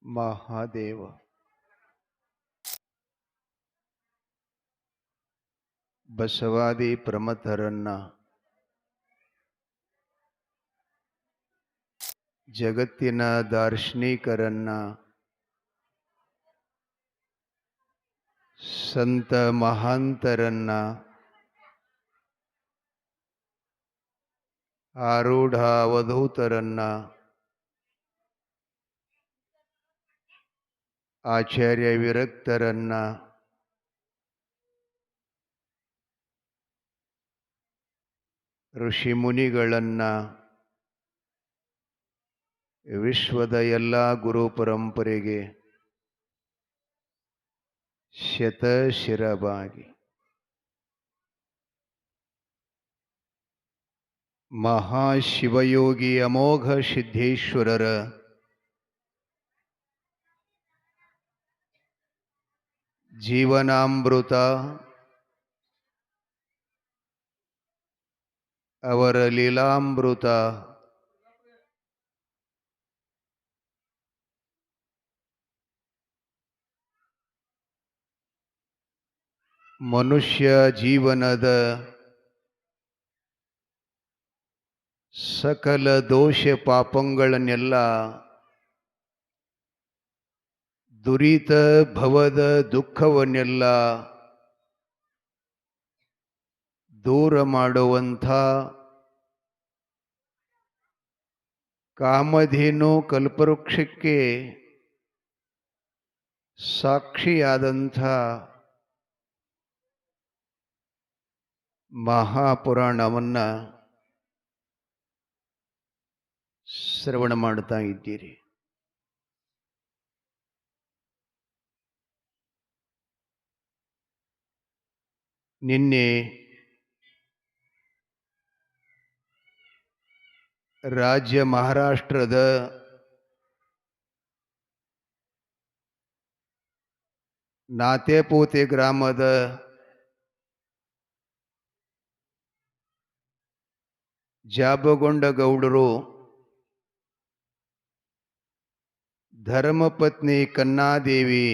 ಮಹಾದೇವ ಬಸವಾದಿ ಪ್ರಮಥರನ್ನ ಜಗತ್ತಿನ ದಾರ್ಶನಿಕರನ್ನ ಸಂತ ಮಹಾಂತರನ್ನ ಆರೂಢ ಅವಧೂತರನ್ನ ಆಚಾರ್ಯ ವಿರಕ್ತರನ್ನ ಋಷಿ ಮುನಿಗಳನ್ನ ವಿಶ್ವದ ಎಲ್ಲ ಗುರು ಪರಂಪರೆಗೆ ಶತಶಿರವಾಗಿ ಮಹಾಶಿವಯೋಗಿ ಅಮೋಘ ಸಿದ್ಧೇಶ್ವರರ ಜೀವನಾಮೃತ ಅವರ ಲೀಲಾಮೃತ ಮನುಷ್ಯ ಜೀವನದ ಸಕಲ ದೋಷ ಪಾಪಗಳನ್ನೆಲ್ಲ ದುರಿತ ಭವದ ದುಃಖವನ್ನೆಲ್ಲ ದೂರ ಮಾಡುವಂಥ ಕಾಮಧೇನು ಕಲ್ಪವೃಕ್ಷಕ್ಕೆ ಸಾಕ್ಷಿಯಾದಂಥ ಮಹಾಪುರಾಣವನ್ನು ಶ್ರವಣ ಮಾಡ್ತಾ ಇದ್ದೀರಿ. ನಿನ್ನೆ ರಾಜ್ಯ ಮಹಾರಾಷ್ಟ್ರದ ನಾತೆಪೋತೆ ಗ್ರಾಮದ ಜಾಬಗೊಂಡ ಗೌಡರು ಧರ್ಮಪತ್ನಿ ಕನ್ನಾದೇವಿ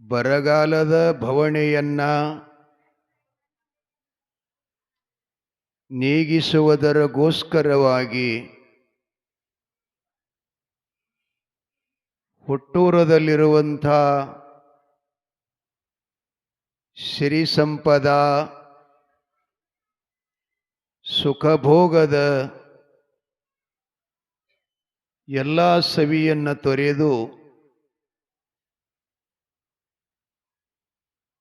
ಬರಗಾಲದ ಭವಣೆಯನ್ನ ನೀಗಿಸುವುದರಗೋಸ್ಕರವಾಗಿ ಹುಟ್ಟೂರದಲ್ಲಿರುವಂಥ ಸಿರಿ ಸಂಪದ ಸುಖಭೋಗದ ಎಲ್ಲ ಸವಿಯನ್ನು ತೊರೆದು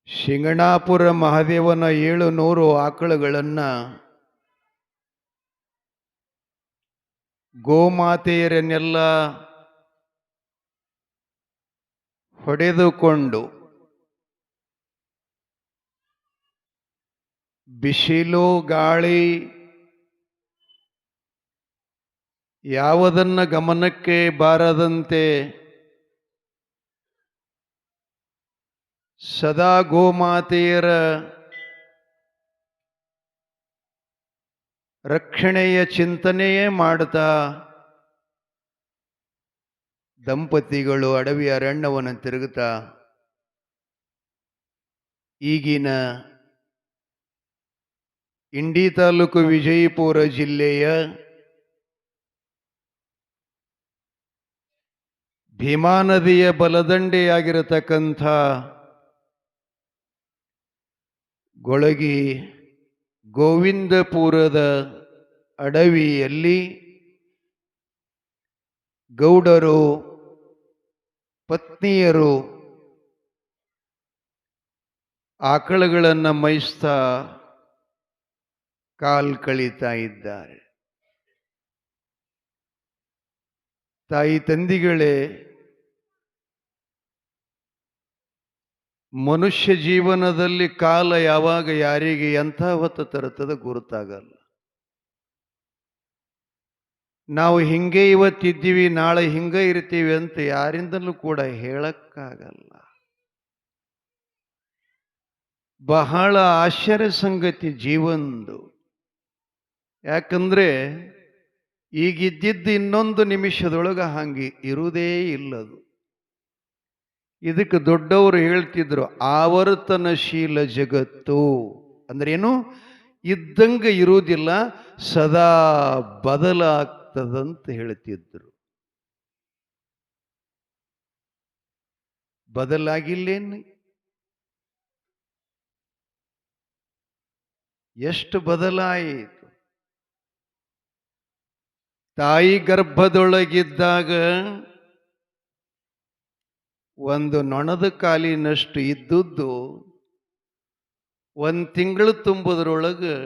ಶಿಂಗಣಾಪುರ ಮಹಾದೇವನ 700 ಆಕಳುಗಳನ್ನು ಗೋಮಾತೆಯರನ್ನೆಲ್ಲ ಹೊಡೆದುಕೊಂಡು ಬಿಸಿಲು ಗಾಳಿ ಯಾವುದನ್ನ ಗಮನಕ್ಕೆ ಬಾರದಂತೆ ಸದಾ ಗೋಮಾತೆಯರ ರಕ್ಷಣೆಯ ಚಿಂತನೆಯೇ ಮಾಡ್ತಾ ದಂಪತಿಗಳು ಅಡವಿ ಅರಣ್ಯವನ್ನು ತಿರುಗುತ್ತಾ ಈಗಿನ ಇಂಡಿ ತಾಲೂಕು ವಿಜಯಪುರ ಜಿಲ್ಲೆಯ ಭೀಮಾ ನದಿಯ ಬಲದಂಡೆಯಾಗಿರತಕ್ಕಂಥ ಗೊಳಗಿ ಗೋವಿಂದಪುರದ ಅಡವಿಯಲ್ಲಿ ಗೌಡರು ಪತ್ನಿಯರು ಆಕಳುಗಳನ್ನು ಮೇಯಿಸ್ತಾ ಕಾಲ್ ಕಳೀತಾ ಇದ್ದಾರೆ. ತಾಯಿ ತಂದಿಗಳೇ, ಮನುಷ್ಯ ಜೀವನದಲ್ಲಿ ಕಾಲ ಯಾವಾಗ ಯಾರಿಗೆ ಎಂಥ ಹೊತ್ತು ತರುತ್ತದೆ ಗುರುತಾಗಲ್ಲ. ನಾವು ಹಿಂಗೆ ಇವತ್ತಿದ್ದೀವಿ, ನಾಳೆ ಹಿಂಗೆ ಇರ್ತೀವಿ ಅಂತ ಯಾರಿಂದಲೂ ಕೂಡ ಹೇಳಕ್ಕಾಗಲ್ಲ. ಬಹಳ ಆಶ್ಚರ್ಯ ಸಂಗತಿ ಜೀವನದು. ಯಾಕಂದ್ರೆ ಈಗಿದ್ದಿದ್ದು ಇನ್ನೊಂದು ನಿಮಿಷದೊಳಗೆ ಹಂಗೆ ಇರುವುದೇ ಇಲ್ಲದು. ಇದಕ್ಕೆ ದೊಡ್ಡವರು ಹೇಳ್ತಿದ್ರು ಆವರ್ತನಶೀಲ ಜಗತ್ತು ಅಂದ್ರೆ ಏನು, ಇದ್ದಂಗೆ ಇರುವುದಿಲ್ಲ, ಸದಾ ಬದಲಾಗ್ತದಂತ ಹೇಳ್ತಿದ್ರು. ಬದಲಾಗಿಲ್ಲೇನು? ಎಷ್ಟು ಬದಲಾಯಿತು. ತಾಯಿ ಗರ್ಭದೊಳಗಿದ್ದಾಗ ಒಂದು ನೊಣದ ಕಾಲಿನಷ್ಟು ಇದ್ದದ್ದು 1 ತಿಂಗಳು ತುಂಬುವುದರೊಳಗೆ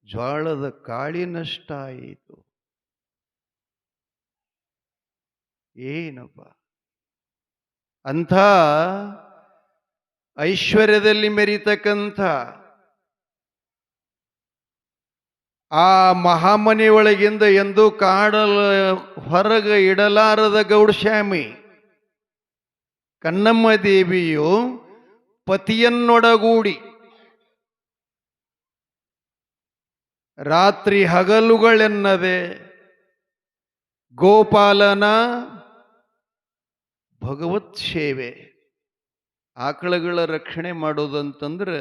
ಜ್ವಾಳದ ಕಾಳಿನಷ್ಟಾಯಿತು. ಏನಪ್ಪ ಅಂಥ ಐಶ್ವರ್ಯದಲ್ಲಿ ಮೆರೀತಕ್ಕಂಥ ಆ ಮಹಾಮನೆಯೊಳಗಿಂದ ಎಂದು ಕಾಡಲ ಹೊರಗೆ ಇಡಲಾರದ ಗೌಡಶ್ಯಾಮಿ ಕನ್ನಮ್ಮ ದೇವಿಯು ಪತಿಯನ್ನೊಡಗೂಡಿ ರಾತ್ರಿ ಹಗಲುಗಳೆನ್ನದೆ ಗೋಪಾಲನ ಭಗವತ್ ಸೇವೆ, ಆಕಳಗಳ ರಕ್ಷಣೆ ಮಾಡೋದಂತಂದ್ರೆ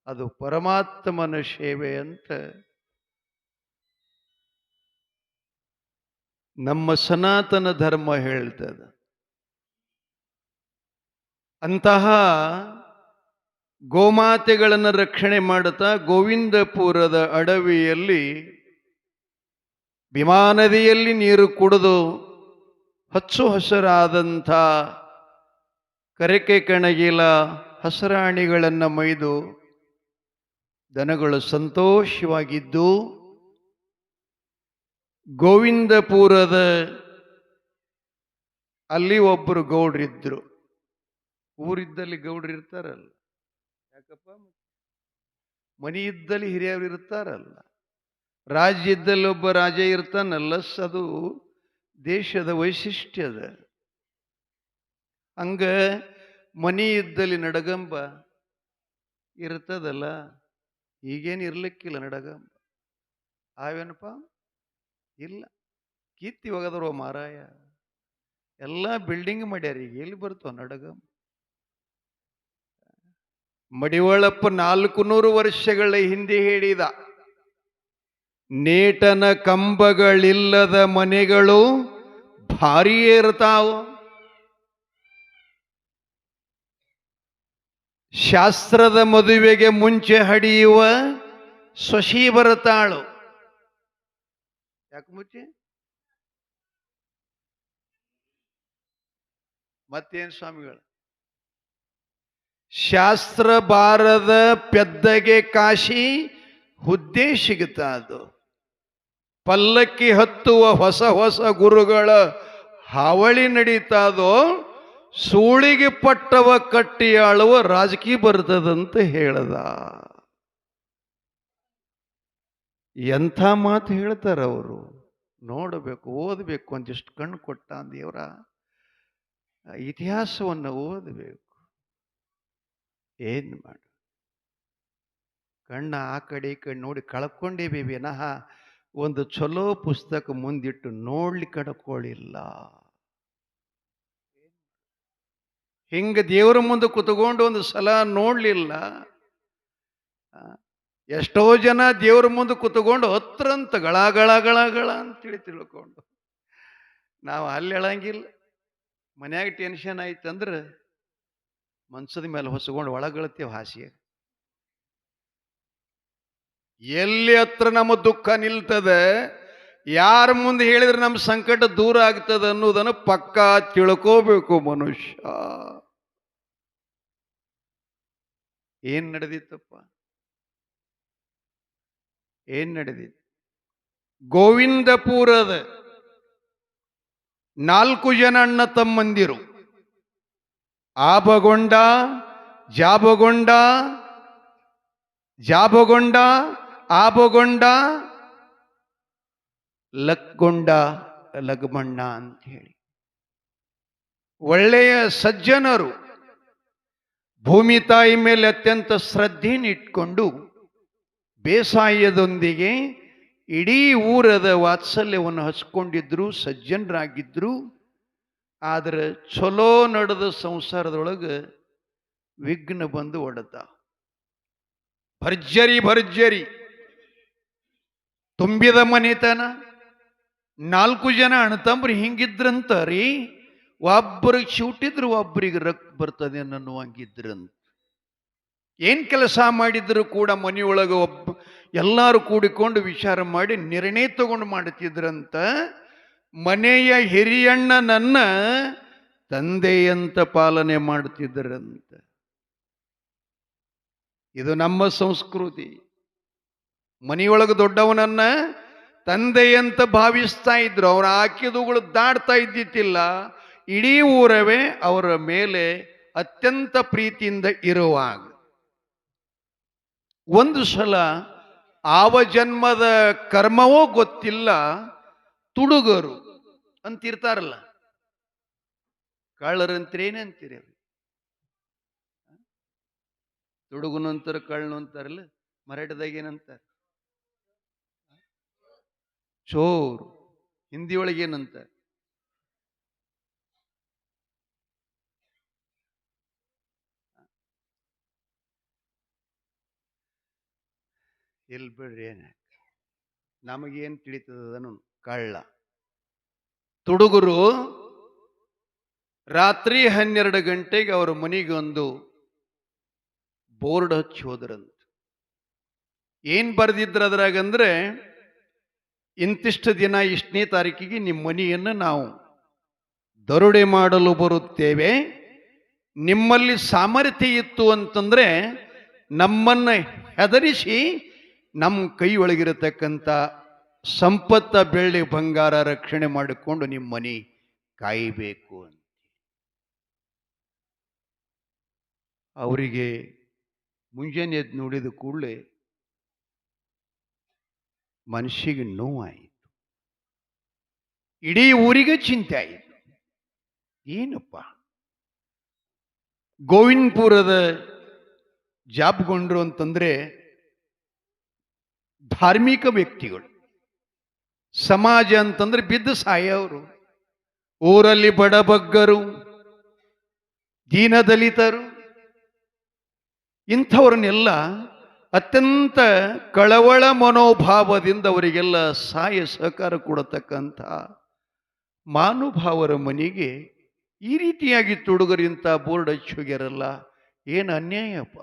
ಅದು ಪರಮಾತ್ಮನ ಸೇವೆ ಅಂತ ನಮ್ಮ ಸನಾತನ ಧರ್ಮ ಹೇಳ್ತದೆ. ಅಂತಹ ಗೋಮಾತೆಗಳನ್ನು ರಕ್ಷಣೆ ಮಾಡುತ್ತಾ ಗೋವಿಂದಪುರದ ಅಡವಿಯಲ್ಲಿ ಭೀಮಾನದಿಯಲ್ಲಿ ನೀರು ಕುಡಿದು ಹಚ್ಚು ಹಸಿರಾದಂಥ ಕರೆಕೆ ಕಣಗಿಲ ಹಸರಾಣಿಗಳನ್ನು ಮೈದು ದನಗಳು ಸಂತೋಷವಾಗಿದ್ದು, ಗೋವಿಂದಪುರದ ಅಲ್ಲಿ ಒಬ್ಬರು ಗೌಡ್ರಿದ್ರು. ಊರಿದ್ದಲ್ಲಿ ಗೌಡ್ರು ಇರ್ತಾರಲ್ಲ, ಯಾಕಪ್ಪ ಮನಿ ಇದ್ದಲ್ಲಿ ಹಿರಿಯರು ಇರ್ತಾರಲ್ಲ, ರಾಜ್ಯ ಇದ್ದಲ್ಲಿ ಒಬ್ಬ ರಾಜ ಇರ್ತಾನಲ್ಲ, ಅದು ದೇಶದ ವೈಶಿಷ್ಟ್ಯದ. ಹಂಗ ಮನಿ ಇದ್ದಲ್ಲಿ ನಡಗಂಬ ಇರ್ತದಲ್ಲ, ಈಗೇನು ಇರ್ಲಿಕ್ಕಿಲ್ಲ ನಡಗಂಬ. ಆವೇನಪ್ಪ ಇಲ್ಲ, ಕೀರ್ತಿ ಒಗದ್ರು ಮಾರಾಯ, ಎಲ್ಲ ಬಿಲ್ಡಿಂಗ್ ಮಾಡ್ಯಾರ, ಈಗ ಎಲ್ಲಿ ಬರ್ತವ ನಡಗಂಬ. ಮಡಿವಾಳಪ್ಪ 400 ವರ್ಷಗಳ ಹಿಂದೆ ಹೇಳಿದ, ನೇಟನ ಕಂಬಗಳಿಲ್ಲದ ಮನೆಗಳು ಭಾರಿ ಇರ್ತಾವ, ಶಾಸ್ತ್ರದ ಮದುವೆಗೆ ಮುಂಚೆ ಹಡಿಯುವ ಸೊಸಿ ಬರ್ತಾಳು. ಯಾಕೆ ಮುಂಚೆ? ಮತ್ತೇನು ಸ್ವಾಮಿಗಳು? ಶಾಸ್ತ್ರ ಬಾರದ ಪೆದ್ದಗೆ ಕಾಶಿ ಹುದ್ದೆ ಸಿಗುತ್ತದು. ಪಲ್ಲಕ್ಕಿ ಹತ್ತುವ ಹೊಸ ಹೊಸ ಗುರುಗಳ ಹಾವಳಿ ನಡೀತಾದೋ, ಸೂಳಿಗೆ ಪಟ್ಟವ ಕಟ್ಟಿ ಆಳುವ ರಾಜಕೀಯ ಬರ್ತದಂತ ಹೇಳ್ದ. ಎಂಥ ಮಾತು ಹೇಳ್ತಾರ ಅವರು. ನೋಡಬೇಕು, ಓದಬೇಕು, ಒಂದಿಷ್ಟು ಕಣ್ಣು ಕೊಟ್ಟ ದೇವರ ಇತಿಹಾಸವನ್ನು ಓದಬೇಕು. ಏನ್ ಮಾಡ, ಕಣ್ಣ ಆ ಕಡೆ ಈ ಕಡೆ ನೋಡಿ ಕಳ್ಕೊಂಡೇವಿ ವಿನಃ ಒಂದು ಚಲೋ ಪುಸ್ತಕ ಮುಂದಿಟ್ಟು ನೋಡ್ಲಿ ಕಡ್ಕೊಳ್ಳಿಲ್ಲ. ಹಿಂಗ ದೇವರ ಮುಂದೆ ಕುತ್ಕೊಂಡು ಒಂದು ಸಲ ನೋಡ್ಲಿಲ್ಲ. ಎಷ್ಟೋ ಜನ ದೇವರ ಮುಂದೆ ಕುತ್ಕೊಂಡು ಹತ್ರಂತ ಗಳ ಗಳ ಗಳ ಗಳ ಅಂತೇಳಿ ತಿಳ್ಕೊಂಡು, ನಾವು ಅಲ್ಲಿ ಹೇಳಂಗಿಲ್ಲ. ಮನ್ಯಾಗ ಟೆನ್ಷನ್ ಆಯ್ತಂದ್ರೆ ಮನ್ಸದ ಮೇಲೆ ಹೊಸಕೊಂಡು ಒಳಗಳತ್ತೇವೆ ಹಾಸಿಗೆ. ಎಲ್ಲಿ ಹತ್ರ ನಮ್ಮ ದುಃಖ ನಿಲ್ತದೆ, ಯಾರ ಮುಂದೆ ಹೇಳಿದ್ರೆ ನಮ್ಮ ಸಂಕಟ ದೂರ ಆಗ್ತದೆ ಅನ್ನೋದನ್ನು ಪಕ್ಕಾ ತಿಳ್ಕೋಬೇಕು ಮನುಷ್ಯ. ಏನ್ ನಡೆದಿತ್ತಪ್ಪ, ಏನ್ ನಡೆದಿತ್ತು? ಗೋವಿಂದಪುರದ 4 ಜನ ಅಣ್ಣ ತಮ್ಮಂದಿರು, ಆಬಗೊಂಡ, ಜಾಬಗೊಂಡ, ಜಾಬಗೊಂಡ, ಆಬಗೊಂಡ, ಲಕ್ಗೊಂಡ, ಲಗಮಣ್ಣ ಅಂತ ಹೇಳಿ ಒಳ್ಳೆಯ ಸಜ್ಜನರು. ಭೂಮಿ ತಾಯಿ ಮೇಲೆ ಅತ್ಯಂತ ಶ್ರದ್ಧೆನಿಟ್ಕೊಂಡು ಬೇಸಾಯದೊಂದಿಗೆ ಇಡೀ ಊರದ ವಾತ್ಸಲ್ಯವನ್ನು ಹಚ್ಕೊಂಡಿದ್ರು, ಸಜ್ಜನರಾಗಿದ್ರು. ಆದರೆ ಚಲೋ ನಡೆದ ಸಂಸಾರದೊಳಗೆ ವಿಘ್ನ ಬಂದು ಒಡೆದ. ಭರ್ಜರಿ ಭರ್ಜರಿ ತುಂಬಿದ ಮನೆತನ. 4 ಜನ ಅಣ್ಣತಂಬ್ರು ಹಿಂಗಿದ್ರಂತ ರೀ. ಒಬ್ಬರಿಗೆ ಚೂಟಿದ್ರು ಒಬ್ಬರಿಗೆ ರಕ್ತ ಬರ್ತದೆ ಅನ್ನುವಂಗಿದ್ರಂತ. ಏನ್ ಕೆಲಸ ಮಾಡಿದ್ರು ಕೂಡ ಮನೆಯೊಳಗೆ ಎಲ್ಲರೂ ಕೂಡಿಕೊಂಡು ವಿಚಾರ ಮಾಡಿ ನಿರ್ಣಯ ತಗೊಂಡು ಮಾಡುತ್ತಿದ್ರಂತ. ಮನೆಯ ಹಿರಿಯಣ್ಣನನ್ನ ತಂದೆಯಂತ ಪಾಲನೆ ಮಾಡುತ್ತಿದ್ದರಂತ. ಇದು ನಮ್ಮ ಸಂಸ್ಕೃತಿ. ಮನೆಯೊಳಗೆ ದೊಡ್ಡವನನ್ನ ತಂದೆಯಂತ ಭಾವಿಸ್ತಾ ಇದ್ರು. ಅವರ ಆಕಿದುಗಳು ದಾಡ್ತಾ ಇದ್ದಿತ್ತಿಲ್ಲ. ಇಡೀ ಊರವೇ ಅವರ ಮೇಲೆ ಅತ್ಯಂತ ಪ್ರೀತಿಯಿಂದ ಇರುವಾಗ ಒಂದು ಸಲ ಆವ ಜನ್ಮದ ಕರ್ಮವೋ ಗೊತ್ತಿಲ್ಲ, ತುಡುಗರು ಅಂತಿರ್ತಾರಲ್ಲ, ಕಳ್ಳರಂತ್ರೇನೆ ಅಂತೀರಿ. ತುಡುಗನು ಅಂತಾರ, ಕಳ್ಳನು ಅಂತಾರಲ್ಲ. ಮರಾಠದಾಗ ಏನಂತಾರ? ಚೋರ್. ಹಿಂದಿ ಒಳಗೆ ಏನಂತ? ಎಲ್ ಬಿಡ್ರಿ, ಏನ ನಮಗೇನ್ ತಿಳಿತದನು? ಕಳ್ಳ. ತುಡುಗರು ರಾತ್ರಿ 12 ಗಂಟೆಗೆ ಅವರ ಮನೆಗೆ ಒಂದು ಬೋರ್ಡ್ ಹಚ್ಚಿ ಹೋದ್ರಂತ. ಏನ್ ಬರೆದಿದ್ರ ಅದ್ರಾಗಂದ್ರೆ, ಇಂತಿಷ್ಟು ದಿನ ಇಷ್ಟನೇ ತಾರೀಕಿಗೆ ನಿಮ್ಮ ಮನೆಯನ್ನು ನಾವು ದರೋಡೆ ಮಾಡಲು ಬರುತ್ತೇವೆ. ನಿಮ್ಮಲ್ಲಿ ಸಾಮರ್ಥ್ಯ ಇತ್ತು ಅಂತಂದ್ರೆ ನಮ್ಮನ್ನ ಹೆದರಿಸಿ ನಮ್ಮ ಕೈ ಒಳಗಿರತಕ್ಕಂಥ ಸಂಪತ್ತ, ಬೆಳ್ಳಿ ಬಂಗಾರ ರಕ್ಷಣೆ ಮಾಡಿಕೊಂಡು ನಿಮ್ಮ ಮನೆ ಕಾಯಬೇಕು ಅಂತ. ಅವರಿಗೆ ಮುಂಜಾನೆ ಎದ್ದು ನೋಡಿದ ಕೂಡಲೇ ಮನಸ್ಸಿಗೆ ನೋವಾಯಿತು. ಇಡೀ ಊರಿಗೆ ಚಿಂತೆ ಆಯಿತು. ಏನಪ್ಪ, ಗೋವಿಂದಪುರದ ಜಾಬ್ಗೊಂಡ್ರು ಅಂತಂದ್ರೆ ಧಾರ್ಮಿಕ ವ್ಯಕ್ತಿಗಳು. ಸಮಾಜ ಅಂತಂದ್ರೆ ಬಿದ್ದು ಸಾಯವರು. ಊರಲ್ಲಿ ಬಡಬಗ್ಗರು, ದೀನದಲಿತರು, ಇಂಥವ್ರನ್ನೆಲ್ಲ ಅತ್ಯಂತ ಕಳವಳ ಮನೋಭಾವದಿಂದ ಅವರಿಗೆಲ್ಲ ಸಹಾಯ ಸಹಕಾರ ಕೊಡತಕ್ಕಂಥ ಮಾನುಭಾವರ ಮನೆಗೆ ಈ ರೀತಿಯಾಗಿ ತುಡುಗರಿಂತ ಬೋರ್ಡ್ ಹಚ್ಚೋಗ್ಯಾರಲ್ಲ. ಏನು ಅನ್ಯಾಯಪ್ಪ,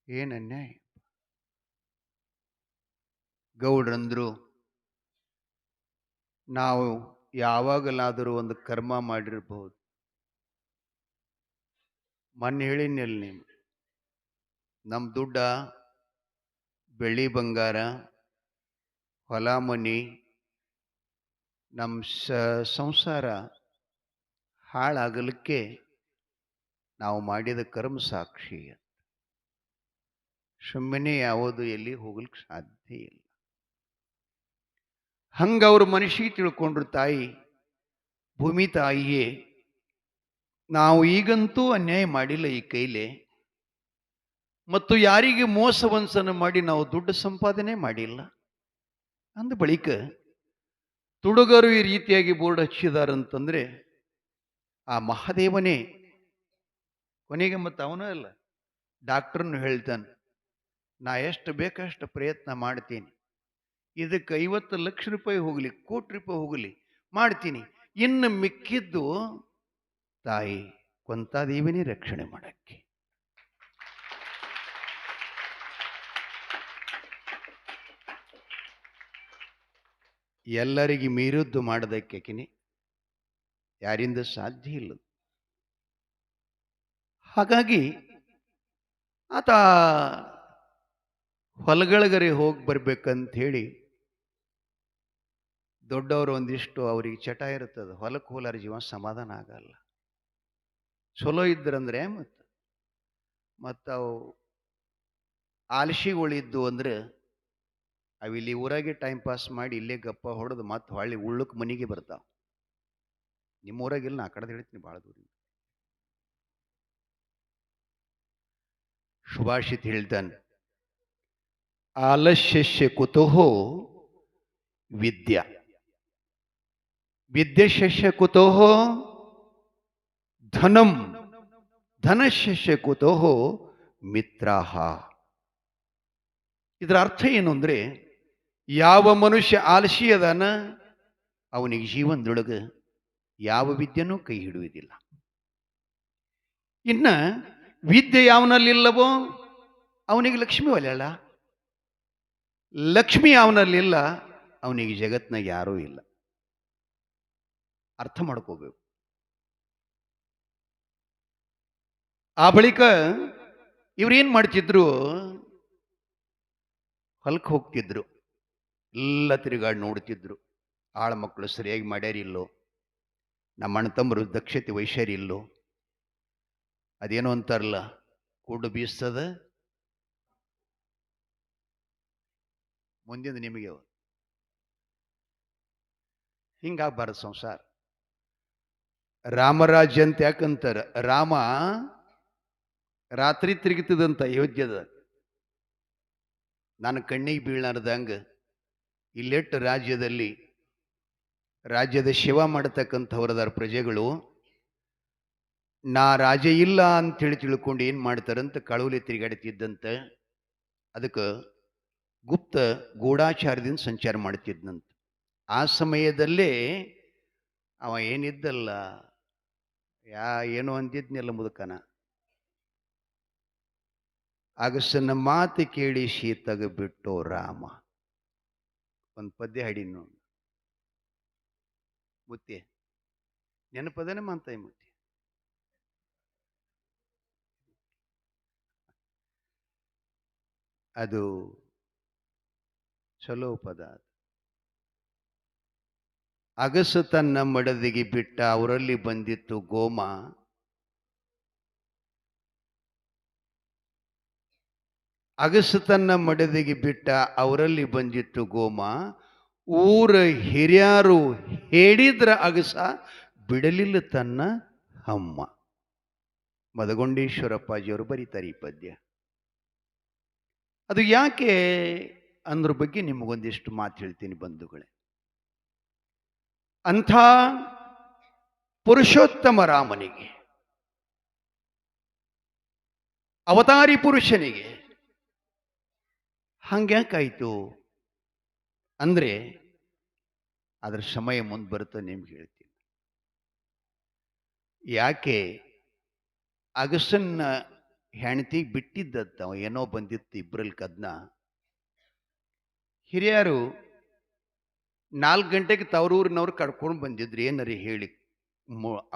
ಏನ್ ಅನ್ಯಾಯ. ಗೌಡ್ರಂದ್ರು, ನಾವು ಯಾವಾಗಲಾದರೂ ಒಂದು ಕರ್ಮ ಮಾಡಿರ್ಬಹುದು. ಮೊನ್ನೆ ಹೇಳಿನಲ್ಲಿ ನೀವು, ನಮ್ಮ ದುಡ್ಡ, ಬೆಳ್ಳಿ ಬಂಗಾರ, ಹೊಲ ಮನಿ, ನಮ್ಮ ಸಂಸಾರ ಹಾಳಾಗಲಿಕ್ಕೆ ನಾವು ಮಾಡಿದ ಕರ್ಮ ಸಾಕ್ಷಿ. ಸುಮ್ಮನೆ ಯಾವುದು ಎಲ್ಲಿ ಹೋಗ್ಲಿಕ್ಕೆ ಸಾಧ್ಯ ಇಲ್ಲ. ಹಂಗ ಅವ್ರ ಮನುಷ್ಯ ತಿಳ್ಕೊಂಡ್ರು. ತಾಯಿ, ಭೂಮಿ ತಾಯಿಯೇ, ನಾವು ಈಗಂತೂ ಅನ್ಯಾಯ ಮಾಡಿಲ್ಲ ಈ ಕೈಲೆ, ಮತ್ತು ಯಾರಿಗೆ ಮೋಸ ವಂಚನೆ ಮಾಡಿ ನಾವು ದುಡ್ಡು ಸಂಪಾದನೆ ಮಾಡಿಲ್ಲ ಅಂದ ಬಳಿಕ ತುಡುಗರು ಈ ರೀತಿಯಾಗಿ ಬೋರ್ಡ್ ಹಚ್ಚಿದಾರಂತಂದ್ರೆ ಆ ಮಹಾದೇವನೇ ಕೊನೆಗೆ ಮತ್ತೆ ಅವನೂ ಅಲ್ಲ, ಡಾಕ್ಟರ್ನು ಹೇಳ್ತಾನೆ, ನಾ ಎಷ್ಟು ಬೇಕಷ್ಟು ಪ್ರಯತ್ನ ಮಾಡ್ತೀನಿ, ಇದಕ್ಕೆ 50 ಲಕ್ಷ ರೂಪಾಯಿ ಹೋಗಲಿ, ಕೋಟಿ ರೂಪಾಯಿ ಹೋಗಲಿ ಮಾಡ್ತೀನಿ, ಇನ್ನು ಮಿಕ್ಕಿದ್ದು ತಾಯಿ ಕೊಂತಾದೇವಿನೇ ರಕ್ಷಣೆ ಮಾಡಕ್ಕೆ. ಎಲ್ಲರಿಗೆ ಮೀರಿದ್ದು ಮಾಡೋದಕ್ಕೆಕಿನಿ ಯಾರಿಂದ ಸಾಧ್ಯ ಇಲ್ಲ. ಹಾಗಾಗಿ ಆತ ಹೊಲಗಳಿಗರೆ ಹೋಗಿ ಬರ್ಬೇಕಂತ ಹೇಳಿ, ದೊಡ್ಡವರು ಒಂದಿಷ್ಟು ಅವ್ರಿಗೆ ಚಟ ಇರ್ತದೆ, ಹೊಲಕ್ಕೆ ಹೋಲಾರ ಜೀವ ಸಮಾಧಾನ ಆಗಲ್ಲ. ಚಲೋ ಇದ್ರಂದ್ರೆ ಅವು ಆಲಸಿಗಳಿದ್ದು ಅಂದ್ರೆ ಅವಿಲ್ಲಿ ಊರಾಗೆ ಟೈಮ್ ಪಾಸ್ ಮಾಡಿ ಇಲ್ಲೇ ಗಪ್ಪ ಹೊಡೆದು ಮತ್ತೆ ಹೊಳ್ಳಿ ಉಳ್ಳಕ್ಕೆ ಮನೆಗೆ ಬರ್ತಾವ. ನಿಮ್ಮ ಊರಾಗಿಲ್ಲ, ನಾ ಕಡೆದು ಹೇಳ್ತೀನಿ ಭಾಳ ದೂರ. ಸುಭಾಷಿತ್ ಹೇಳ್ತಾನೆ, ಆಲಸ್ಯಸ್ಯ ಕುತಃ ವಿದ್ಯಾ, ವಿದ್ಯಶಸ್ಯ ಕುತಃ ಧನಂ, ಧನಶಸ್ಯ ಕುತಃ ಮಿತ್ರಾಹ. ಇದರ ಅರ್ಥ ಏನು ಅಂದರೆ, ಯಾವ ಮನುಷ್ಯ ಆಲಸಿ ಅದಾನ ಅವನಿಗೆ ಜೀವನದೊಳಗೆ ಯಾವ ವಿದ್ಯೆನೂ ಕೈ ಹಿಡಿಯುವುದಿಲ್ಲ. ಇನ್ನ ವಿದ್ಯೆ ಯಾವನಲ್ಲಿಲ್ಲವೋ ಅವನಿಗೆ ಲಕ್ಷ್ಮಿ ಒಲೆಯಲ್ಲ, ಲಕ್ಷ್ಮಿ ಯಾವನಲ್ಲಿಲ್ಲ ಅವನಿಗೆ ಜಗತ್ನಾಗ ಯಾರೂ ಇಲ್ಲ. ಅರ್ಥ ಮಾಡ್ಕೋಬೇಕು. ಆ ಬಳಿಕ ಇವ್ರೇನ್ ಮಾಡ್ತಿದ್ರು, ಹೊಲಕ್ಕೆ ಹೋಗ್ತಿದ್ರು, ಎಲ್ಲ ತಿರುಗಾಡಿ ನೋಡ್ತಿದ್ರು, ಆಳ ಮಕ್ಕಳು ಸರಿಯಾಗಿ ಮಾಡ್ಯಾರಿಲ್ಲೋ, ನಮ್ಮ ಅಣ್ಣ ತಮ್ಮರು ದಕ್ಷತೆ ವೈಶ್ಯರಿಲ್ಲೋ, ಅದೇನೋ ಅಂತಾರಲ್ಲ, ಕೂಡು ಬೀಸ್ತದ ಮುಂದಿನ ನಿಮಗೆ, ಹಿಂಗಾಗಬಾರದು ಸಂಸಾರ. ರಾಮರಾಜ್ಯ ಅಂತ ಯಾಕಂತಾರ, ರಾಮ ರಾತ್ರಿ ತಿರುಗುತ್ತದಂತ ಅಯೋಧ್ಯದ, ನಾನು ಕಣ್ಣಿಗೆ ಬೀಳಾರ್ದಂಗ ಇಲ್ಲೆಟ್ಟು ರಾಜ್ಯದಲ್ಲಿ ರಾಜ್ಯದ ಸೇವಾ ಮಾಡತಕ್ಕಂಥವ್ರದಾರ ಪ್ರಜೆಗಳು, ನಾ ರಾಜ ಇಲ್ಲ ಅಂತೇಳಿ ತಿಳ್ಕೊಂಡು ಏನು ಮಾಡ್ತಾರಂತ ಕಳುವಲಿ ತಿರುಗಾಡ್ತಿದ್ದಂತ. ಅದಕ್ಕೆ ಗುಪ್ತ ಗೂಢಾಚಾರದಿಂದ ಸಂಚಾರ ಮಾಡ್ತಿದ್ದಂತ. ಆ ಸಮಯದಲ್ಲೇ ಅವ ಏನಿದ್ದಲ್ಲ, ಏನೋ ಅಂದಿದ್ನೆಲ್ಲ ಮುದುಕನ, ಅಗಸನ ಮಾತು ಕೇಳಿ ಶೀತಗ ಬಿಟ್ಟೋ ರಾಮ. ಒಂದು ಪದ್ಯ ಹಾಡಿ ನೋಡಿ ಮುತ್ತೆ, ನೆನಪದನೆ ಮಾತಾಯಿ ಮುತ್ತೆ. ಅದು ಚಲೋ ಪದ. ಅಗಸು ತನ್ನ ಮಡದಿಗೆ ಬಿಟ್ಟ, ಅವರಲ್ಲಿ ಬಂದಿತ್ತು ಗೋಮ. ಅಗಸು ತನ್ನ ಮಡದಿಗೆ ಬಿಟ್ಟ, ಅವರಲ್ಲಿ ಬಂದಿತ್ತು ಗೋಮ. ಊರ ಹಿರಿಯರು ಹೇಳಿದ್ರ ಅಗಸ, ಬಿಡಲಿಲ್ಲ ತನ್ನ ಹಮ್ಮ. ಮದಗೊಂಡೇಶ್ವರಪ್ಪಾಜಿಯವರು ಬರೀತಾರೆ ಈ ಪದ್ಯ. ಅದು ಯಾಕೆ ಅಂದ್ರ ಬಗ್ಗೆ ನಿಮಗೊಂದಿಷ್ಟು ಮಾತು ಹೇಳ್ತೀನಿ ಬಂಧುಗಳೇ. ಅಂಥ ಪುರುಷೋತ್ತಮ ರಾಮನಿಗೆ, ಅವತಾರಿ ಪುರುಷನಿಗೆ ಹಂಗ್ಯಾಕಾಯ್ತು ಅಂದ್ರೆ ಅದರ ಸಮಯ ಮುಂದೆ ಬರುತ್ತೆ, ನಿಮ್ಗೆ ಹೇಳ್ತೀನಿ. ಯಾಕೆ ಅಗಸನ್ನ ಹೆಂಡತಿಗೆ ಬಿಟ್ಟಿದ್ದತ್ತ, ಏನೋ ಬಂದಿತ್ತು ಇಬ್ಬರಲ್ಲಿ ಕದ್ನ. ಹಿರಿಯರು 4 ಗಂಟೆಗೆ ತವರೂರಿನವ್ರು ಕಡ್ಕೊಂಡು ಬಂದಿದ್ರು, ಏನರಿ ಹೇಳಿ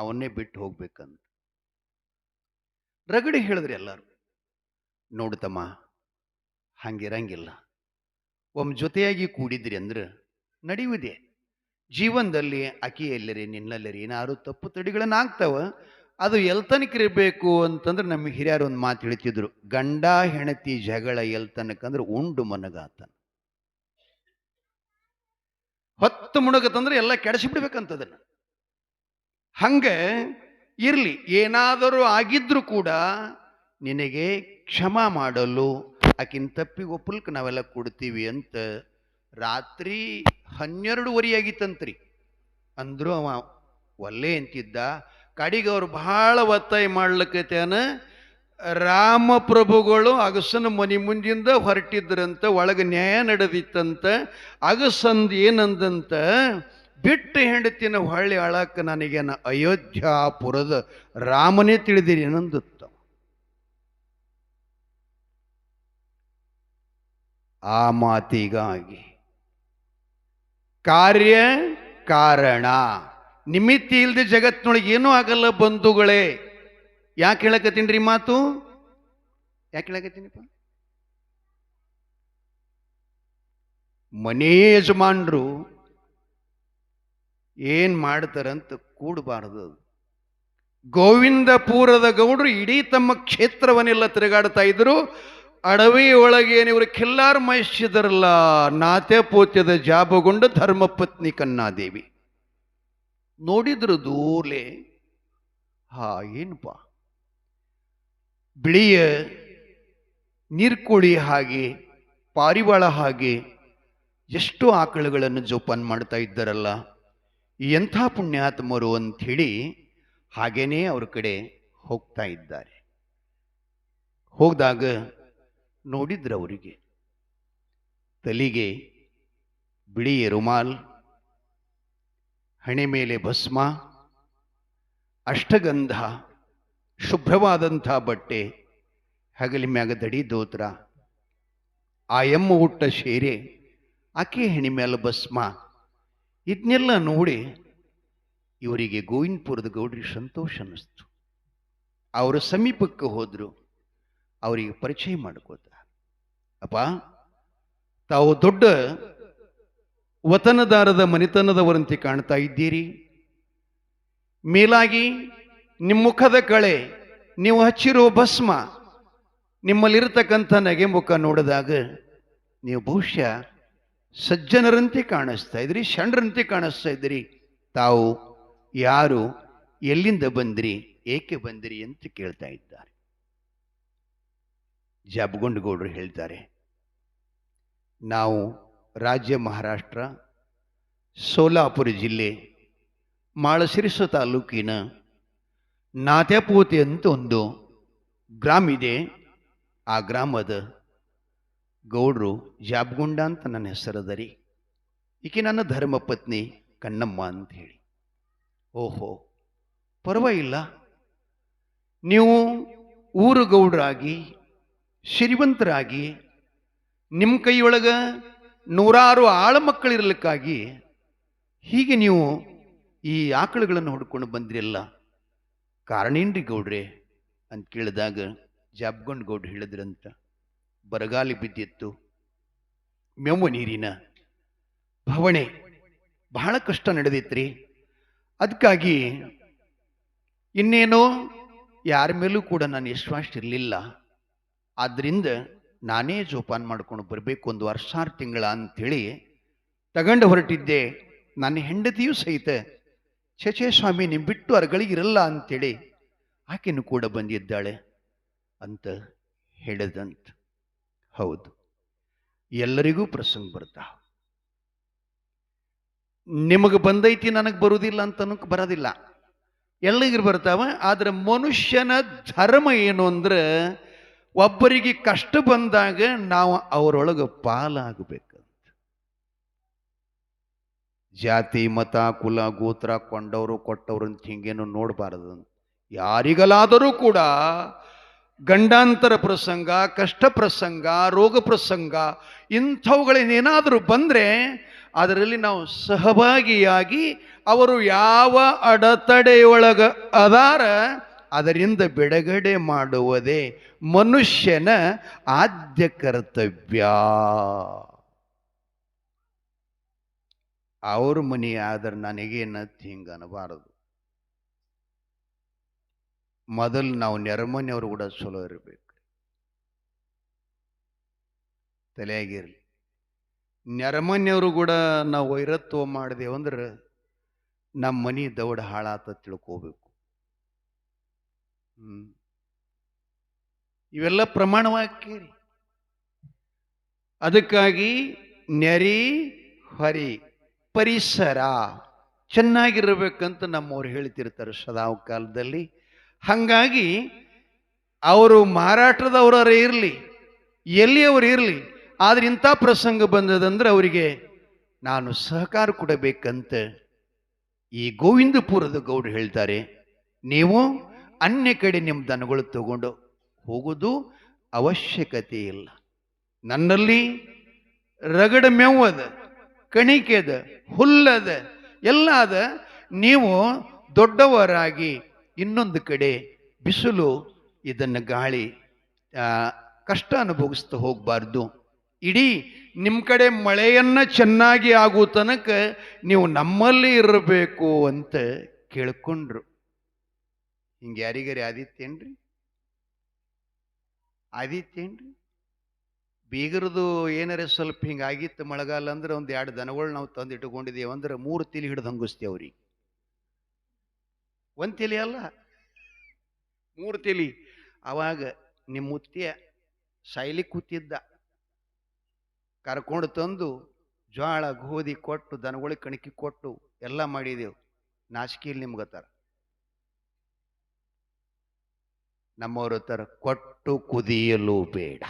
ಅವನ್ನೇ ಬಿಟ್ಟು ಹೋಗ್ಬೇಕಂತ. ರಗಡಿ ಹೇಳಿದ್ರಿ ಎಲ್ಲರೂ, ನೋಡ್ತಮ್ಮ ಹಂಗಿರಂಗಿಲ್ಲ, ಜೊತೆಯಾಗಿ ಕೂಡಿದ್ರಿ ಅಂದ್ರೆ ನಡೆಯುವುದೇ. ಜೀವನದಲ್ಲಿ ಅಕಿ ಎಲ್ಲರಿ ನಿನ್ನಲ್ಲರಿ ಏನಾರು ತಪ್ಪು ತಡಿಗಳನ್ನ ಆಗ್ತಾವ, ಅದು ಎಲ್ತನಕ್ಕಿರಬೇಕು ಅಂತಂದ್ರೆ ನಮ್ಮ ಹಿರಿಯರು ಒಂದು ಮಾತು ಹೇಳ್ತಿದ್ರು, ಗಂಡ ಹೆಣತಿ ಜಗಳ ಎಲ್ತನಕಂದ್ರೆ ಉಂಡು ಮನಗಾತನ. ಹೊತ್ತು ಮುಣಗತ್ತಂದ್ರೆ ಎಲ್ಲ ಕೆಡಿಸಿಬಿಡ್ಬೇಕಂತದನ್ನ. ಹಂಗೆ ಇರ್ಲಿ, ಏನಾದರೂ ಆಗಿದ್ರು ಕೂಡ ನಿನಗೆ ಕ್ಷಮಾ ಮಾಡಲು ಆಕಿನ ತಪ್ಪಿಗೆ ಒಪ್ಪಲ್ಕ ನಾವೆಲ್ಲ ಕೊಡ್ತೀವಿ ಅಂತ ರಾತ್ರಿ 12:30 ಆಗಿತ್ತಂತ್ರಿ. ಅಂದ್ರು ಅವ ಒಲ್ಲೆ ಅಂತಿದ್ದ. ಕಡಿಗೆ ಅವ್ರು ಬಹಳ ಒತ್ತಾಯ ಮಾಡ್ಲಿಕ್ಕೇನ, ರಾಮಪ್ರಭುಗಳು ಅಗಸನ ಮನೆ ಮುಂದಿಂದ ಹೊರಟಿದ್ರಂತ, ಒಳಗೆ ನ್ಯಾಯ ನಡೆದಿತ್ತಂತ. ಅಗಸಂದ್ ಏನಂದಂತ, ಬಿಟ್ಟು ಹೆಂಡತಿನ ಹೊಳ್ಳಿ ಆಳಕ್ಕೆ ನನಗೇನ ಅಯೋಧ್ಯಾಪುರದ ರಾಮನೇ ತಿಳಿದಿರಿ ಏನಂದತ್ತ. ಆ ಮಾತಿಗಾಗಿ ಕಾರ್ಯ ಕಾರಣ ನಿಮಿತ್ತ ಇಲ್ಲದೆ ಜಗತ್ತಿನೊಳಗೆ ಏನೂ ಆಗಲ್ಲ ಬಂಧುಗಳೇ. ಯಾಕೆ ಹೇಳಕತ್ತೀನ್ರಿ ಮಾತು? ಯಾಕೆ ಹೇಳಕತ್ತೀನಿಪ್ಪ? ಮನೇ ಯಜಮಾನ್ರು ಏನ್ ಮಾಡ್ತಾರಂತ ಕೂಡಬಾರದು. ಗೋವಿಂದಪುರದ ಗೌಡರು ಇಡೀ ತಮ್ಮ ಕ್ಷೇತ್ರವನ್ನೆಲ್ಲ ತಿರುಗಾಡ್ತಾ ಇದ್ರು. ಅಡವಿ ಒಳಗೇನು ಇವರು ಖಿಲ್ಲಾರ್ ಮಹಿಷಿದರಲ್ಲ, ನಾತೆ ಪೋತ್ಯದ ಜಾಬಗೊಂಡ ಧರ್ಮಪತ್ನಿ ಕನ್ನಾದೇವಿ ನೋಡಿದ್ರು ದೂರ್ಲೆ. ಏನಪ್ಪ ಬಿಳಿಯ ನೀರ್ಕೋಳಿ ಹಾಗೆ, ಪಾರಿವಾಳ ಹಾಗೆ ಎಷ್ಟು ಆಕಳುಗಳನ್ನು ಜೋಪಾನ ಮಾಡ್ತಾ ಇದ್ದಾರಲ್ಲ, ಎಂಥ ಪುಣ್ಯಾತ್ಮರು ಅಂಥೇಳಿ ಹಾಗೇನೇ ಅವ್ರ ಕಡೆ ಹೋಗ್ತಾ ಇದ್ದಾರೆ. ಹೋಗಿದಾಗ ನೋಡಿದ್ರು ಅವರಿಗೆ ತಲೆಗೆ ಬಿಳಿಯ ರುಮಾಲ್, ಹಣೆ ಮೇಲೆ ಭಸ್ಮ, ಅಷ್ಟಗಂಧ, ಶುಭ್ರವಾದಂಥ ಬಟ್ಟೆ, ಹಗಲಿ ಮ್ಯಾಗ ದಡಿ ದೋತ್ರ, ಆ ಎಮ್ಮ ಹುಟ್ಟ ಶೇರೆ, ಆಕೆ ಹೆಣಿ ಮೇಲೆ ಭಸ್ಮ, ಇದನ್ನೆಲ್ಲ ನೋಡಿ ಇವರಿಗೆ ಗೋವಿಂದಪುರದ ಗೌಡ್ರಿಗೆ ಸಂತೋಷ ಅನ್ನಿಸ್ತು. ಅವರ ಸಮೀಪಕ್ಕೆ ಹೋದ್ರು. ಅವರಿಗೆ ಪರಿಚಯ ಮಾಡಿಕೋತ, ಅಪ್ಪ ತಾವು ದೊಡ್ಡ ವತನದಾರದ ಮನೆತನದವರಂತೆ ಕಾಣ್ತಾ ಇದ್ದೀರಿ. ಮೇಲಾಗಿ ನಿಮ್ಮ ಮುಖದ ಕಳೆ, ನೀವು ಹಚ್ಚಿರೋ ಭಸ್ಮ, ನಿಮ್ಮಲ್ಲಿರತಕ್ಕಂಥ ನಗೆ ಮುಖ ನೋಡಿದಾಗ ನೀವು ಬಹುಶಃ ಸಜ್ಜನರಂತೆ ಕಾಣಿಸ್ತಾ ಇದ್ರಿ, ಷಂಡ್ರಂತೆ ಕಾಣಿಸ್ತಾ ಇದ್ರಿ. ತಾವು ಯಾರು, ಎಲ್ಲಿಂದ ಬಂದ್ರಿ, ಏಕೆ ಬಂದ್ರಿ ಅಂತ ಕೇಳ್ತಾ ಇದ್ದಾರೆ. ಜಾಬಗೊಂಡಗೌಡರು ಹೇಳ್ತಾರೆ, ನಾವು ರಾಜ್ಯ ಮಹಾರಾಷ್ಟ್ರ, ಸೋಲಾಪುರ ಜಿಲ್ಲೆ, ಮಾಳಸಿರಿಸ ತಾಲೂಕಿನ ನಾತ್ಯಾಪೋತೆ ಅಂತ ಒಂದು ಗ್ರಾಮ ಇದೆ. ಆ ಗ್ರಾಮದ ಗೌಡ್ರು ಜಾಬಗೊಂಡ ಅಂತ ನನ್ನ ಹೆಸರದರಿ. ಈಕೆ ನನ್ನ ಧರ್ಮಪತ್ನಿ ಕಣ್ಣಮ್ಮ ಅಂತ ಹೇಳಿ. ಓಹೋ, ಪರವಾಗಿಲ್ಲ, ನೀವು ಊರು ಗೌಡ್ರಾಗಿ ಶ್ರೀಮಂತರಾಗಿ ನಿಮ್ಮ ಕೈಯೊಳಗ ನೂರಾರು ಆಳಮಕ್ಕಳಿರಲಿಕ್ಕಾಗಿ ಹೀಗೆ ನೀವು ಈ ಆಕಳುಗಳನ್ನು ಹೊಡ್ಕೊಂಡು ಬಂದ್ರಿಲ್ಲ, ಕಾರಣ ಏನ್ರಿ ಗೌಡ್ರೆ ಅಂತ ಕೇಳಿದಾಗ ಜಾಬ್ಗೊಂಡ್ ಗೌಡ್ರು ಹೇಳಿದ್ರಂತ, ಬರಗಾಲಿ ಬಿದ್ದಿತ್ತು, ಮೆವ್ವ ನೀರಿನ ಬವಣೆ ಬಹಳ ಕಷ್ಟ ನಡೆದಿತ್ರಿ. ಅದಕ್ಕಾಗಿ ಇನ್ನೇನೋ ಯಾರ ಮೇಲೂ ಕೂಡ ನಾನು ವಿಶ್ವಾಸ ಇರಲಿಲ್ಲ. ಆದ್ದರಿಂದ ನಾನೇ ಜೋಪಾನ ಮಾಡ್ಕೊಂಡು ಬರಬೇಕು, ಒಂದು ವರ್ಷ 6 ತಿಂಗಳ ಅಂಥೇಳಿ ತಗೊಂಡು ಹೊರಟಿದ್ದೆ. ನನ್ನ ಹೆಂಡತಿಯೂ ಸಹಿತ ಛೇ ಸ್ವಾಮಿ ನಿಮ್ಮ ಬಿಟ್ಟು ಅರ್ಗಳಿಗಿರಲ್ಲ ಅಂಥೇಳಿ ಆಕೆನೂ ಕೂಡ ಬಂದಿದ್ದಾಳೆ ಅಂತ ಹೇಳಿದಂತ. ಹೌದು, ಎಲ್ಲರಿಗೂ ಪ್ರಸಂಗ ಬರ್ತಾವ. ನಿಮಗೆ ಬಂದೈತಿ ನನಗೆ ಬರುವುದಿಲ್ಲ ಅಂತ ಬರೋದಿಲ್ಲ, ಎಲ್ಲರಿಗೂ ಬರ್ತಾವ. ಆದ್ರೆ ಮನುಷ್ಯನ ಧರ್ಮ ಏನು ಅಂದ್ರೆ ಒಬ್ಬರಿಗೆ ಕಷ್ಟ ಬಂದಾಗ ನಾವು ಅವರೊಳಗೆ ಪಾಲಾಗಬೇಕಂತ. ಜಾತಿ ಮತ ಕುಲ ಗೋತ್ರ ಕೊಂಡವರು ಕೊಟ್ಟವರು ಅಂತ ಹಿಂಗೇನು ನೋಡಬಾರದಂತ. ಯಾರಿಗಲಾದರೂ ಕೂಡ ಗಂಡಾಂತರ ಪ್ರಸಂಗ, ಕಷ್ಟ ಪ್ರಸಂಗ, ರೋಗ ಪ್ರಸಂಗ ಇಂಥವುಗಳೇನಾದರೂ ಬಂದರೆ ಅದರಲ್ಲಿ ನಾವು ಸಹಭಾಗಿಯಾಗಿ ಅವರು ಯಾವ ಅಡೆತಡೆಯೊಳಗ ಅದಾರ ಅದರಿಂದ ಬಿಡುಗಡೆ ಮಾಡುವುದೇ ಮನುಷ್ಯನ ಆದ್ಯ ಕರ್ತವ್ಯ. ಅವ್ರ ಮನೆ ಆದ್ರೆ ನನಗೇನತ್ ಹಿಂಗ ಅನ್ನಬಾರದು. ಮೊದಲು ನಾವು ನೆರಮನೆಯವರು ಕೂಡ ಚಲೋ ಇರಬೇಕು, ತಲೆಯಾಗಿರ್ಲಿ. ನೆರಮನೆಯವರು ಕೂಡ ನಾವು ವೈರತ್ವ ಮಾಡಿದೆವಂದ್ರೆ ನಮ್ಮ ಮನೆ ದೌಡ ಹಾಳಾತ ತಿಳ್ಕೋಬೇಕು. ಇವೆಲ್ಲ ಪ್ರಮಾಣವಾಕ್ಯರಿ. ಅದಕ್ಕಾಗಿ ನೆರಿ ಹೊರಿ ಪರಿಸರ ಚೆನ್ನಾಗಿರ್ಬೇಕಂತ ನಮ್ಮವ್ರು ಹೇಳ್ತಿರ್ತಾರೆ ಸದಾ ಕಾಲದಲ್ಲಿ. ಹಾಗಾಗಿ ಅವರು ಮಹಾರಾಷ್ಟ್ರದವರೇ ಇರಲಿ, ಎಲ್ಲಿಯವರು ಇರಲಿ, ಆದ್ರೆ ಇಂಥ ಪ್ರಸಂಗ ಬಂದದಂದ್ರೆ ಅವರಿಗೆ ನಾನು ಸಹಕಾರ ಕೊಡಬೇಕಂತ ಈ ಗೋವಿಂದಪುರದ ಗೌಡ್ರು ಹೇಳ್ತಾರೆ. ನೀವು ಅನ್ಯ ಕಡೆ ನಿಮ್ಮ ದನಗಳು ತಗೊಂಡು ಹೋಗೋದು ಅವಶ್ಯಕತೆ ಇಲ್ಲ. ನನ್ನಲ್ಲಿ ರಗಡ ಮೇವದ, ಕಣಿಕೆದ, ಹುಲ್ಲದ, ಎಲ್ಲ ಅದ. ನೀವು ದೊಡ್ಡವರಾಗಿ ಇನ್ನೊಂದು ಕಡೆ ಬಿಸಿಲು ಇದನ್ನು ಗಾಳಿ ಕಷ್ಟ ಅನುಭವಿಸ್ತಾ ಹೋಗಬಾರ್ದು. ಇಡೀ ನಿಮ್ಮ ಕಡೆ ಮಳೆಯನ್ನ ಚೆನ್ನಾಗಿ ಆಗೋ ತನಕ ನೀವು ನಮ್ಮಲ್ಲಿ ಇರಬೇಕು ಅಂತ ಕೇಳ್ಕೊಂಡ್ರು. ಹಿಂಗೆ ಯಾರಿಗಾರಿ ಆದಿತ್ತೇನ್ರಿ? ಆದಿತ್ತೇನ್ರಿ? ಬೀಗರದು ಏನಾರ ಸ್ವಲ್ಪ ಹಿಂಗಾಗಿತ್ತು ಮಳೆಗಾಲ ಅಂದ್ರೆ 1-2 ದನಗಳು ನಾವು ತಂದು ಇಟ್ಕೊಂಡಿದ್ದೇವೆ ಅಂದ್ರೆ 3 ತಿಲಿ ಹಿಡಿದು ಹಂಗಿಸ್ತೇವೆ ಅವ್ರಿಗೆ. 1 ತಿಲಿ ಅಲ್ಲ, 3 ತಿಲಿ. ಅವಾಗ ನಿಮ್ಮ ಮುತ್ಯ ಸಾಯ್ಲಿ ಕೂತಿದ್ದ. ಕರ್ಕೊಂಡು ತಂದು ಜ್ವಾಳ ಗೋಧಿ ಕೊಟ್ಟು ದನಗಳಿಗೆ ಕಣಕಿ ಕೊಟ್ಟು ಎಲ್ಲ ಮಾಡಿದೆವು. ನಾಚಿಕೆಯಲ್ಲಿ ನಿಮ್ಗತ್ತಾರ. ನಮ್ಮವ್ರ ತರ ಕೊಟ್ಟು ಕುದಿಯಲು ಬೇಡ.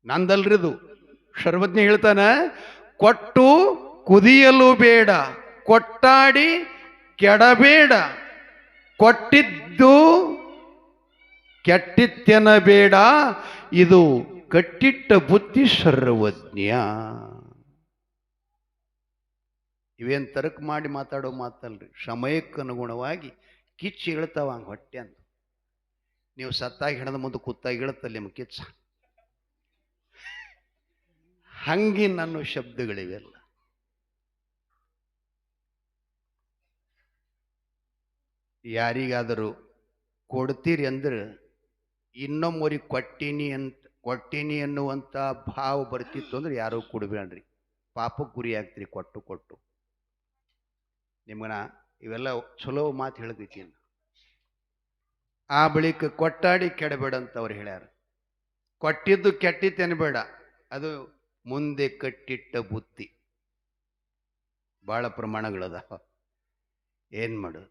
ನಂದಲ್ರಿದು, ಸರ್ವಜ್ಞ ಹೇಳ್ತಾನ, ಕೊಟ್ಟು ಕುದಿಯಲು ಬೇಡ, ಕೊಟ್ಟಾಡಿ ಕೆಡಬೇಡ, ಕೊಟ್ಟಿದ್ದು ಕೆಟ್ಟಿತ್ತೆನ ಬೇಡ, ಇದು ಕಟ್ಟಿಟ್ಟ ಬುದ್ಧಿ ಸರ್ವಜ್ಞ. ಇವೇನು ತರಕ್ ಮಾಡಿ ಮಾತಾಡೋ ಮಾತಲ್ರಿ, ಸಮಯಕ್ಕನುಗುಣವಾಗಿ ಕಿಚ್ಚು ಹೇಳ್ತಾವ ಹಂಗೆ ಹೊಟ್ಟೆ ಅಂತ. ನೀವು ಸತ್ತಾಗಿ ಹೆಣದ ಮುಂದೆ ಕೂತಾಗಿ ಹೇಳುತ್ತಲ್ಲ ನಿಮ್ಮ ಕಿಚ್ಚ, ಹಂಗೆ ನನ್ನ ಶಬ್ದಗಳಿವೆಲ್ಲ. ಯಾರಿಗಾದರೂ ಕೊಡ್ತೀರಿ ಅಂದ್ರೆ ಇನ್ನೊಮ್ಮರಿಗೆ ಕೊಟ್ಟಿನಿ ಅನ್ನುವಂಥ ಭಾವ ಬರ್ತಿತ್ತು ಅಂದ್ರೆ ಯಾರೂ ಕೊಡಬೇಡ್ರಿ, ಪಾಪಕ್ಕೆ ಗುರಿ ಆಗ್ತೀರಿ. ಕೊಟ್ಟು ನಿಮ್ಗನ ಇವೆಲ್ಲ ಚಲೋ ಮಾತು ಹೇಳ್ದೈತೀನಿ. ಆ ಬಳಿಕ ಕೊಟ್ಟಾಡಿ ಕೆಡಬೇಡ ಅಂತ ಅವ್ರು ಹೇಳ್ಯಾರ. ಕೊಟ್ಟಿದ್ದು ಕೆಟ್ಟಿತ್ತು ಅನ್ಬೇಡ, ಅದು ಮುಂದೆ ಕಟ್ಟಿಟ್ಟ ಬುತ್ತಿ. ಬಹಳ ಪ್ರಮಾಣಗಳದಾವ, ಏನ್ ಮಾಡು.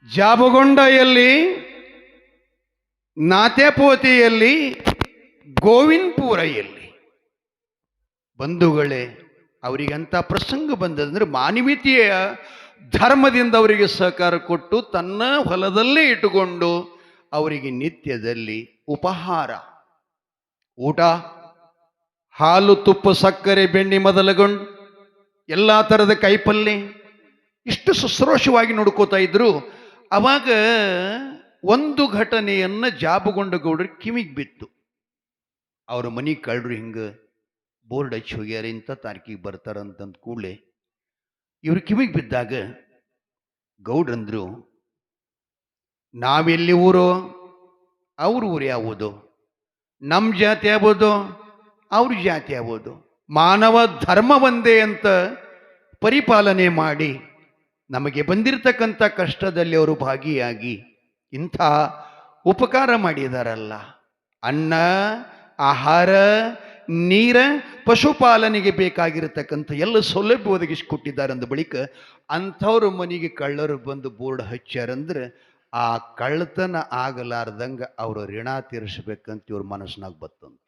ಜಾಬಗೊಂಡಯಲ್ಲಿ, ನಾತೆಪೋತೆಯಲ್ಲಿ, ಗೋವಿಂದಪುರೆಯಲ್ಲಿ ಬಂಧುಗಳೇ, ಅವರಿಗಂತ ಪ್ರಸಂಗ ಬಂದದಂದ್ರೆ ಮಾನವೀಯತೆಯ ಧರ್ಮದಿಂದ ಅವರಿಗೆ ಸಹಕಾರ ಕೊಟ್ಟು ತನ್ನ ಹೊಲದಲ್ಲೇ ಇಟ್ಟುಕೊಂಡು ಅವರಿಗೆ ನಿತ್ಯದಲ್ಲಿ ಉಪಹಾರ, ಊಟ, ಹಾಲು, ತುಪ್ಪ, ಸಕ್ಕರೆ, ಬೆಣ್ಣೆ ಮೊದಲುಗೊಂಡು ಎಲ್ಲ ಥರದ ಕೈಪಲ್ಲೆ ಇಷ್ಟು ಶುಶ್ರೂಷವಾಗಿ ನೋಡ್ಕೋತಾ ಇದ್ರು. ಅವಾಗ ಒಂದು ಘಟನೆಯನ್ನು ಜಾಬಗೊಂಡ ಗೌಡ್ರಿಗೆ ಕಿವಿಗೆ ಬಿತ್ತು. ಅವ್ರ ಮನೆ ಕಳ್ಳರು ಹಿಂಗೆ ಬೋರ್ಡ್ ಹಚ್ಚಿ ಹೋಗ್ಯಾರ, ಇಂಥ ತಾರೀಕಿಗೆ ಬರ್ತಾರಂತಂದ ಕೂಡಲೇ ಇವ್ರ ಕಿವಿಗೆ ಬಿದ್ದಾಗ ಗೌಡ್ರಂದ್ರು, ನಾವೆಲ್ಲಿ ಊರು, ಅವ್ರ ಊರು ಯಾವುದು, ನಮ್ಮ ಜಾತಿ ಯಾವುದು, ಅವ್ರ ಜಾತಿ ಯಾವುದು, ಮಾನವ ಧರ್ಮ ಒಂದೇ ಅಂತ ಪರಿಪಾಲನೆ ಮಾಡಿ ನಮಗೆ ಬಂದಿರತಕ್ಕಂಥ ಕಷ್ಟದಲ್ಲಿ ಅವರು ಭಾಗಿಯಾಗಿ ಇಂಥ ಉಪಕಾರ ಮಾಡಿದಾರಲ್ಲ. ಅನ್ನ, ಆಹಾರ, ನೀರ, ಪಶುಪಾಲನೆಗೆ ಬೇಕಾಗಿರತಕ್ಕಂಥ ಎಲ್ಲ ಸೌಲಭ್ಯ ಒದಗಿಸಿಕೊಟ್ಟಿದ್ದಾರೆ. ಅಂದ ಬಳಿಕ ಅಂಥವ್ರ ಮನೆಗೆ ಕಳ್ಳರು ಬಂದು ಬೋರ್ಡ್ ಹಚ್ಚಾರಂದ್ರೆ ಆ ಕಳ್ಳತನ ಆಗಲಾರ್ದಂಗ ಅವರು ಋಣ ತೀರಿಸ್ಬೇಕಂತ ಇವ್ರ ಮನಸ್ಸಿನಾಗ ಬತ್ತಂತ.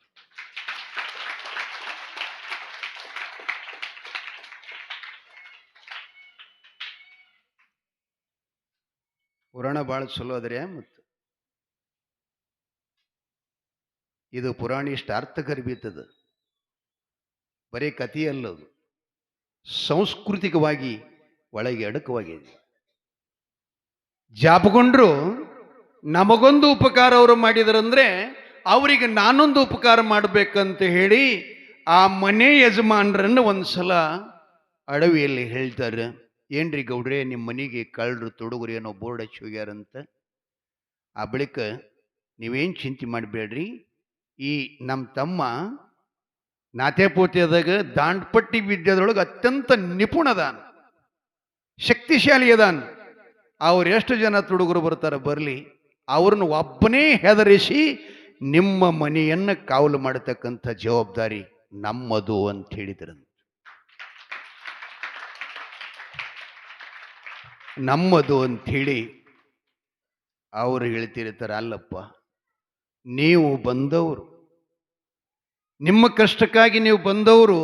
ಪುರಾಣ ಭಾಳ ಚಲೋ ಅದ್ರಿ. ಮತ್ತು ಇದು ಪುರಾಣ ಇಷ್ಟು ಅರ್ಥಗರ್ಭಿತದ, ಬರೀ ಕಥೆಯಲ್ಲದು, ಸಾಂಸ್ಕೃತಿಕವಾಗಿ ಒಳಗೆ ಅಡಕವಾಗಿದೆ. ಜಾಪಗೊಂಡ್ರು ನಮಗೊಂದು ಉಪಕಾರ ಅವರು ಮಾಡಿದರಂದ್ರೆ ಅವರಿಗೆ ನಾನೊಂದು ಉಪಕಾರ ಮಾಡಬೇಕಂತ ಹೇಳಿ ಆ ಮನೆ ಯಜಮಾನರನ್ನು ಒಂದ್ಸಲ ಅಡವಿಯಲ್ಲಿ ಹೇಳ್ತಾರೆ, ಏನ್ರಿ ಗೌಡ್ರೆ, ನಿಮ್ಮ ಮನೆಗೆ ಕಳ್ಳರು ತೊಡಗುರಿ ಏನೋ ಬೋರ್ಡ್ ಹಚ್ಚಿ ಹೋಗ್ಯಾರಂತ. ಆ ಬಳಿಕ ನೀವೇನು ಚಿಂತೆ ಮಾಡಬೇಡ್ರಿ, ಈ ನಮ್ಮ ತಮ್ಮ ನಾತೆಪೋತೆಯದಾಗ ದಾಂಡ್ಪಟ್ಟಿ ವಿದ್ಯೆದೊಳಗೆ ಅತ್ಯಂತ ನಿಪುಣದಾನ, ಶಕ್ತಿಶಾಲಿ ಅದಾನ. ಅವ್ರು ಎಷ್ಟು ಜನ ತುಡುಗರು ಬರ್ತಾರೆ ಬರಲಿ, ಅವ್ರನ್ನ ಒಬ್ಬನೇ ಹೆದರಿಸಿ ನಿಮ್ಮ ಮನೆಯನ್ನು ಕಾವಲು ಮಾಡತಕ್ಕಂಥ ಜವಾಬ್ದಾರಿ ನಮ್ಮದು ಅಂತ ಹೇಳಿದ್ರಂತ. ನಮ್ಮದು ಅಂಥೇಳಿ ಅವರು ಹೇಳ್ತಿರ್ತಾರೆ, ಅಲ್ಲಪ್ಪ ನೀವು ಬಂದವರು, ನಿಮ್ಮ ಕಷ್ಟಕ್ಕಾಗಿ ನೀವು ಬಂದವರು,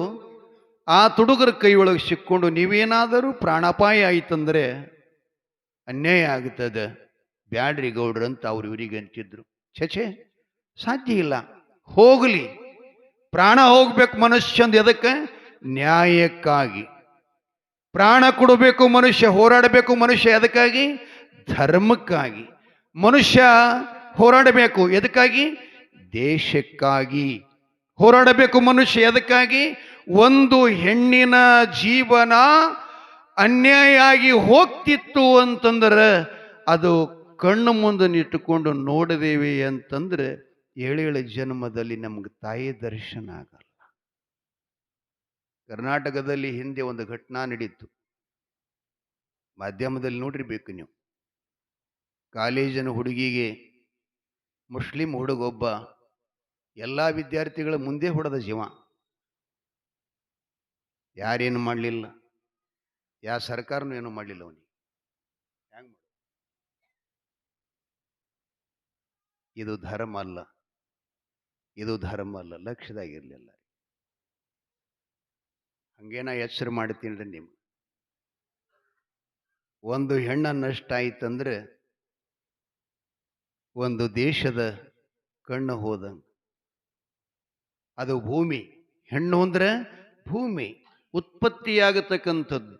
ಆ ತುಡುಗರ ಕೈಯೊಳಗೆ ಸಿಕ್ಕೊಂಡು ನೀವೇನಾದರೂ ಪ್ರಾಣಾಪಾಯ ಆಯ್ತಂದ್ರೆ ಅನ್ಯಾಯ ಆಗುತ್ತದೆ, ಬ್ಯಾಡ್ರಿ ಗೌಡ್ರಂತ ಅವ್ರು ಇವರಿಗೆ ಅಂತಿದ್ರು. ಛೇ, ಸಾಧ್ಯ ಇಲ್ಲ, ಹೋಗಲಿ, ಪ್ರಾಣ ಹೋಗ್ಬೇಕು ಮನುಷ್ಯಂದು ಎದಕ್ಕೆ? ನ್ಯಾಯಕ್ಕಾಗಿ. ಪ್ರಾಣ ಕೊಡಬೇಕು ಮನುಷ್ಯ, ಹೋರಾಡಬೇಕು ಮನುಷ್ಯ ಎದಕ್ಕಾಗಿ? ಧರ್ಮಕ್ಕಾಗಿ. ಮನುಷ್ಯ ಹೋರಾಡಬೇಕು ಎದಕ್ಕಾಗಿ? ದೇಶಕ್ಕಾಗಿ. ಹೋರಾಡಬೇಕು ಮನುಷ್ಯ ಎದಕ್ಕಾಗಿ? ಒಂದು ಹೆಣ್ಣಿನ ಜೀವನ ಅನ್ಯಾಯ ಆಗಿ ಹೋಗ್ತಿತ್ತು ಅಂತಂದ್ರೆ ಅದು ಕಣ್ಣು ಮುಂದೆ ಇಟ್ಟುಕೊಂಡು ನೋಡಿದೇವೆ ಅಂತಂದ್ರೆ 7 ಜನ್ಮದಲ್ಲಿ ನಮ್ಗೆ ತಾಯಿ ದರ್ಶನ ಆಗಲ್ಲ. ಕರ್ನಾಟಕದಲ್ಲಿ ಹಿಂದೆ ಒಂದು ಘಟನಾ ನಡೀತು, ಮಾಧ್ಯಮದಲ್ಲಿ ನೋಡಿರ್ಬೇಕು ನೀವು. ಕಾಲೇಜಿನ ಹುಡುಗಿಗೆ ಮುಸ್ಲಿಂ ಹುಡುಗೊಬ್ಬ ಎಲ್ಲ ವಿದ್ಯಾರ್ಥಿಗಳ ಮುಂದೆ ಹೊಡೆದ ಜೀವ. ಯಾರೇನು ಮಾಡಲಿಲ್ಲ, ಯಾವ ಸರ್ಕಾರನೂ ಏನು ಮಾಡಲಿಲ್ಲ ಅವನಿಗೆ. ಹೆಂಗ್ ಇದು ಧರ್ಮ ಅಲ್ಲ, ಇದು ಧರ್ಮ ಅಲ್ಲ, ಲಕ್ಷ್ಯದಾಗಿರ್ಲಿಲ್ಲ. ಹಂಗೇನ ಎಚ್ಚರ ಮಾಡ್ತೀನಿ ನಿಮ್ಗೆ. ಒಂದು ಹೆಣ್ಣ ನಷ್ಟ ಆಯ್ತಂದ್ರೆ ಒಂದು ದೇಶದ ಕಣ್ಣು ಹೋದಂಗ. ಅದು ಭೂಮಿ. ಹೆಣ್ಣು ಅಂದ್ರೆ ಭೂಮಿ, ಉತ್ಪತ್ತಿಯಾಗತಕ್ಕಂಥದ್ದು.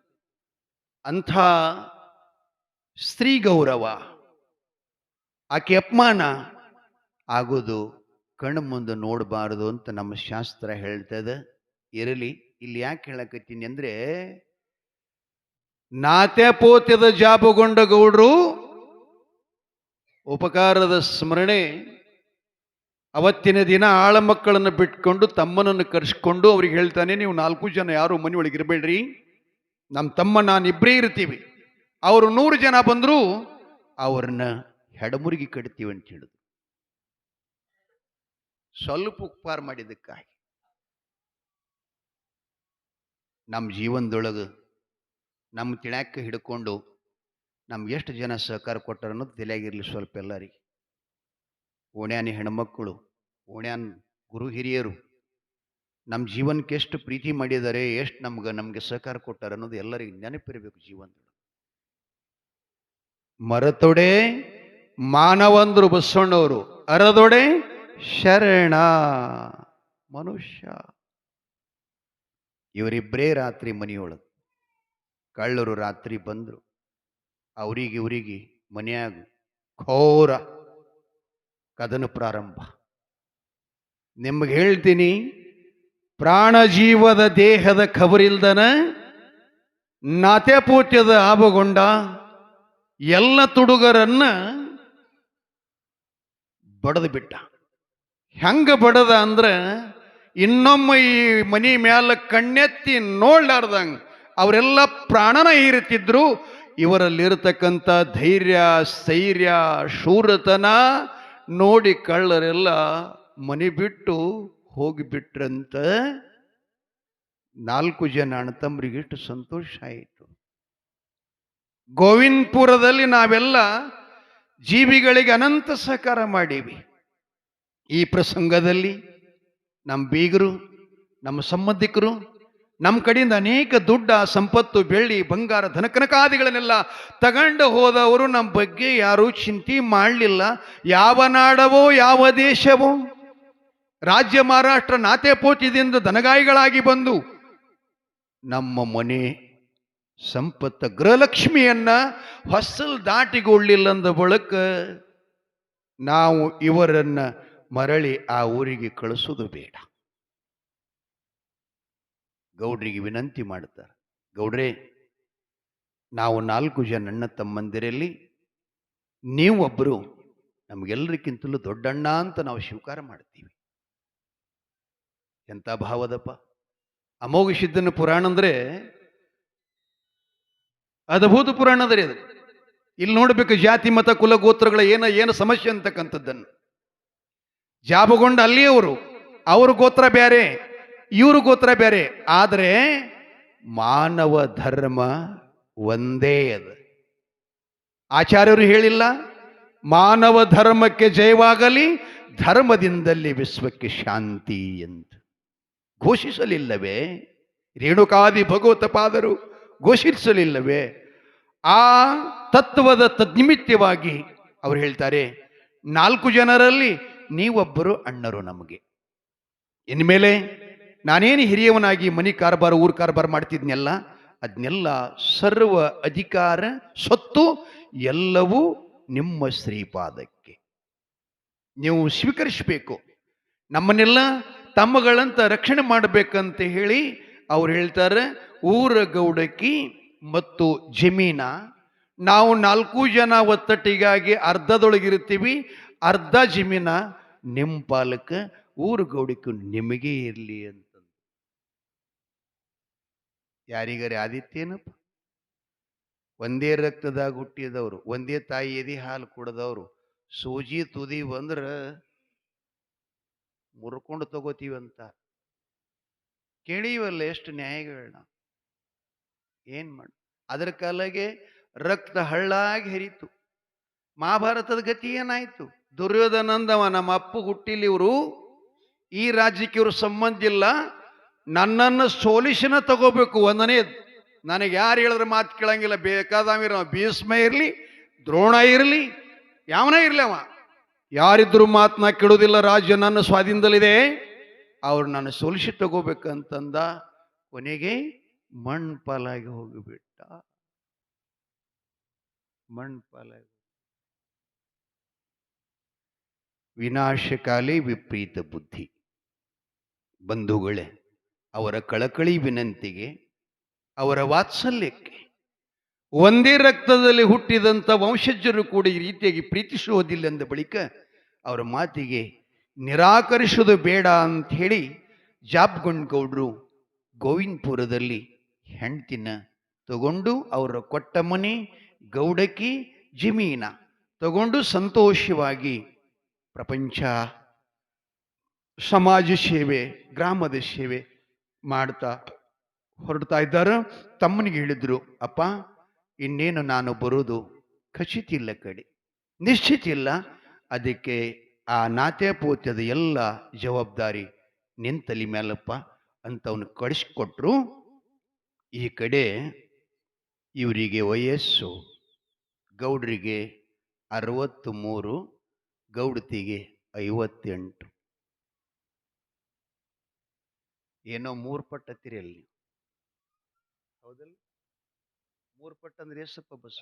ಅಂಥ ಸ್ತ್ರೀ ಗೌರವ, ಆಕೆ ಅಪಮಾನ ಆಗೋದು ಕಣ್ಣು ಮುಂದೆ ನೋಡಬಾರದು ಅಂತ ನಮ್ಮ ಶಾಸ್ತ್ರ ಹೇಳ್ತದೆ. ಇರಲಿ, ಇಲ್ಲಿ ಯಾಕೆ ಹೇಳಕತ್ತೀನಿ ಅಂದ್ರೆ, ನಾತ್ಯಪೋತ್ಯದ ಜಾಪಗೊಂಡ ಗೌಡ್ರು ಉಪಕಾರದ ಸ್ಮರಣೆ ಅವತ್ತಿನ ದಿನ ಆಳ ಮಕ್ಕಳನ್ನು ಬಿಟ್ಕೊಂಡು ತಮ್ಮನನ್ನು ಕರೆಸ್ಕೊಂಡು ಅವ್ರಿಗೆ ಹೇಳ್ತಾನೆ, ನೀವು 4 ಜನ ಯಾರು ಮನೆಯೊಳಗೆ ಇರಬೇಡ್ರಿ, ನಮ್ಮ ತಮ್ಮ ನಾನಿಬ್ಬರೇ ಇರ್ತೀವಿ. ಅವರು 100 ಜನ ಬಂದ್ರು ಅವ್ರನ್ನ ಹೆಡಮುರುಗಿ ಕಟ್ತೀವಿ ಅಂತ ಹೇಳಿದ್ರು. ಸ್ವಲ್ಪ ಉಪಕಾರ ಮಾಡಿದ್ದಕ್ಕಾಗಿ ನಮ್ಮ ಜೀವನದೊಳಗೆ ನಮ್ಮ ತಿಳ್ಯಾಕ ಹಿಡ್ಕೊಂಡು ನಮ್ಗೆ ಎಷ್ಟು ಜನ ಸಹಕಾರ ಕೊಟ್ಟಾರ ಅನ್ನೋದು ತಲೆಯಾಗಿರ್ಲಿ ಸ್ವಲ್ಪ ಎಲ್ಲರಿಗೆ. ಓಣ್ಯಾನಿ ಹೆಣ್ಮಕ್ಕಳು, ಓಣ್ಯಾನ್ ಗುರು ಹಿರಿಯರು ನಮ್ಮ ಜೀವನಕ್ಕೆ ಎಷ್ಟು ಪ್ರೀತಿ ಮಾಡಿದ್ದಾರೆ, ಎಷ್ಟು ನಮ್ಗೆ ಸಹಕಾರ ಕೊಟ್ಟಾರ ಅನ್ನೋದು ಎಲ್ಲರಿಗೆ ನೆನಪಿರಬೇಕು ಜೀವನದೊಳಗೆ. ಮರತೊಡೆ ಮಾನವಂದ್ರು ಬಸವಣ್ಣವರು, ಅರದೊಡೆ ಶರಣ ಮನುಷ್ಯ. ಇವರಿಬ್ಬರೇ ರಾತ್ರಿ ಮನೆಯೊಳಗೆ, ಕಳ್ಳರು ರಾತ್ರಿ ಬಂದರು. ಅವರಿಗೆ ಇವರಿಗೆ ಮನೆಯಾಗ ಘೋರ ಕದನ ಪ್ರಾರಂಭ. ನಿಮ್ಗೆ ಹೇಳ್ತೀನಿ, ಪ್ರಾಣ ಜೀವದ ದೇಹದ ಖಬರಿಲ್ದನ ನಾತ್ಯಪೋತ್ಯದ ಆಬಗೊಂಡ ಎಲ್ಲ ತುಡುಗರನ್ನ ಬಡದು ಬಿಟ್ಟ. ಹೆಂಗ ಬಡದ ಅಂದ್ರೆ, ಇನ್ನೊಮ್ಮೆ ಈ ಮನಿ ಮ್ಯಾಲ ಕಣ್ಣೆತ್ತಿ ನೋಡ್ಲಾರ್ದಂಗ ಅವರೆಲ್ಲ ಪ್ರಾಣನ ಹೀರುತ್ತಿದ್ರು. ಇವರಲ್ಲಿರತಕ್ಕಂಥ ಧೈರ್ಯ, ಸ್ಥೈರ್ಯ, ಶೂರತನ ನೋಡಿ ಕಳ್ಳರೆಲ್ಲ ಮನೆ ಬಿಟ್ಟು ಹೋಗಿಬಿಟ್ರಂತ. 4 ಜನ ಅಣ್ಣತಮ್ಮರಿಗೆ ಎಷ್ಟು ಸಂತೋಷ ಆಯಿತು. ಗೋವಿಂದಪುರದಲ್ಲಿ ನಾವೆಲ್ಲ ಜೀವಿಗಳಿಗೆ ಅನಂತ ಸಹಕಾರ ಮಾಡೀವಿ. ಈ ಪ್ರಸಂಗದಲ್ಲಿ ನಮ್ಮ ಬೀಗರು, ನಮ್ಮ ಸಂಬಂಧಿಕರು, ನಮ್ಮ ಕಡೆಯಿಂದ ಅನೇಕ ದುಡ್ಡ, ಸಂಪತ್ತು, ಬೆಳ್ಳಿ, ಬಂಗಾರ, ಧನಕನಕಾದಿಗಳನ್ನೆಲ್ಲ ತಗೊಂಡು ಹೋದವರು ನಮ್ಮ ಬಗ್ಗೆ ಯಾರೂ ಚಿಂತೆ ಮಾಡಲಿಲ್ಲ. ಯಾವ ನಾಡವೋ ಯಾವ ದೇಶವೋ ರಾಜ್ಯ ಮಹಾರಾಷ್ಟ್ರ ನಾತ್ಯಪೋತ್ಯದಿಂದ ದನಗಾಯಿಗಳಾಗಿ ಬಂದು ನಮ್ಮ ಮನೆ ಸಂಪತ್ತ ಗೃಹಲಕ್ಷ್ಮಿಯನ್ನ ಹೊಸಲ್ ದಾಟಿಗೊಳ್ಳಿಲ್ಲಂದ ಬಳಿಕ ನಾವು ಇವರನ್ನ ಮರಳಿ ಆ ಊರಿಗೆ ಕಳಿಸೋದು ಬೇಡ. ಗೌಡ್ರಿಗೆ ವಿನಂತಿ ಮಾಡ್ತಾರೆ, ಗೌಡ್ರೆ, ನಾವು 4 ಜನ ಅಣ್ಣ ತಮ್ಮಂದಿರಲ್ಲಿ ನೀವೊಬ್ಬರು ನಮಗೆಲ್ಲರಿಗಿಂತಲೂ ದೊಡ್ಡಣ್ಣ ಅಂತ ನಾವು ಸ್ವೀಕಾರ ಮಾಡ್ತೀವಿ. ಎಂಥ ಭಾವದಪ್ಪ. ಅಮೋಘ ಸಿದ್ಧನ ಪುರಾಣ ಅಂದ್ರೆ ಅದ್ಭುತ ಪುರಾಣ ಅಂದ್ರೆ ಅದು. ಇಲ್ಲಿ ನೋಡ್ಬೇಕು, ಜಾತಿ ಮತ ಕುಲ ಗೋತ್ರಗಳ ಏನು ಸಮಸ್ಯೆ ಅಂತಕ್ಕಂಥದ್ದನ್ನು. ಜಾಬಗೊಂಡ ಅಲ್ಲಿಯವರು, ಅವ್ರ ಗೋತ್ರ ಬೇರೆ, ಇವರು ಗೋತ್ರ ಬೇರೆ, ಆದರೆ ಮಾನವ ಧರ್ಮ ಒಂದೇ ಅದ. ಆಚಾರ್ಯರು ಹೇಳಿಲ್ಲ, ಮಾನವ ಧರ್ಮಕ್ಕೆ ಜಯವಾಗಲಿ, ಧರ್ಮದಿಂದಲೇ ವಿಶ್ವಕ್ಕೆ ಶಾಂತಿ ಅಂತ ಘೋಷಿಸಲಿಲ್ಲವೇ? ರೇಣುಕಾದಿ ಭಗವತ ಪಾದರು ಘೋಷಿಸಲಿಲ್ಲವೇ? ಆ ತತ್ವದ ತದ್ನಿಮಿತ್ತವಾಗಿ ಅವರು ಹೇಳ್ತಾರೆ, 4 ಜನರಲ್ಲಿ ನೀವೊಬ್ಬರು ಅಣ್ಣರು ನಮಗೆ. ಇನ್ಮೇಲೆ ನಾನೇನು ಹಿರಿಯವನಾಗಿ ಮನೆ ಕಾರ್ಬಾರ, ಊರು ಕಾರ್ಬಾರ ಮಾಡ್ತಿದ್ನೆಲ್ಲ, ಅದನ್ನೆಲ್ಲ ಸರ್ವ ಅಧಿಕಾರ, ಸ್ವತ್ತು ಎಲ್ಲವೂ ನಿಮ್ಮ ಶ್ರೀಪಾದಕ್ಕೆ ನೀವು ಸ್ವೀಕರಿಸಬೇಕು. ನಮ್ಮನ್ನೆಲ್ಲ ತಮ್ಮಗಳಂತ ರಕ್ಷಣೆ ಮಾಡಬೇಕಂತ ಹೇಳಿ ಅವ್ರು ಹೇಳ್ತಾರೆ, ಊರ ಗೌಡಕಿ ಮತ್ತು ಜಮೀನ ನಾವು 4 ಜನ ಒತ್ತಟ್ಟಿಗಾಗಿ ಅರ್ಧದೊಳಗಿರ್ತೀವಿ, ಅರ್ಧ ಜಮೀನ ನಿಮ್ಮ ಪಾಲಕ್ಕೆ, ಊರ ಗೌಡಕ್ಕೂ ನಿಮಗೇ ಇರಲಿ ಅಂತ. ಯಾರಿಗಾರೆ ಆದಿತ್ಯನಪ್ಪ? ಒಂದೇ ರಕ್ತದಾಗ ಹುಟ್ಟಿದವರು, ಒಂದೇ ತಾಯಿ ಎದೆ ಹಾಲು ಕುಡಿದವರು, ಸೂಜಿ ತುದಿ ಬಂದ್ರ ಮುರ್ಕೊಂಡು ತಗೋತೀವಂತ. ಕೇಳಿವಲ್ಲ ಎಷ್ಟು ನ್ಯಾಯಗಳನ್ನ. ಏನ್ ಮಾಡ, ಅದರ ಕಾಲಗೆ ರಕ್ತ ಹಳ್ಳಾಗಿ ಹರಿತು. ಮಹಾಭಾರತದ ಗತಿ ಏನಾಯ್ತು? ದುರ್ಯೋಧನಂದವ ನಮ್ಮ ಅಪ್ಪು ಹುಟ್ಟಿಲಿ ಇವರು ಈ ರಾಜ್ಯಕ್ಕೆ ಇವರು ಸಂಬಂಧ ಇಲ್ಲ, ನನ್ನನ್ನು ಸೋಲಿಸಿನ ತಗೋಬೇಕು. ಒಂದನೇ, ನನಗೆ ಯಾರು ಹೇಳಿದ್ರೆ ಮಾತು ಕೇಳಂಗಿಲ್ಲ, ಬೇಕಾದವ ಭೀಷ್ಮ ಇರಲಿ, ದ್ರೋಣ ಇರಲಿ, ಯಾವನ ಇರಲಿ, ಅವ ಯಾರಿದ್ರು ಮಾತನ್ನ ಕೇಳೋದಿಲ್ಲ, ರಾಜ್ಯ ನನ್ನ ಸ್ವಾಧೀನದಲ್ಲಿದೆ, ಅವ್ರು ನನ್ನ ಸೋಲಿಸಿ ತಗೋಬೇಕಂತಂದ. ಕೊನೆಗೆ ಮಣ್ಪಾಲಾಗಿ ಹೋಗಿಬಿಟ್ಟ. ಮಣ್ಪಾಲಾಗಿ. ವಿನಾಶಕಾಲಿ ವಿಪರೀತ ಬುದ್ಧಿ. ಬಂಧುಗಳೇ, ಅವರ ಕಳಕಳಿ ವಿನಂತಿಗೆ, ಅವರ ವಾತ್ಸಲ್ಯಕ್ಕೆ, ಒಂದೇ ರಕ್ತದಲ್ಲಿ ಹುಟ್ಟಿದಂಥ ವಂಶಜರು ಕೂಡ ಈ ರೀತಿಯಾಗಿ ಪ್ರೀತಿಸುವುದಿಲ್ಲ ಎಂದ ಬಳಿಕ ಅವರ ಮಾತಿಗೆ ನಿರಾಕರಿಸುವುದು ಬೇಡ ಅಂತ ಹೇಳಿ ಜಾಬ್ಗೊಂಡ್ ಗೌಡ್ರು ಗೋವಿಂದಪುರದಲ್ಲಿ ಹೆಂಡ್ತಿನ ತಗೊಂಡು ಅವರ ಕೊಟ್ಟ ಮನೆ ಗೌಡಕಿ ಜಮೀನ ತಗೊಂಡು ಸಂತೋಷವಾಗಿ ಪ್ರಪಂಚ ಸಮಾಜ ಸೇವೆ, ಗ್ರಾಮದ ಸೇವೆ ಮಾಡ್ತಾ ಹೊರಡ್ತಾ ಇದ್ದಾರೆ. ತಮ್ಮನಿಗೆ ಹೇಳಿದ್ರು, ಅಪ್ಪ ಇನ್ನೇನು ನಾನು ಬರೋದು ಖಚಿತ ಇಲ್ಲ ಕಡೆ, ನಿಶ್ಚಿತ ಇಲ್ಲ, ಅದಕ್ಕೆ ಆ ನಾತ್ಯಪೋತ್ಯದ ಎಲ್ಲ ಜವಾಬ್ದಾರಿ ನಿಂತಲಿ ಮೇಲಪ್ಪ ಅಂತ ಅವನು ಕಳಿಸ್ಕೊಟ್ರು. ಈ ಕಡೆ ಇವರಿಗೆ ವಯಸ್ಸು, ಗೌಡ್ರಿಗೆ 63, ಗೌಡತಿಗೆ 58. ಏನೋ 3 ಪಟ್ಟು ಹತ್ತಿರಿ ಅಲ್ಲಿ, ಹೌದಲ್ಲ? 3 ಪಟ್ಟು ಅಂದ್ರೆ ಎಷ್ಟಪ್ಪ ಬಸ್?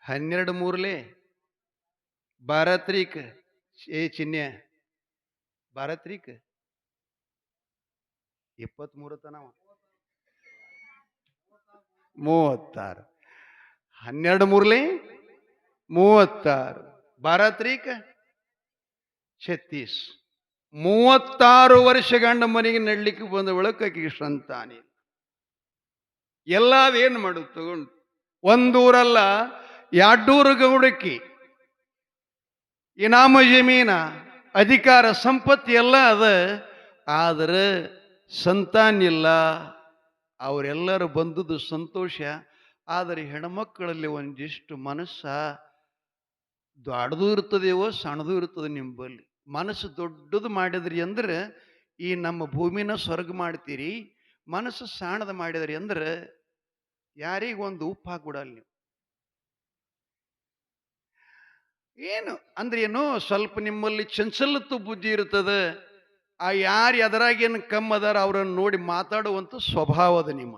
12 ಮೂರ್ಲೆ ಬಾರತ್ರಿಕ್ ಏ ಚಿನ್ಯ ಬಾರತ್ರಿಕ್ 23 ತನವ 36. 12 ಮೂರ್ಲೆ 36, ಬಾರತ್ರಿಕ್ 36. 36 ವರ್ಷ ಗಂಡ ಮನೆಗೆ ನಡ್ಲಿಕ್ಕೆ ಬಂದ ಒಳಕಾಕಿ ಸಂತಾನಿ ಎಲ್ಲಾದೇನು ಮಾಡುದು ತಗೊಂಡು. ಒಂದೂರಲ್ಲ 2 ಗೌಡಕ್ಕಿ, ಇನಾಮ ಜಮೀನ, ಅಧಿಕಾರ ಸಂಪತ್ತಿ ಎಲ್ಲ ಅದ, ಆದರೆ ಸಂತಾನಿಲ್ಲ. ಅವರೆಲ್ಲರೂ ಬಂದದ್ದು ಸಂತೋಷ, ಆದರೆ ಹೆಣ್ಮಕ್ಕಳಲ್ಲಿ ಒಂದಿಷ್ಟು ಮನಸ್ಸ ದೊಡ್ಡದು ಇರ್ತದೇವೋ ಸಣ್ಣದು ಇರ್ತದೆ. ನಿಂಬಲ್ಲಿ ಮನಸ್ಸು ದೊಡ್ಡದು ಮಾಡಿದ್ರಿ ಅಂದ್ರೆ ಈ ನಮ್ಮ ಭೂಮಿನ ಸ್ವರ್ಗ ಮಾಡ್ತೀರಿ, ಮನಸ್ಸು ಸಣ್ಣದ ಮಾಡಿದ್ರಿ ಅಂದ್ರೆ ಯಾರಿಗೊಂದು ಉಪ್ಪು ಹಾಕ್ಬಿಡಲ್ಲ ನೀವು. ಏನು ಅಂದ್ರೆ ಏನು, ಸ್ವಲ್ಪ ನಿಮ್ಮಲ್ಲಿ ಚಂಚಲತ್ವ ಬುದ್ಧಿ ಇರ್ತದೆ. ಆ ಯಾರು ಎದರಾಗೇನು ಕಮ್ಮದಾರ ಅವರನ್ನು ನೋಡಿ ಮಾತಾಡುವಂಥ ಸ್ವಭಾವದ ನಿಮ್ಮ.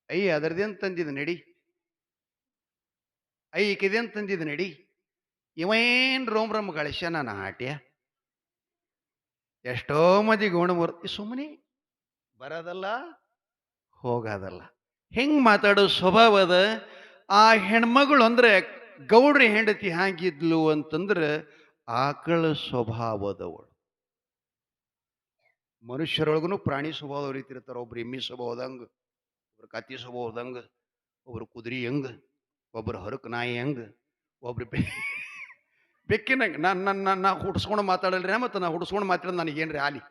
ಅಯ್ಯ ಅದರದೇನು ತಂದಿದ ನಡಿ, ಈಕಿದೇನು ತಂದಿದ ನಡಿ, ಇವೇನ್ ರೋಮ್ ರಮ್ ಗಳಿಸ್ಯ ನಾನು ಆಟ್ಯ. ಎಷ್ಟೋ ಮಂದಿ ಗುಣಮೂರ್ತಿ ಸುಮ್ಮನೆ ಬರೋದಲ್ಲ ಹೋಗೋದಲ್ಲ, ಹೆಂಗ್ ಮಾತಾಡೋ ಸ್ವಭಾವದ. ಆ ಹೆಣ್ಮಗಳು ಅಂದ್ರೆ ಗೌಡ್ರಿ ಹೆಂಡತಿ ಹಾಗಿದ್ಲು ಅಂತಂದ್ರೆ ಆಕಳ ಸ್ವಭಾವದವಳು. ಮನುಷ್ಯರೊಳಗೂ ಪ್ರಾಣಿ ಸ್ವಭಾವ ರೀತಿ ಇರ್ತಾರ. ಒಬ್ರು ಎಮ್ಮಿ ಸ್ವಭಾವದಂಗ, ಒಬ್ರು ಕತ್ತಿ ಸ್ವಭಾವದಂಗ, ಒಬ್ರು ಕುದುರೆ ಹಂಗ, ಒಬ್ರು ಹರಕ್ ನಾಯಿ ಹಂಗ, ಒಬ್ರು ಬೆಕ್ಕಿನಂಗ. ನಾ ಹುಡ್ಸ್ಕೊಂಡು ಮಾತಾಡಲ್ರಿ, ಮತ್ತು ನಾ ಹುಡ್ಸ್ಕೊಂಡು ಮಾತಾಡೋದು ನನಗೇನ್ರಿ ಆಲಿ.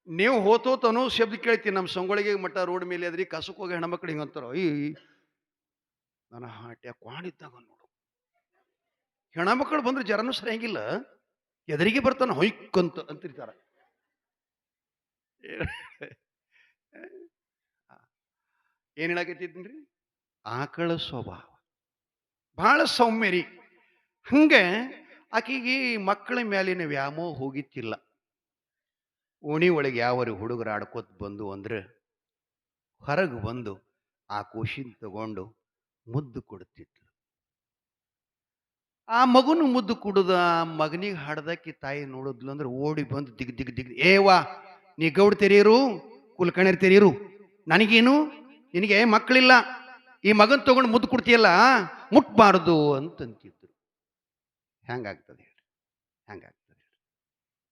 ನೀವು ಹೋತೋತ ಅನ್ನೋ ಶಬ್ದ ಕೇಳ್ತೀನಿ. ನಮ್ಮ ಸಂಗೊಳಿಗೆ ಮಟ್ಟ ರೋಡ್ ಮೇಲೆ ಅದ್ರಿ ಕಸಕ್ಕೆ ಹೋಗಿ ಹೆಣ್ಮಕ್ಳು ಹಿಂಗಂತಾರ, ಈ ನನ್ನ ಹಾಟ್ಯ ಕ್ವಾಣಿದ್ದಾಗ ನೋಡು. ಹೆಣ್ಮಕ್ಳು ಬಂದ್ರೆ ಜರನೂ ಸರಿಯಂಗಿಲ್ಲ, ಎದರಿಗೆ ಬರ್ತಾನ ಹೊಯ್ಕಂತ ಅಂತಿರ್ತಾರ. ಏನ್ ಹೇಳಕತ್ತಿದ್ರಿ? ಆಕಳ ಸ್ವಭಾವ ಬಹಳ ಸೌಮ್ಯರಿ. ಹಂಗೆ ಆಕೆಗೆ ಮಕ್ಕಳ ಮೇಲಿನ ವ್ಯಾಮೋಹ ಹೋಗಿತ್ತಿಲ್ಲ. ಓಣಿ ಒಳಗೆ ಯಾವರು ಹುಡುಗರು ಆಡ್ಕೋತ ಬಂದು ಅಂದ್ರೆ ಹೊರಗೆ ಬಂದು ಆ ಕೂಸಿನ ತಗೊಂಡು ಮುದ್ದು ಕೊಡ್ತಿದ್ಲು. ಆ ಮಗುನು ಮುದ್ದು ಕುಡುದ ಆ ಮಗನಿಗೆ ಹಾಡ್ದಕ್ಕಿ ತಾಯಿ ನೋಡಿದ್ಲು ಅಂದ್ರೆ ಓಡಿ ಬಂದು ದಿಗ್ ದಿಗ್ ದಿಗ್, ಏವಾ ನೀ ಗೌಡ್ ತೆರೀರು, ಕುಲ್ಕಣ್ಯರ್ ತೆರೀರು, ನನಗೇನು, ನಿನಗೆ ಮಕ್ಕಳಿಲ್ಲ, ಈ ಮಗನ್ ತಗೊಂಡು ಮುದ್ದು ಕೊಡ್ತೀಯಲ್ಲ, ಮುಟ್ಬಾರ್ದು ಅಂತಂತಿದ್ರು. ಹೆಂಗಾಗ್ತದೆ ಹೇಳಿ? ಹೆಂಗಾಗ್ತದೆ?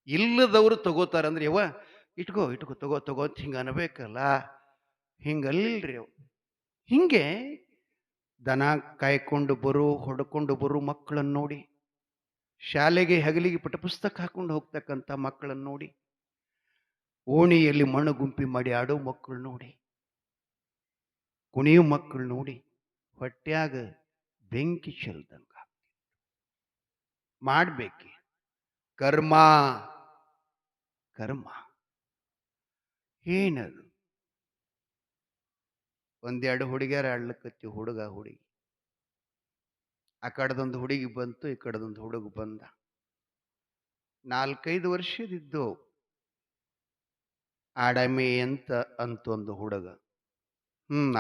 ಇಲ್ಲದವರು ತಗೋತಾರಂದ್ರೆ ಯವ್ವ ಇಟ್ಕೋ ಇಟ್ಕೋ ತಗೋ ತಗೋ ಅಂತ ಹಿಂಗೆ ಅನ್ಬೇಕಲ್ಲ. ಹಿಂಗಲ್ಲಿಲ್ರಿ ಅವು. ಹಿಂಗೆ ದನ ಕಾಯ್ಕೊಂಡು ಬರು ಹೊಡ್ಕೊಂಡು ಬರು ಮಕ್ಕಳನ್ನು ನೋಡಿ, ಶಾಲೆಗೆ ಹಗಲಿಗೆ ಪುಸ್ತಕ ಹಾಕೊಂಡು ಹೋಗ್ತಕ್ಕಂಥ ಮಕ್ಕಳನ್ನು ನೋಡಿ, ಓಣಿಯಲ್ಲಿ ಮಣ್ಣು ಗುಂಪಿ ಮಾಡಿ ಆಡೋ ಮಕ್ಕಳು ನೋಡಿ, ಕುಣಿಯೋ ಮಕ್ಕಳು ನೋಡಿ, ಹೊಟ್ಯಾಗ ಬೆಂಕಿ ಚೆಲ್ದಂಗ ಮಾಡ್ಬೇಕಿ. ಕರ್ಮ ಕರ್ಮ ಏನದು? ಒಂದೆರಡು ಹುಡುಗಿಯರ ಆಡ್ಲಕತ್ತಿ, ಹುಡುಗ ಹುಡುಗಿ. ಆ ಕಡೆದೊಂದು ಹುಡುಗಿ ಬಂತು, ಈ ಕಡೆದೊಂದು ಹುಡುಗ ಬಂದ. 4-5 ವರ್ಷದಿದ್ದು. ಆಡಮಿ ಅಂತ ಒಂದು ಹುಡುಗ.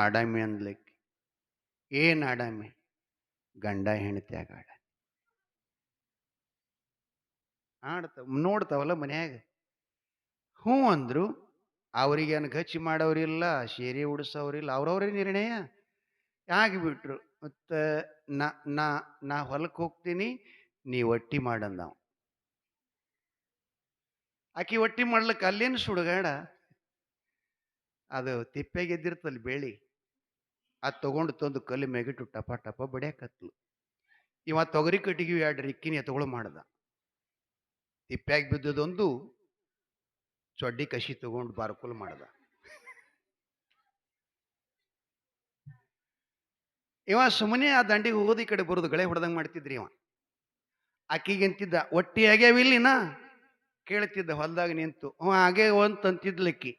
ಆಡಮಿ ಅಂದ್ಲಿಕ್ಕೆ. ಏನ್ ಆಡಮಿ? ಗಂಡ ಹೆಂಡತಿಯಾಗ ನೋಡ್ತಾವಲ್ಲ ಮನ್ಯಾಗ. ಹ್ಞೂ ಅಂದ್ರು. ಅವ್ರಿಗೇನು ಗಚ್ಚಿ ಮಾಡೋರಿಲ್ಲ, ಶೇರಿ ಉಡಿಸೋರಿಲ್ಲ, ಅವ್ರವ್ರೇ ನಿರ್ಣಯ ಆಗಿಬಿಟ್ರು. ಮತ್ತು ನಾ ಹೊಲಕ್ಕೆ ಹೋಗ್ತೀನಿ, ನೀ ಒಟ್ಟಿ ಮಾಡಂದ. ಆಕಿ ಒಟ್ಟಿ ಮಾಡ್ಲಿಕ್ಕೆ ಅಲ್ಲೇನು ಸುಡುಗಾಡ, ಅದು ತಿಪ್ಪೆಗೆದ್ದಿರ್ತಲ್ಲಿ ಬೇಳಿ, ಅದು ತಗೊಂಡು ತಂದು ಕಲ್ಲಿ ಮೆಗಿಟ್ಟು ಟಪ ಟಪ ಬಡಿಯಾಕತ್ಲು. ಇವ ತೊಗರಿ ಕಟ್ಟಿಗೆ 2 ರಿಕ್ಕಿನಿ ಎತ್ತುಗಳು ಮಾಡ್ದ. ತಿಪ್ಪ್ಯಾಗಿ ಬಿದ್ದದೊಂದು ಚೊಡ್ಡಿ ಕಸಿ ತಗೊಂಡು ಬಾರ್ಕುಲ್ ಮಾಡ್ದ. ಇವ ಸುಮ್ಮನೆ ಆ ದಂಡಿಗೆ ಹೋಗೋದು, ಈ ಕಡೆ ಬರೋದು, ಗಳೆ ಹೊಡೆದಂಗೆ ಮಾಡ್ತಿದ್ರಿ ಇವ. ಆಕಿಗೆ ಅಂತಿದ್ದ, ಒಟ್ಟಿ ಆಗ್ಯಾವಿಲ್ಲಿನ ಕೇಳ್ತಿದ್ದ ಹೊಲ್ದಾಗ ನಿಂತು. ಹಾಗೆ ಅಂತಂತಿದ್ಲಕ್ಕಿ.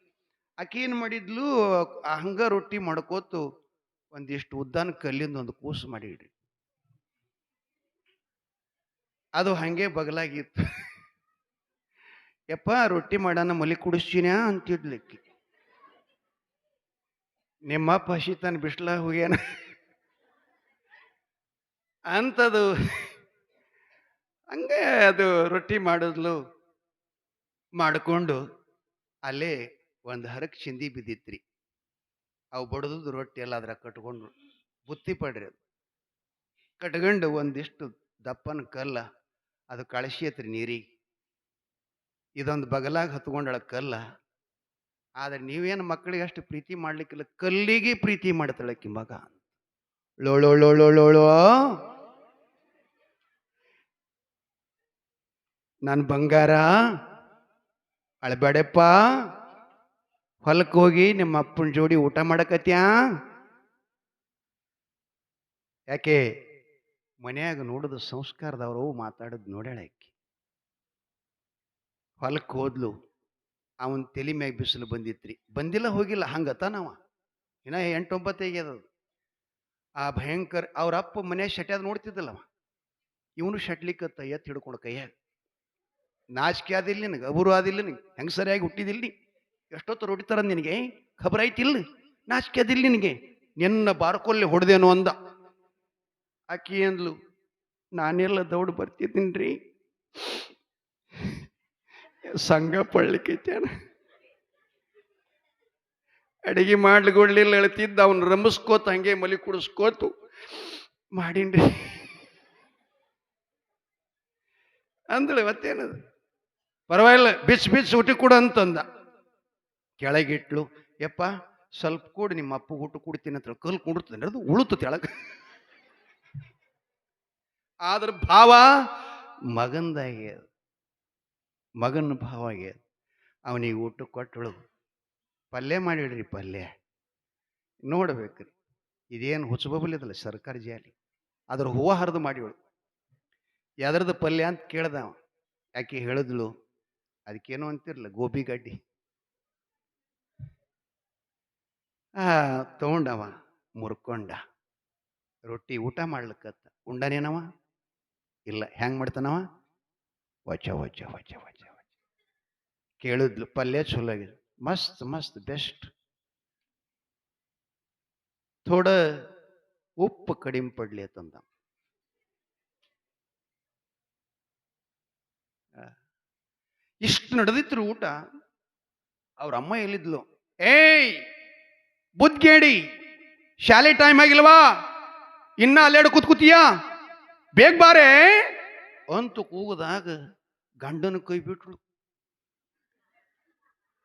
ಆಕಿ ಏನು ಮಾಡಿದ್ಲು, ಹಂಗ ರೊಟ್ಟಿ ಮಾಡ್ಕೋತು ಒಂದಿಷ್ಟು ಉದ್ದಾನ ಕಲ್ಲಿಂದ ಒಂದು ಕೂಸು ಮಾಡಿಡ್ರಿ. ಅದು ಹಂಗೆ ಬಗಲಾಗಿತ್ತು. ಯಪ್ಪ ರೊಟ್ಟಿ ಮಾಡಾನ ಮಲಿ ಕುಡಿಸ್ತೀನ ಅಂತಿದ್ಲಿಕ್ಕಿ. ನಿಮ್ಮಪ್ಪ ಹಸಿತಾನ ಬಿಸ್ಲ ಹೋಗ್ಯಾನ ಅಂತದು. ಹಂಗೆ ಅದು ರೊಟ್ಟಿ ಮಾಡಿದ್ಲು. ಮಾಡಿಕೊಂಡು ಅಲ್ಲೇ ಒಂದು ಹರಕ್ ಚಿಂದಿ ಬಿದ್ದಿತ್ರಿ. ಅವು ಬಡದು ರೊಟ್ಟಿ ಎಲ್ಲ ಅದ್ರ ಕಟ್ಕೊಂಡು ಬುತ್ತಿ ಪಡ್ರಿ. ಅದು ಕಟ್ಕೊಂಡು ಒಂದಿಷ್ಟು ದಪ್ಪನ ಕಲ್ಲ ಅದು ಕಳಸಿಯತ್ರಿ ನೀರಿಗೆ. ಇದೊಂದು ಬಗಲಾಗ ಹತ್ಕೊಂಡಳ ಕಲ್ಲ. ಆದ್ರೆ ನೀವೇನು ಮಕ್ಕಳಿಗೆ ಅಷ್ಟು ಪ್ರೀತಿ ಮಾಡ್ಲಿಕ್ಕಿಲ್ಲ, ಕಲ್ಲಿಗೆ ಪ್ರೀತಿ ಮಾಡ್ತಾಳಕ್ಕಿ ಮಗ. ಲೋಳೋಳೋಳೋಳೋ ನನ್ನ ಬಂಗಾರ, ಅಳಬೇಡಪ್ಪ, ಹೊಲಕ್ಕೆ ಹೋಗಿ ನಿಮ್ಮ ಅಪ್ಪನ ಜೋಡಿ ಊಟ ಮಾಡಕತ್ಯಾ. ಯಾಕೆ ಮನ್ಯಾಗ ನೋಡುದು ಸಂಸ್ಕಾರದವರು ಮಾತಾಡೋದು ನೋಡ್ಯಾಳ ಆಕಿ. ಹೊಲಕ್ಕೆ ಹೋದ್ಲು. ಅವನ್ ತಲೆ ಮ್ಯಾಗ ಬಿಸಿಲು ಬಂದಿತ್ರಿ. ಬಂದಿಲ್ಲ ಹೋಗಿಲ್ಲ ಹಂಗತ ನಾವ ಇನ್ನ 8-9 ಆಗ್ಯದದು. ಆ ಭಯಂಕರ ಅವ್ರ ಅಪ್ಪ ಮನೆ ಶಟ್ಯಾದ ನೋಡ್ತಿದ್ದಲ್ಲವ, ಇವನು ಶಟ್ಲಿಕ್ಕತ್ತ ಎತ್ತು ಹಿಡ್ಕೊಂಡು ಕೈಯಾಗ. ನಾಚಿಕೆ ಆದಿಲ್ಲ ನಿನಗೆ, ಅಬುರು ಆದಿಲ್ಲ ನಿನಗೆ, ಹೆಂಗೆ ಸರಿಯಾಗಿ ಹುಟ್ಟಿದಿಲ್ಲ ನೀ, ಎಷ್ಟೊತ್ತು ರೊಟ್ಟಿತಾರ ನಿನಗೆ ಖಬರ್ ಐತಿಲ್ಲ, ನಾಚಿಕೆ ಆದಿಲ್ಲ ನಿನಗೆ, ನಿನ್ನ ಬಾರ್ಕೊಲ್ಲಿ ಹೊಡೆದೇನು ಅಂದ. ಆಕಿ ಅಂದ್ಲು, ನಾನೆಲ್ಲ ದೌಡ್ ಬರ್ತಿದ್ದೀನ್ರಿ, ಸಂಘ ಪಡ್ಲಿಕ್ಕೈತೇನ, ಅಡಿಗೆ ಮಾಡ್ಲಿಗೊಡ್ಲಿಲ್ಲ ಹೇಳ್ತಿದ್ದ. ಅವನು ರಮಿಸ್ಕೋತ ಹಂಗೆ ಮಲಿ ಕುಡಿಸ್ಕೋತು ಮಾಡೀನ್ರಿ ಅಂದಳು. ಮತ್ತೇನದು, ಪರವಾಗಿಲ್ಲ ಬಿಚ್ಚು ಬಿಚ್ಚು ಊಟ ಕೊಡು ಅಂತಂದ. ಕೆಳಗಿಟ್ಲು. ಯಪ್ಪ ಸ್ವಲ್ಪ ಕೂಡ ನಿಮ್ಮ ಅಪ್ಪ ಊಟ ಕೊಡ್ತೀನಿ ಅಂತ ಕಲ್ ಕುಡಿರ್ತೇನೆ, ಅದು ಉಳುತ್ತು ತೆಳಗ. ಆದ್ರ ಭಾವ ಮಗಂದಾಗ್ಯದ, ಮಗನ ಭಾವ ಆಗ್ಯದ. ಅವನಿಗೆ ಊಟ ಕೊಟ್ಟಳು. ಪಲ್ಯ ಮಾಡಿಡ್ರಿ, ಪಲ್ಯ ನೋಡ್ಬೇಕ್ರಿ. ಇದೇನು ಹುಚ್ಚಬಬಲಿದಲ್ಲ ಸರ್ಕಾರಿ ಜಾಲಿ, ಅದ್ರ ಹೂವು ಹರಿದು ಮಾಡಿವಳು. ಯಾವ್ದ್ರದ್ದು ಪಲ್ಯ ಅಂತ ಕೇಳ್ದವ. ಯಾಕೆ ಹೇಳಿದ್ಳು, ಅದಕ್ಕೇನೋ ಅಂತಿರ್ಲ ಗೋಬಿ ಗಡ್ಡಿ. ತಗೊಂಡವ ಮುರ್ಕೊಂಡ ರೊಟ್ಟಿ ಊಟ ಮಾಡ್ಲಿಕ್ಕತ್ತ. ಉಂಡನೇನವ ಇಲ್ಲ, ಹೆಂಗ್ ಮಾಡ್ತಾನವ, ವಚ ವಚ ವಚ ವಚ ವಚ. ಕೇಳಿದ್ಲು, ಪಲ್ಯ ಚಲೋ ಆಗಿದೆ, ಮಸ್ತ್ ಮಸ್ತ್ ಬೆಸ್ಟ್, ಥೋಡ ಉಪ್ಪು ಕಡಿಮೆ ಪಡ್ಲಿ ಅಂತಂದ. ಇಷ್ಟು ನಡೆದಿತ್ತು ಊಟ. ಅವ್ರ ಅಮ್ಮ ಎಲ್ಲಿದ್ಲು, ಏಯ್ ಬುದ್ಗೇಡಿ, ಶಾಲೆ ಟೈಮ್ ಆಗಿಲ್ವಾ, ಇನ್ನ ಅಲ್ಲೇಡು ಕೂತ್ಕೂತೀಯ, ಬೇಗ ಬಾರೆ ಅಂತೂ ಕೂಗದಾಗ ಗಂಡನ ಕೈ ಬಿಟ್ಳು.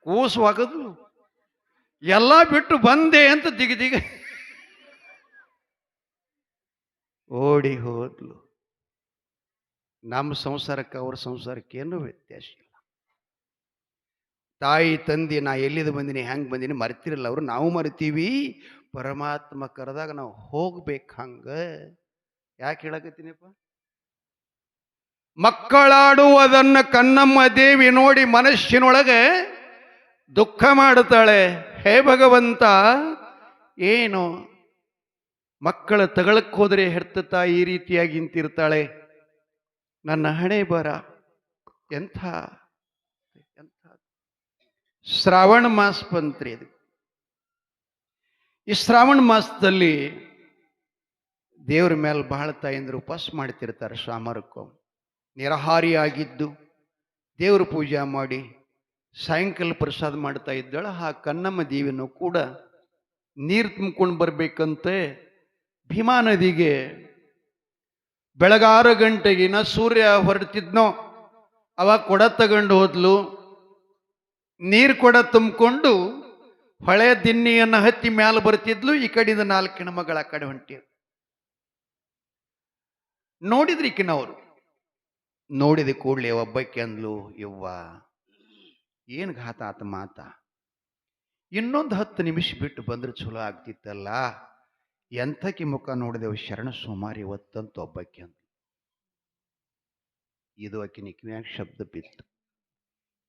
ಕೂಸು ಆಗದ್ಲು. ಎಲ್ಲ ಬಿಟ್ಟು ಬಂದೆ ಅಂತ ದಿಗ ಓಡಿ ಹೋದ್ಲು. ನಮ್ಮ ಸಂಸಾರಕ್ಕೆ ಅವ್ರ ಸಂಸಾರಕ್ಕೆ ಏನೂ ವ್ಯತ್ಯಾಸ ಇಲ್ಲ. ತಾಯಿ ತಂದೆ ನಾ ಎಲ್ಲಿದು ಬಂದಿನಿ ಹೆಂಗೆ ಬಂದಿನಿ ಮರ್ತಿರಲ್ಲ ಅವರು, ನಾವು ಮರಿತೀವಿ. ಪರಮಾತ್ಮ ಕರೆದಾಗ ನಾವು ಹೋಗ್ಬೇಕು. ಹಂಗೆ ಯಾಕೆ ಹೇಳಕತ್ತೀನಿಪ್ಪ? ಮಕ್ಕಳಾಡುವುದನ್ನ ಕನ್ನಮ್ಮ ದೇವಿ ನೋಡಿ ಮನಸ್ಸಿನೊಳಗೆ ದುಃಖ ಮಾಡುತ್ತಾಳೆ. ಹೇ ಭಗವಂತ, ಏನು ಮಕ್ಕಳ ತಗಳಕ್ಕೆ ಹೋದರೆ ಹೆತ್ತ ತಾಯಿ ಈ ರೀತಿಯಾಗಿ ನಿಂತಿರ್ತಾಳೆ. ನನ್ನ ಹಣೆ ಬರ ಎಂಥ ಎಂಥ. ಶ್ರಾವಣ ಮಾಸ ಬಂತ್ರಿ. ಅದು ಈ ಶ್ರಾವಣ ಮಾಸದಲ್ಲಿ ದೇವ್ರ ಮೇಲೆ ಬಹಳ ತಾಯಿಂದರು ಉಪವಾಸ ಮಾಡ್ತಿರ್ತಾರೆ. ಸಾಮರಕ್ಕೂ ನಿರಾಹಾರಿಯಾಗಿದ್ದು ದೇವ್ರ ಪೂಜೆ ಮಾಡಿ ಸಾಯಂಕಾಲ ಪ್ರಸಾದ ಮಾಡ್ತಾ ಇದ್ದಾಳೆ. ಆ ಕನ್ನಮ್ಮ ದೇವಿನೂ ಕೂಡ ನೀರು ತುಂಬಿಕೊಂಡು ಬರ್ಬೇಕಂತೆ ಭೀಮಾ ನದಿಗೆ ಬೆಳಗ್ಗೆ 6 ಗಂಟೆಗಿನ ಸೂರ್ಯ ಹೊರಡ್ತಿದ್ನೋ ಅವಾಗ ಕೊಡ ತಗೊಂಡು ಹೋದ್ಲು. ನೀರು ಕೊಡ ತುಂಬಿಕೊಂಡು ಹೊಳೆ ದಿನ್ನಿಯನ್ನು ಹತ್ತಿ ಮ್ಯಾಲ ಬರ್ತಿದ್ಲು. ಈ ಕಡೆಯಿಂದ 4 ಹೆಣ್ಮಗಳ ಆ ಕಡೆ ಹೊಂಟಿರು. ನೋಡಿದ್ರಿ ಈಕಿನವರು. ನೋಡಿದ ಕೂಡಲೇ ಒಬ್ಬಕ್ಕೆ ಅಂದ್ಲು, ಯವ್ವ ಏನು ಘಾತ ಆತ ಮಾತ, ಇನ್ನೊಂದು 10 ನಿಮಿಷ ಬಿಟ್ಟು ಬಂದ್ರೆ ಚಲೋ ಆಗ್ತಿತ್ತಲ್ಲ. ಎಂಥಕಿ ಮುಖ ನೋಡಿದೆವು ಶರಣ ಸುಮಾರು ಇವತ್ತಂತ ಒಬ್ಬಕ್ಕೆ ಅಂದ್ಲು. ಇದು ಆಕಿನ ಕಿವ್ಯಾಗ ಶಬ್ದ ಬಿತ್ತು.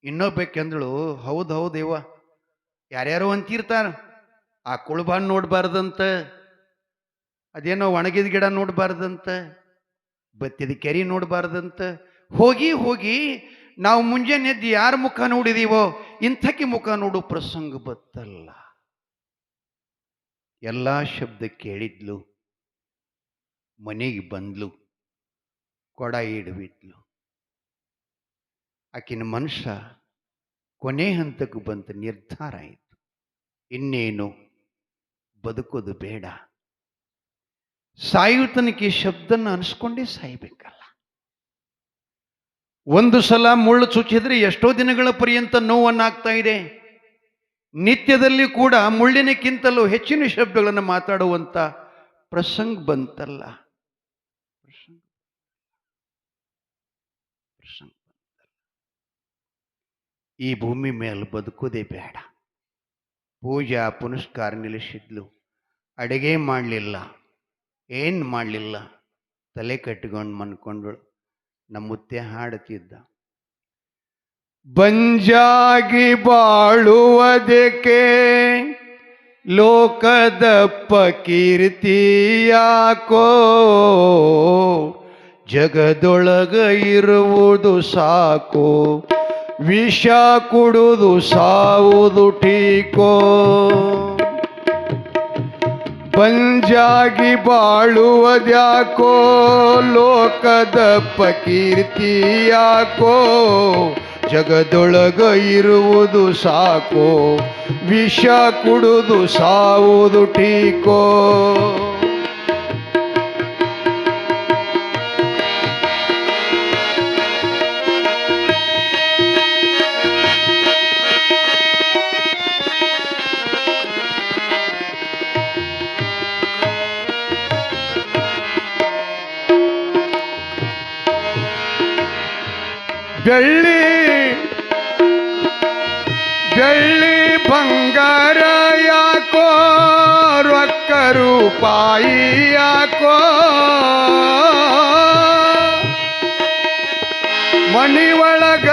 ಇನ್ನೊಬ್ಬಕ್ಕೆ ಅಂದಳು, ಹೌದು ಹೌದು ಯವ್ವ, ಯಾರ್ಯಾರೋ ಅಂತಿರ್ತಾರ, ಆ ಕುಳ್ಬಾನ್ ನೋಡ್ಬಾರ್ದಂತ, ಅದೇನೋ ಒಣಗಿದ ಗಿಡ ನೋಡ್ಬಾರ್ದಂತ, ಬತ್ತಿದ ಕೆರಿ ನೋಡ್ಬಾರ್ದಂತ. ಹೋಗಿ ಹೋಗಿ ನಾವು ಮುಂಜಾನೆ ಎದ್ದು ಯಾರ ಮುಖ ನೋಡಿದೀವೋ ಇಂಥಕಿ ಮುಖ ನೋಡು ಪ್ರಸಂಗ ಬತ್ತಲ್ಲ. ಎಲ್ಲ ಶಬ್ದ ಕೇಳಿದ್ಲು. ಮನೆಗೆ ಬಂದ್ಲು, ಕೊಡ ಹಿಡ್ಬಿದ್ಲು. ಆಕಿನ ಮನುಷ್ಯ ಕೊನೆ ಹಂತಕ್ಕೆ ಬಂತ. ನಿರ್ಧಾರ ಆಯಿತು, ಇನ್ನೇನು ಬದುಕೋದು ಬೇಡ, ಸಾಯುತನಕ್ಕೆ ಈ ಶಬ್ದನ ಅನಿಸ್ಕೊಂಡೇ ಸಾಯ್ಬೇಕಲ್ಲ. ಒಂದು ಸಲ ಮುಳ್ಳು ಚುಚ್ಚಿದ್ರೆ ಎಷ್ಟೋ ದಿನಗಳ ಪರ್ಯಂತ ನೋವನ್ನಾಗ್ತಾ ಇದೆ. ನಿತ್ಯದಲ್ಲಿ ಕೂಡ ಮುಳ್ಳಿನಕ್ಕಿಂತಲೂ ಹೆಚ್ಚಿನ ಶಬ್ದಗಳನ್ನು ಮಾತಾಡುವಂತ ಪ್ರಸಂಗ ಬಂತಲ್ಲ. ಈ ಭೂಮಿ ಮೇಲೆ ಬದುಕೋದೇ ಬೇಡ. ಪೂಜಾ ಪುನಸ್ಕಾರ ನಿಲ್ಲಿಸಿದ್ಲು. ಅಡುಗೆ ಮಾಡಲಿಲ್ಲ, ಏನು ಮಾಡಲಿಲ್ಲ, ತಲೆ ಕಟ್ಟಿಕೊಂಡು ಮನ್ಕೊಂಡಳು. ನಮ್ಮ ಮುತ್ತೆ ಹಾಡುತ್ತಿದ್ದ, ಬಂಜಾಗಿ ಬಾಳುವುದಕ್ಕೆ ಲೋಕದಪ್ಪ ಕೀರ್ತಿಯಾಕೋ, ಜಗದೊಳಗ ಇರುವುದು ಸಾಕು, ವಿಷ ಕುಡುದು ಸಾವುದು ಟೀಕೋ. ಬಂಜಾಗಿ ಬಾಳುವುದ್ಯಾಕೋ, ಲೋಕದಪ್ಪ ಕೀರ್ತಿಯಾಕೋ, ಜಗದೊಳಗ ಇರುವುದು ಸಾಕು, ವಿಷ ಕುಡುದು ಸಾವುದು ಟೀಕೋ. ಬೆಳ್ಳಿ ಬೆಳ್ಳಿ ಬಂಗಾರ ಯಾಕೋ, ರೊಕ್ಕ ರೂಪಾಯಿ ಯಾಕೋ, ಮನಿ ಒಳಗ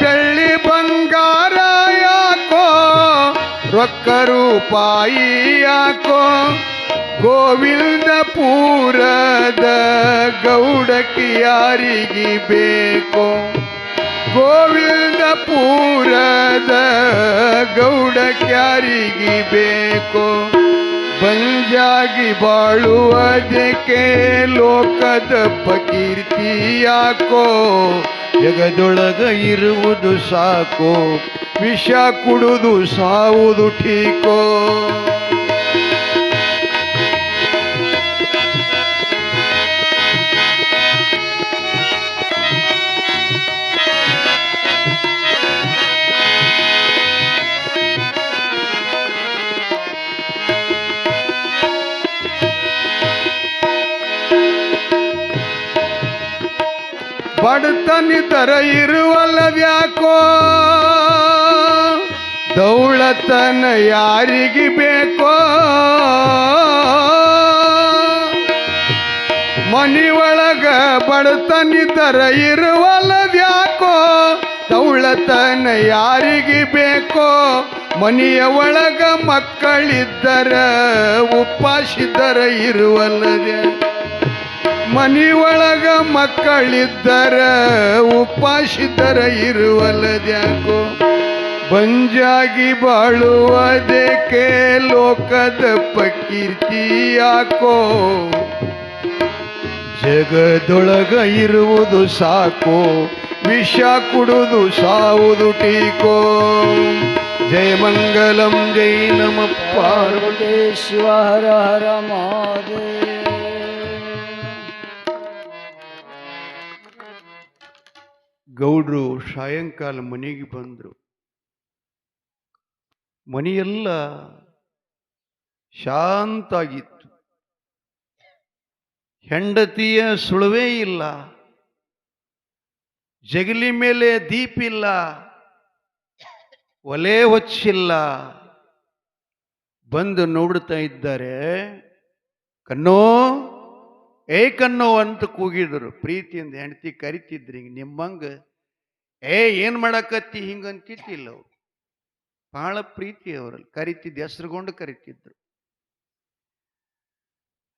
ಬೆಳ್ಳಿ ಬಂಗಾರ ಯಾಕೋ, ರೊಕ್ಕ ರೂಪಾಯಿ ಯಾಕೋ, ಗೋವಿಂದಪುರದ ಗೌಡಕಿ ಯಾರಿಗಿ ಬೇಕೋ, ಗೋವಿಂದಪುರದ ಗೌಡಕ್ಯಾರಿಗಿ ಬೇಕೋ. ಬಂಜಾಗಿ ಬಾಳುವುದಕ್ಕೆ ಲೋಕದಪ್ಪ ಕೀರ್ತಿಯಾಕೋ, ಜಗದೊಳಗ ಇರುವುದು ಸಾಕು, ವಿಷ ಕುಡುದು ಸಾವುದು ಟೀಕೋ. ಬಡತನಿತರ ಇರುವಲ್ಲವ್ಯಾಕೋ ದೌಳತನ ಯಾರಿಗೆ ಬೇಕೋ ಮನಿಯೊಳಗ ಬಡತನಿತರ ಇರುವಲ್ಲವ್ಯಾಕೋ ದೌಳತನ ಯಾರಿಗೆ ಬೇಕೋ ಮನೆಯ ಒಳಗ ಮಕ್ಕಳಿದ್ದರ ಉಪಾಸಿದ್ದರ ಇರುವಲ್ಲದೆ ಮನೆಯೊಳಗ ಮಕ್ಕಳಿದ್ದರ ಉಪಾಸಿದ್ದರ ಇರುವಲ್ಲದ್ಯಾಕೋ ಬಂಜಾಗಿ ಬಾಳುವುದಕ್ಕೆ ಲೋಕದ ಪಕೀರ್ತಿ ಯಾಕೋ ಜಗದೊಳಗ ಇರುವುದು ಸಾಕೋ ವಿಷ ಕುಡುದು ಸಾವುದು ಟೀಕೋ ಜಯ ಮಂಗಲಂ ಜೈ ನಮ ಪಾರ್ವತೇಶ್ವರ ಹರ ಮಹಾದೇವ. ಗೌಡ್ರು ಸಾಯಂಕಾಲ ಮನೆಗೆ ಬಂದರು. ಮನೆಯೆಲ್ಲ ಶಾಂತಾಗಿತ್ತು. ಹೆಂಡತಿಯ ಸುಳುವೇ ಇಲ್ಲ, ಜಗಲಿ ಮೇಲೆ ದೀಪ ಇಲ್ಲ, ಒಲೆ ಹೊಚ್ಚಿಲ್ಲ. ಬಂದು ನೋಡ್ತಾ ಇದ್ದಾರೆ. ಕಣ್ಣೋ ಏ ಕಣ್ಣೋ ಅಂತ ಕೂಗಿದ್ರು. ಪ್ರೀತಿಯಿಂದ ಹೆಂಡತಿ ಕರಿತಿದ್ರಿ. ನಿಮ್ಮಂಗ ಏನ್ ಮಾಡಕತ್ತಿ ಹಿಂಗಂತಿತ್ತಿಲ್ಲ. ಅವ್ರು ಬಹಳ ಪ್ರೀತಿ ಅವರಲ್ಲಿ ಕರಿತಿದ್ದು, ಹೆಸರುಗೊಂಡು ಕರಿತಿದ್ರು.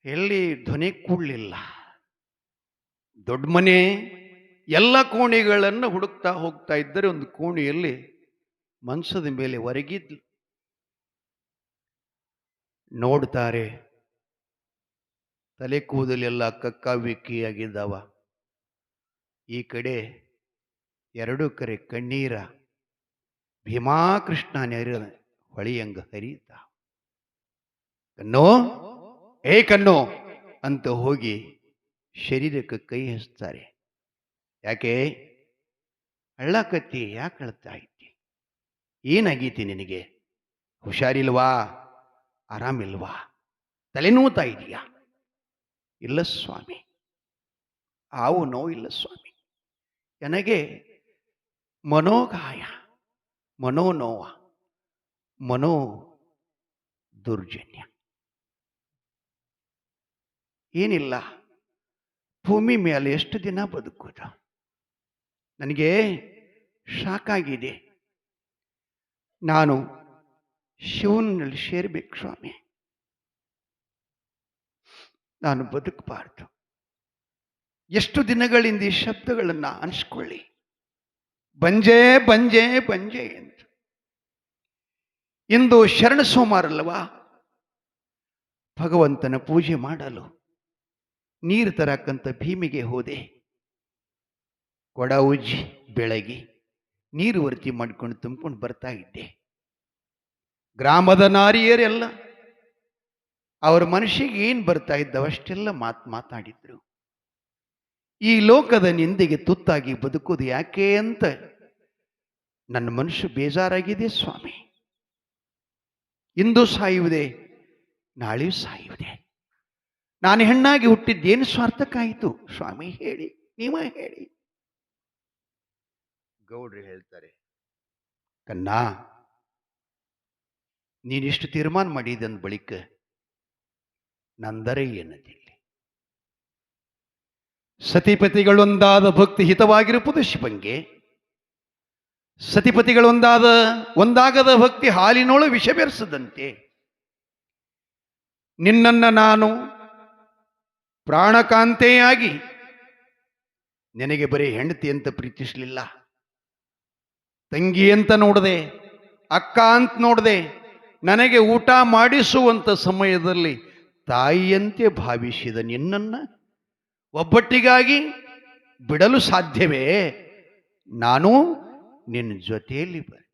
ಎಲ್ಲಿ ಧ್ವನಿ ಕೂಡ್ಲಿಲ್ಲ. ದೊಡ್ಡ ಮನೆ, ಎಲ್ಲ ಕೋಣೆಗಳನ್ನು ಹುಡುಕ್ತಾ ಹೋಗ್ತಾ ಇದ್ದರೆ ಒಂದು ಕೋಣೆಯಲ್ಲಿ ಮಂಚದ ಮೇಲೆ ಹೊರಗಿದ್ಲು. ನೋಡ್ತಾರೆ, ತಲೆ ಕೂದಲೆಲ್ಲ ಕಕ್ಕಾವಿಕ್ಕಿಯಾಗಿದ್ದಾವ. ಈ ಕಡೆ ಎರಡು ಕರೆ ಕಣ್ಣೀರ ಭೀಮಾಕೃಷ್ಣ ನೆರ ಹೊಳಿಯಂಗ ಹರಿತ. ಕಣ್ಣೋ ಏ ಕಣ್ಣೋ ಅಂತ ಹೋಗಿ ಶರೀರಕ್ಕೆ ಕೈ ಹಚ್ತಾರೆ. ಯಾಕೆ ಅಳ್ಳಕತ್ತಿ? ಯಾಕೆ ಅಳ್ತಾ ಇದ್ದಿ? ಏನಾಗೈತಿ ನಿನಗೆ? ಹುಷಾರಿಲ್ವಾ? ಆರಾಮಿಲ್ವಾ? ತಲೆನೋತಾ ಇದೆಯಾ? ಇಲ್ಲ ಸ್ವಾಮಿ, ಆವು ನೋವಿಲ್ಲ ಸ್ವಾಮಿ. ನನಗೆ ಮನೋಗಾಯ, ಮನೋನೋವ, ಮನೋ ದುರ್ಜನ್ಯ. ಏನಿಲ್ಲ, ಭೂಮಿ ಮೇಲೆ ಎಷ್ಟು ದಿನ ಬದುಕೋದು? ನನಗೆ ಸಾಕಾಗಿದೆ. ನಾನು ಶಿವನಲ್ಲಿ ಸೇರ್ಬೇಕು ಸ್ವಾಮಿ. ನಾನು ಬದುಕಬಾರ್ದು. ಎಷ್ಟು ದಿನಗಳಿಂದ ಈ ಶಬ್ದಗಳನ್ನ ಅನ್ಸ್ಕೊಳ್ಳಿ. ಬಂಜೆ ಬಂಜೆ ಬಂಜೆ ಅಂತ. ಇಂದು ಶರಣ ಸೋಮವಾರ ಅಲ್ವಾ? ಭಗವಂತನ ಪೂಜೆ ಮಾಡಲು ನೀರು ತರಕ್ಕಂತ ಭೀಮಿಗೆ ಹೋದೆ. ಕೊಡ ಉಜ್ಜಿ ಬೆಳಗಿ ನೀರು ವರ್ತಿ ಮಾಡ್ಕೊಂಡು ತುಂಬಿಕೊಂಡು ಬರ್ತಾ ಇದ್ದೆ. ಗ್ರಾಮದ ನಾರಿಯರೆಲ್ಲ ಅವರ ಮನಸ್ಸಿಗೆ ಏನು ಬರ್ತಾ ಇದ್ದವಷ್ಟೆಲ್ಲ ಮಾತಾಡಿದ್ರು. ಈ ಲೋಕದ ನಿಂದೆಗೆ ತುತ್ತಾಗಿ ಬದುಕುವುದು ಯಾಕೆ ಅಂತ ನನ್ನ ಮನಸ್ಸು ಬೇಜಾರಾಗಿದೆ ಸ್ವಾಮಿ. ಇಂದು ಸಾಯುವುದೇ, ನಾಳೆಯೂ ಸಾಯುವುದೇ. ನಾನು ಹೆಣ್ಣಾಗಿ ಹುಟ್ಟಿದ್ದೇನು ಸ್ವಾರ್ಥಕ್ಕಾಯಿತು ಸ್ವಾಮಿ? ಹೇಳಿ, ನೀವ ಹೇಳಿ. ಗೌಡ್ರು ಹೇಳ್ತಾರೆ, ಕನ್ನ ನೀನಿಷ್ಟು ತೀರ್ಮಾನ ಮಾಡಿದಂದ ಬಳಿಕ ನಂದರೆ ಏನದಿಲ್ಲ. ಸತಿಪತಿಗಳೊಂದಾದ ಭಕ್ತಿ ಹಿತವಾಗಿರುವುದು ಶಿವಂಗೆ. ಒಂದಾಗದ ಭಕ್ತಿ ಹಾಲಿನೋಳು ವಿಷ ಬೆರೆಸದಂತೆ. ನಿನ್ನನ್ನು ನಾನು ಪ್ರಾಣಕಾಂತೆಯಾಗಿ ನಿನಗೆ ಬರೀ ಹೆಂಡತಿ ಅಂತ ಪ್ರೀತಿಸಲಿಲ್ಲ, ತಂಗಿ ಅಂತ ನೋಡದೆ, ಅಕ್ಕ ಅಂತ ನೋಡದೆ, ನನಗೆ ಊಟ ಮಾಡಿಸುವಂತ ಸಮಯದಲ್ಲಿ ತಾಯಿಯಂತೆ ಭಾವಿಸಿದ ನಿನ್ನನ್ನು ಒಬ್ಬಟ್ಟಿಗಾಗಿ ಬಿಡಲು ಸಾಧ್ಯವೇ? ನಾನು ನಿನ್ನ ಜೊತೆಯಲ್ಲಿ ಬರ್ತೀನಿ.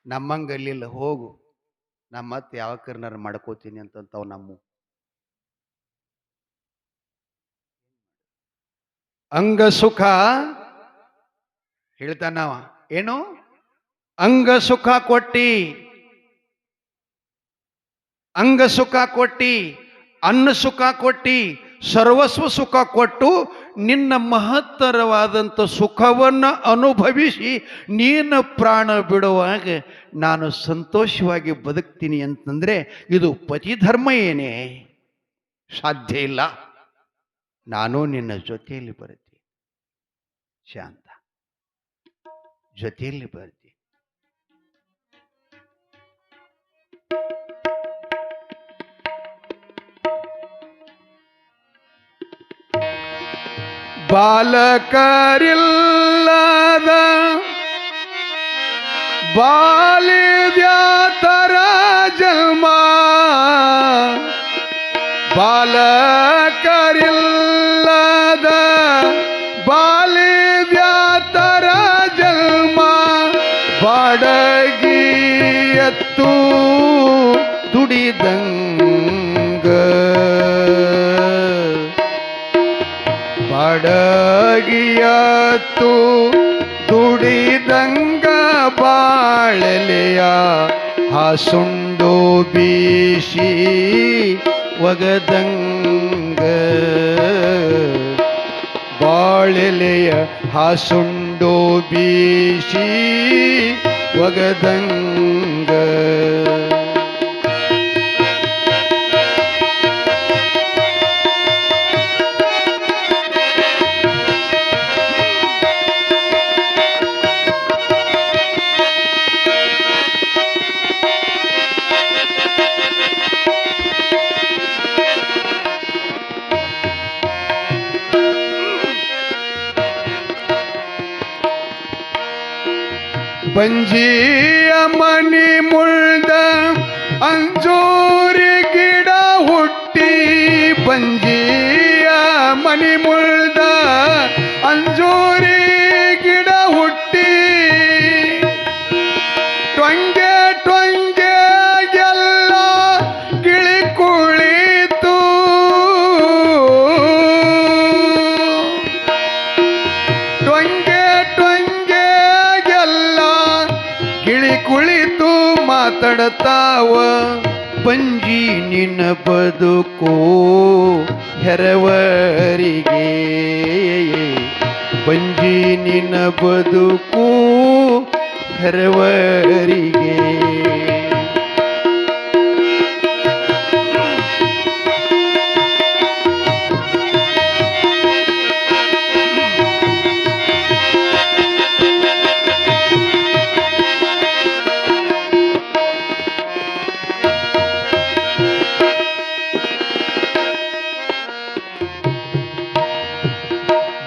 ನಮ್ಮಂಗಲ್ಲಿಲ್ಲ, ಹೋಗು, ನಮ್ಮ ಮತ್ತೆ ಯಾವ ಕರ್ನಾರ ಮಾಡ್ಕೋತೀನಿ ಅಂತಂತವ್. ನಮ್ಮ ಅಂಗ ಸುಖ ಹೇಳ್ತಾನವ. ಏನು ಅಂಗ ಸುಖ ಕೊಟ್ಟಿ ಅಂಗ ಸುಖ ಕೊಟ್ಟಿ, ಅನ್ನ ಸುಖ ಕೊಟ್ಟಿ, ಸರ್ವಸ್ವ ಸುಖ ಕೊಟ್ಟು ನಿನ್ನ ಮಹತ್ತರವಾದಂಥ ಸುಖವನ್ನು ಅನುಭವಿಸಿ ನೀನು ಪ್ರಾಣ ಬಿಡುವಾಗ ನಾನು ಸಂತೋಷವಾಗಿ ಬದುಕ್ತೀನಿ ಅಂತಂದರೆ ಇದು ಪತಿಧರ್ಮ ಏನೇ? ಸಾಧ್ಯ ಇಲ್ಲ. ನಾನು ನಿನ್ನ ಜೊತೆಯಲ್ಲಿ ಬರ್ತೀನಿ ಶಾಂತ, ಜೊತೆಯಲ್ಲಿ ಬರ್ತೀನಿ. ಬಾಲಕರಿಲ್ಲದ ಬಾಲಿದ್ಯಾತರ ಜನ್ಮ, ಬಾಲಕರಿಲ್ಲದ ಬಾಲಿದ್ಯಾತರ ಜನ್ಮ, ಬಾಡಗಿಯತ್ತು ದುಡಿದಂಗ, ಬಾಡಗಿಯತ್ತು ದುಡಿದಂಗ ಬಾಳಲೆಯ ಹಾಸುಂಡು ಬೀಸಿ ಒಗದಂಗ, ಬಾಳೆಲೆಯ ಹಾಸುಂಡು ಬೀಸಿ ಒಗದಂಗ. ಬಂಜಿಯ ಮನಿ ಮುಳ್ದ ಅಂಜೂರಿ ಗಿಡ ಹುಟ್ಟಿ, ಬಂಜಿಯ ಮನಿ ಮುಳ್ದ ಅಂಜೂರಿ ಗಿಡ ಹುಟ್ಟಿ, ಟೊಂಗೆ ಟೊಂಗೆಗೆಲ್ಲ ಗಿಳಿ ಕುಳಿತು, ಟೊಂಗೆ ಟೊಂಗೆಗೆಲ್ಲ ಗಿಳಿ ಕುಳಿತು ಮಾತಾಡ್ತಾವ, ಬಂಜಿ ನಿನ್ನ ಬದುಕೋ ಹೆರವರಿಗೆ, ಬಂಜಿ ನಿನ್ನ ಬದುಕು ಹೆರವರಿಗೆ.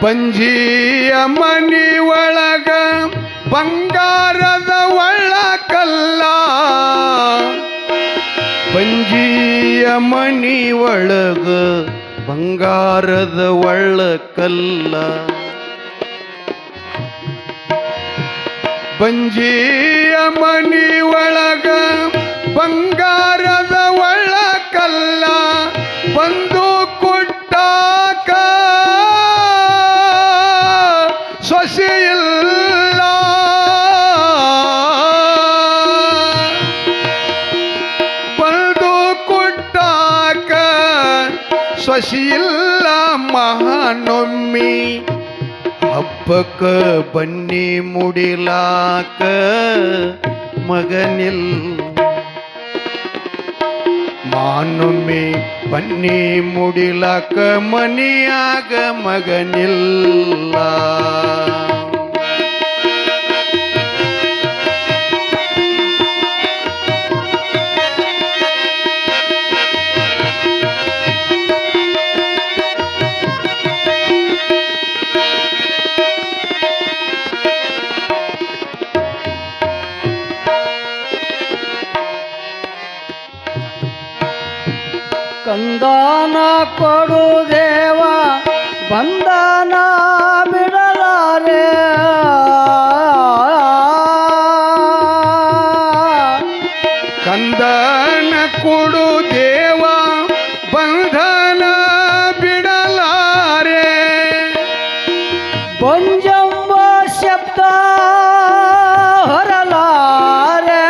ಬಂಜಿಯ ಮನಿ ಒಳಗ ಬಂಗಾರದ ಒಳ್ಳಕಲ್ಲ, ಬಂಜಿಯ ಮನಿ ಒಳಗ ಬಂಗಾರದ ಒಳ್ಳಕಲ್ಲ, ಬಂಜಿಯ ಮನಿ ಒಳಗ ಬಂಗಾರದ ಒಳ್ಳಕಲ್ಲ, ಬಂದು ಕೊಟ್ಟಾಕ ಸೊಸೆಯಿಲ್ಲ, ಬಂದು ಕೊಟ್ಟಾಕ ಸೊಸೆಯಿಲ್ಲ, ಮಹಾನೊಮ್ಮಿ ಹಬ್ಬಕ್ಕ ಬನ್ನಿ ಮುಡಿಲಾಕ ಮಗನಿಲ್ಲ, ಮಾನೊಮ್ಮೆ ಬನ್ನಿ ಮುಡಿಲಾಕ ಮನಿಯಾಗ ಮಗನಿಲ್ಲ. ಕಂದಾನ ಕೊಡು ದೇವ ಬಂಧನ ಬಿಡಲಾರೆ, ಕಂದನ ಕೊಡು ದೇವ ಬಂಧನ ಬಿಡಲಾರೆ, ಬಂಜಂಬ ಶಬ್ದ ಹೊರಲಾರೆ,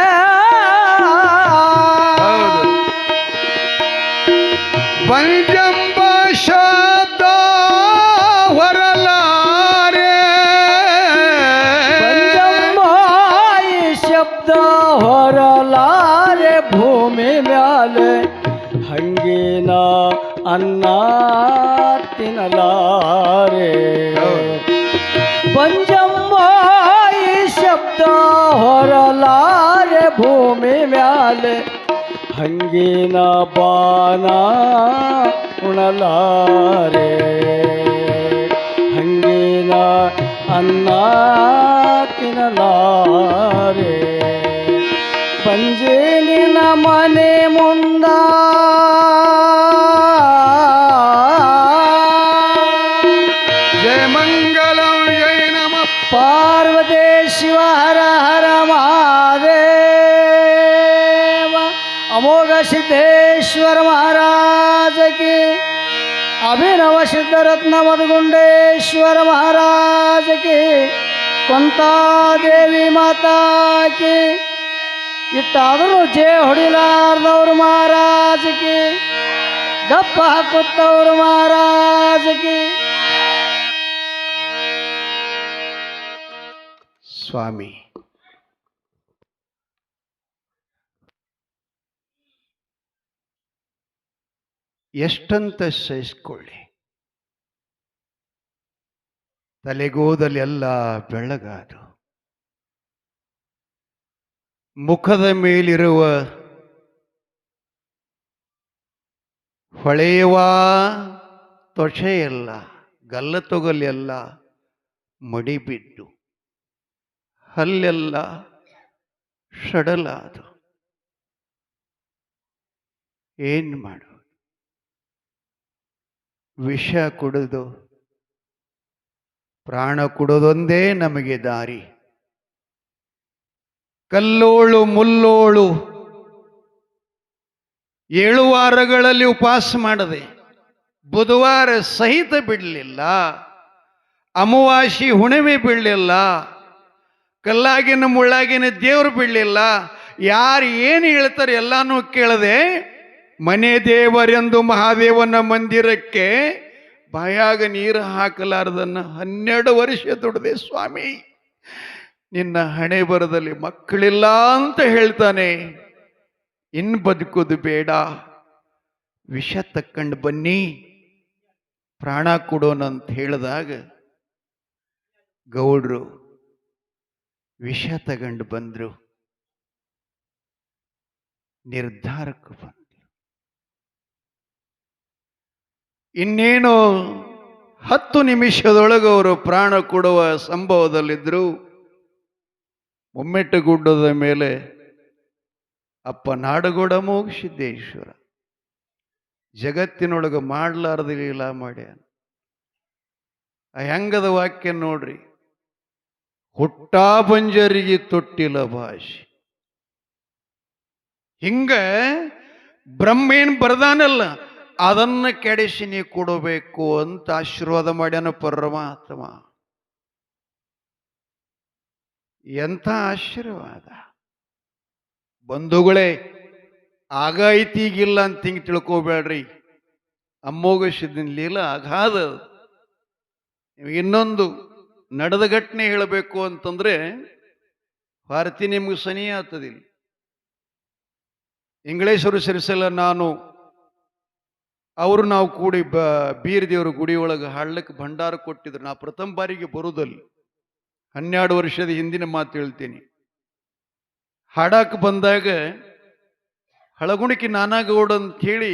ಶಬ್ದ ಹೊರಲಾರೆ ಭೂಮಿ ಮ್ಯಾಲೆ ಹಂಗಿನ ಅನ್ನ ತಿನ್ನಲಾರೆ ಪಂಜಮ್ಮ ಈ ಶಬ್ದ ಹೊರಲಾರೆ ಭೂಮಿ ಮ್ಯಾಲೆ ಹಂಗಿನ ಬಾನ ಉಣಲಾರೆ ಹಂಗಿನ ಅನ್ನ ತಿನ್ನಲಾರೆ ಪಂಜೇನಿನ ಮನೆ ಮುಂದ ಜಯ ಮಂಗಲಂ ಜಯ ನಮ ಪಾರ್ವತಿ ಶಿವ ಹರ ಹರ ಮಹಾದೇವ ಅಮೋಘ ಸಿದ್ದೇಶ್ವರ ಮಹಾರಾಜ ಕಿ ಅಭಿನವ ಸಿದ್ಧರತ್ನ ಮಧುಗುಂಡೇಶ್ವರ ಮಹಾರಾಜ ಕಿ ಕೊಂತಾದೇವಿ ಮಾತಾ ಕಿ ಇಟ್ಟಾದರೂ ಜೇ ಹೊಡಿಲಾರ್ದವ್ರು ಮಹಾರಾಜ ಕಿ ಗಪ್ಪ ಹಾಕುತ್ತವ್ರು ಮಹಾರಾಜ ಕಿ ಸ್ವಾಮಿ. ಎಷ್ಟಂತ ಸಹಿಸ್ಕೊಳ್ಳಿ, ತಲೆಗೋದಲೆಲ್ಲ ಬೆಳಗಾದು, ಮುಖದ ಮೇಲಿರುವ ಹೊಳೆಯುವ ತ್ವಚೆಯೆಲ್ಲ ಗಲ್ಲ ತೊಗಲೆಲ್ಲ ಮಡಿಬಿದ್ದು, ಹಲ್ಲೆಲ್ಲ ಸಡಲಾದು. ಏನು ಮಾಡೋದು? ವಿಷ ಕುಡಿದು ಪ್ರಾಣ ಕೊಡೋದೊಂದೇ ನಮಗೆ ದಾರಿ. ಕಲ್ಲೋಳು ಮುಲ್ಲೋಳು 7 ವಾರಗಳಲ್ಲಿ ಉಪವಾಸ ಮಾಡದೆ, ಬುಧವಾರ ಸಹಿತ ಬಿಡಲಿಲ್ಲ, ಅಮಾವಾಸ್ಯೆ ಹುಣ್ಣಿಮೆ ಬಿಡಲಿಲ್ಲ, ಕಲ್ಲಾಗಿನ ಮುಳ್ಳಾಗಿನ ದೇವರು ಬಿಡಲಿಲ್ಲ. ಯಾರು ಏನು ಹೇಳ್ತಾರೆ ಎಲ್ಲಾನು ಕೇಳದೆ ಮನೆ ದೇವರೆಂದು ಮಹಾದೇವನ ಮಂದಿರಕ್ಕೆ ಬಾಯಾಗ ನೀರು ಹಾಕಲಾರದನ್ನ 12 ವರ್ಷ ದುಡ್ದೆ ಸ್ವಾಮಿ. ನಿನ್ನ ಹಣೆ ಬರದಲ್ಲಿ ಮಕ್ಕಳಿಲ್ಲ ಅಂತ ಹೇಳ್ತಾನೆ. ಇನ್ನು ಬದುಕೋದು ಬೇಡ, ವಿಷ ತಕ್ಕಂಡು ಬನ್ನಿ, ಪ್ರಾಣ ಕೊಡೋನಂತ ಹೇಳಿದಾಗ ಗೌಡ್ರು ವಿಷ ತಗೊಂಡು ಬಂದ್ರು. ನಿರ್ಧಾರಕ್ಕೆ ಬಂದ್ರು. ಇನ್ನೇನು 10 ನಿಮಿಷದೊಳಗೆ ಅವರು ಪ್ರಾಣ ಕೊಡುವ ಸಂಭವದಲ್ಲಿದ್ದರು. ಮುಮ್ಮೆಟ್ಟಗುಡ್ಡದ ಮೇಲೆ ಅಪ್ಪ ನಾಡಗೌಡ ಸಿದ್ದೇಶ್ವರ ಜಗತ್ತಿನೊಳಗೆ ಮಾಡಲಾರ್ದ ಲೀಲಾ ಮಾಡ್ಯಾನ. ಆ ಹೆಂಗದ ವಾಕ್ಯ ನೋಡ್ರಿ, ಹುಟ್ಟಾ ಬಂಜರಿಗೆ ತೊಟ್ಟಿಲ ಭಾಷೆ. ಹಿಂಗ ಬ್ರಹ್ಮೇನ್ ಬರ್ದಾನಲ್ಲ, ಅದನ್ನ ಕೆಡಿಸಿ ನೀ ಕೊಡಬೇಕು ಅಂತ ಆಶೀರ್ವಾದ ಮಾಡ್ಯಾನ ಪರಮಾತ್ಮ. ಎಂಥ ಆಶೀರ್ವಾದ ಬಂಧುಗಳೇ. ಆಗ ಐತಿಗಿಲ್ಲ ಅಂತ ಹಿಂಗೆ ತಿಳ್ಕೋಬೇಡ್ರಿ. ಅಮ್ಮೋಘ ಸಿದ್ಧನ ಲೀಲಾ ಅಗಾಧ. ಇನ್ನೊಂದು ನಡೆದ ಘಟನೆ ಹೇಳಬೇಕು ಅಂತಂದ್ರೆ ಭಾರತಿ ನಿಮ್ಗೆ ಸನಿ ಆಗ್ತದಿಲ್ಲ. ಇಂಗಳೇಶ್ವರ ಸಿರಿಸಲ ನಾನು ಅವರು ನಾವು ಕೂಡಿ ಬೀರ್ ದೇವ್ರ ಗುಡಿ ಒಳಗೆ ಹಾಡ್ಲಿಕ್ಕೆ ಭಂಡಾರ ಕೊಟ್ಟಿದ್ರು. ನಾ ಪ್ರಥಮ ಬಾರಿಗೆ ಬರುದಲ್ಲಿ 12 ವರ್ಷದ ಹಿಂದಿನ ಮಾತು ಹೇಳ್ತೀನಿ. ಹಾಡಕ್ಕೆ ಬಂದಾಗ ಹಳಗುಣಿಕೆ ನಾನಾಗೌಡ ಅಂತ ಹೇಳಿ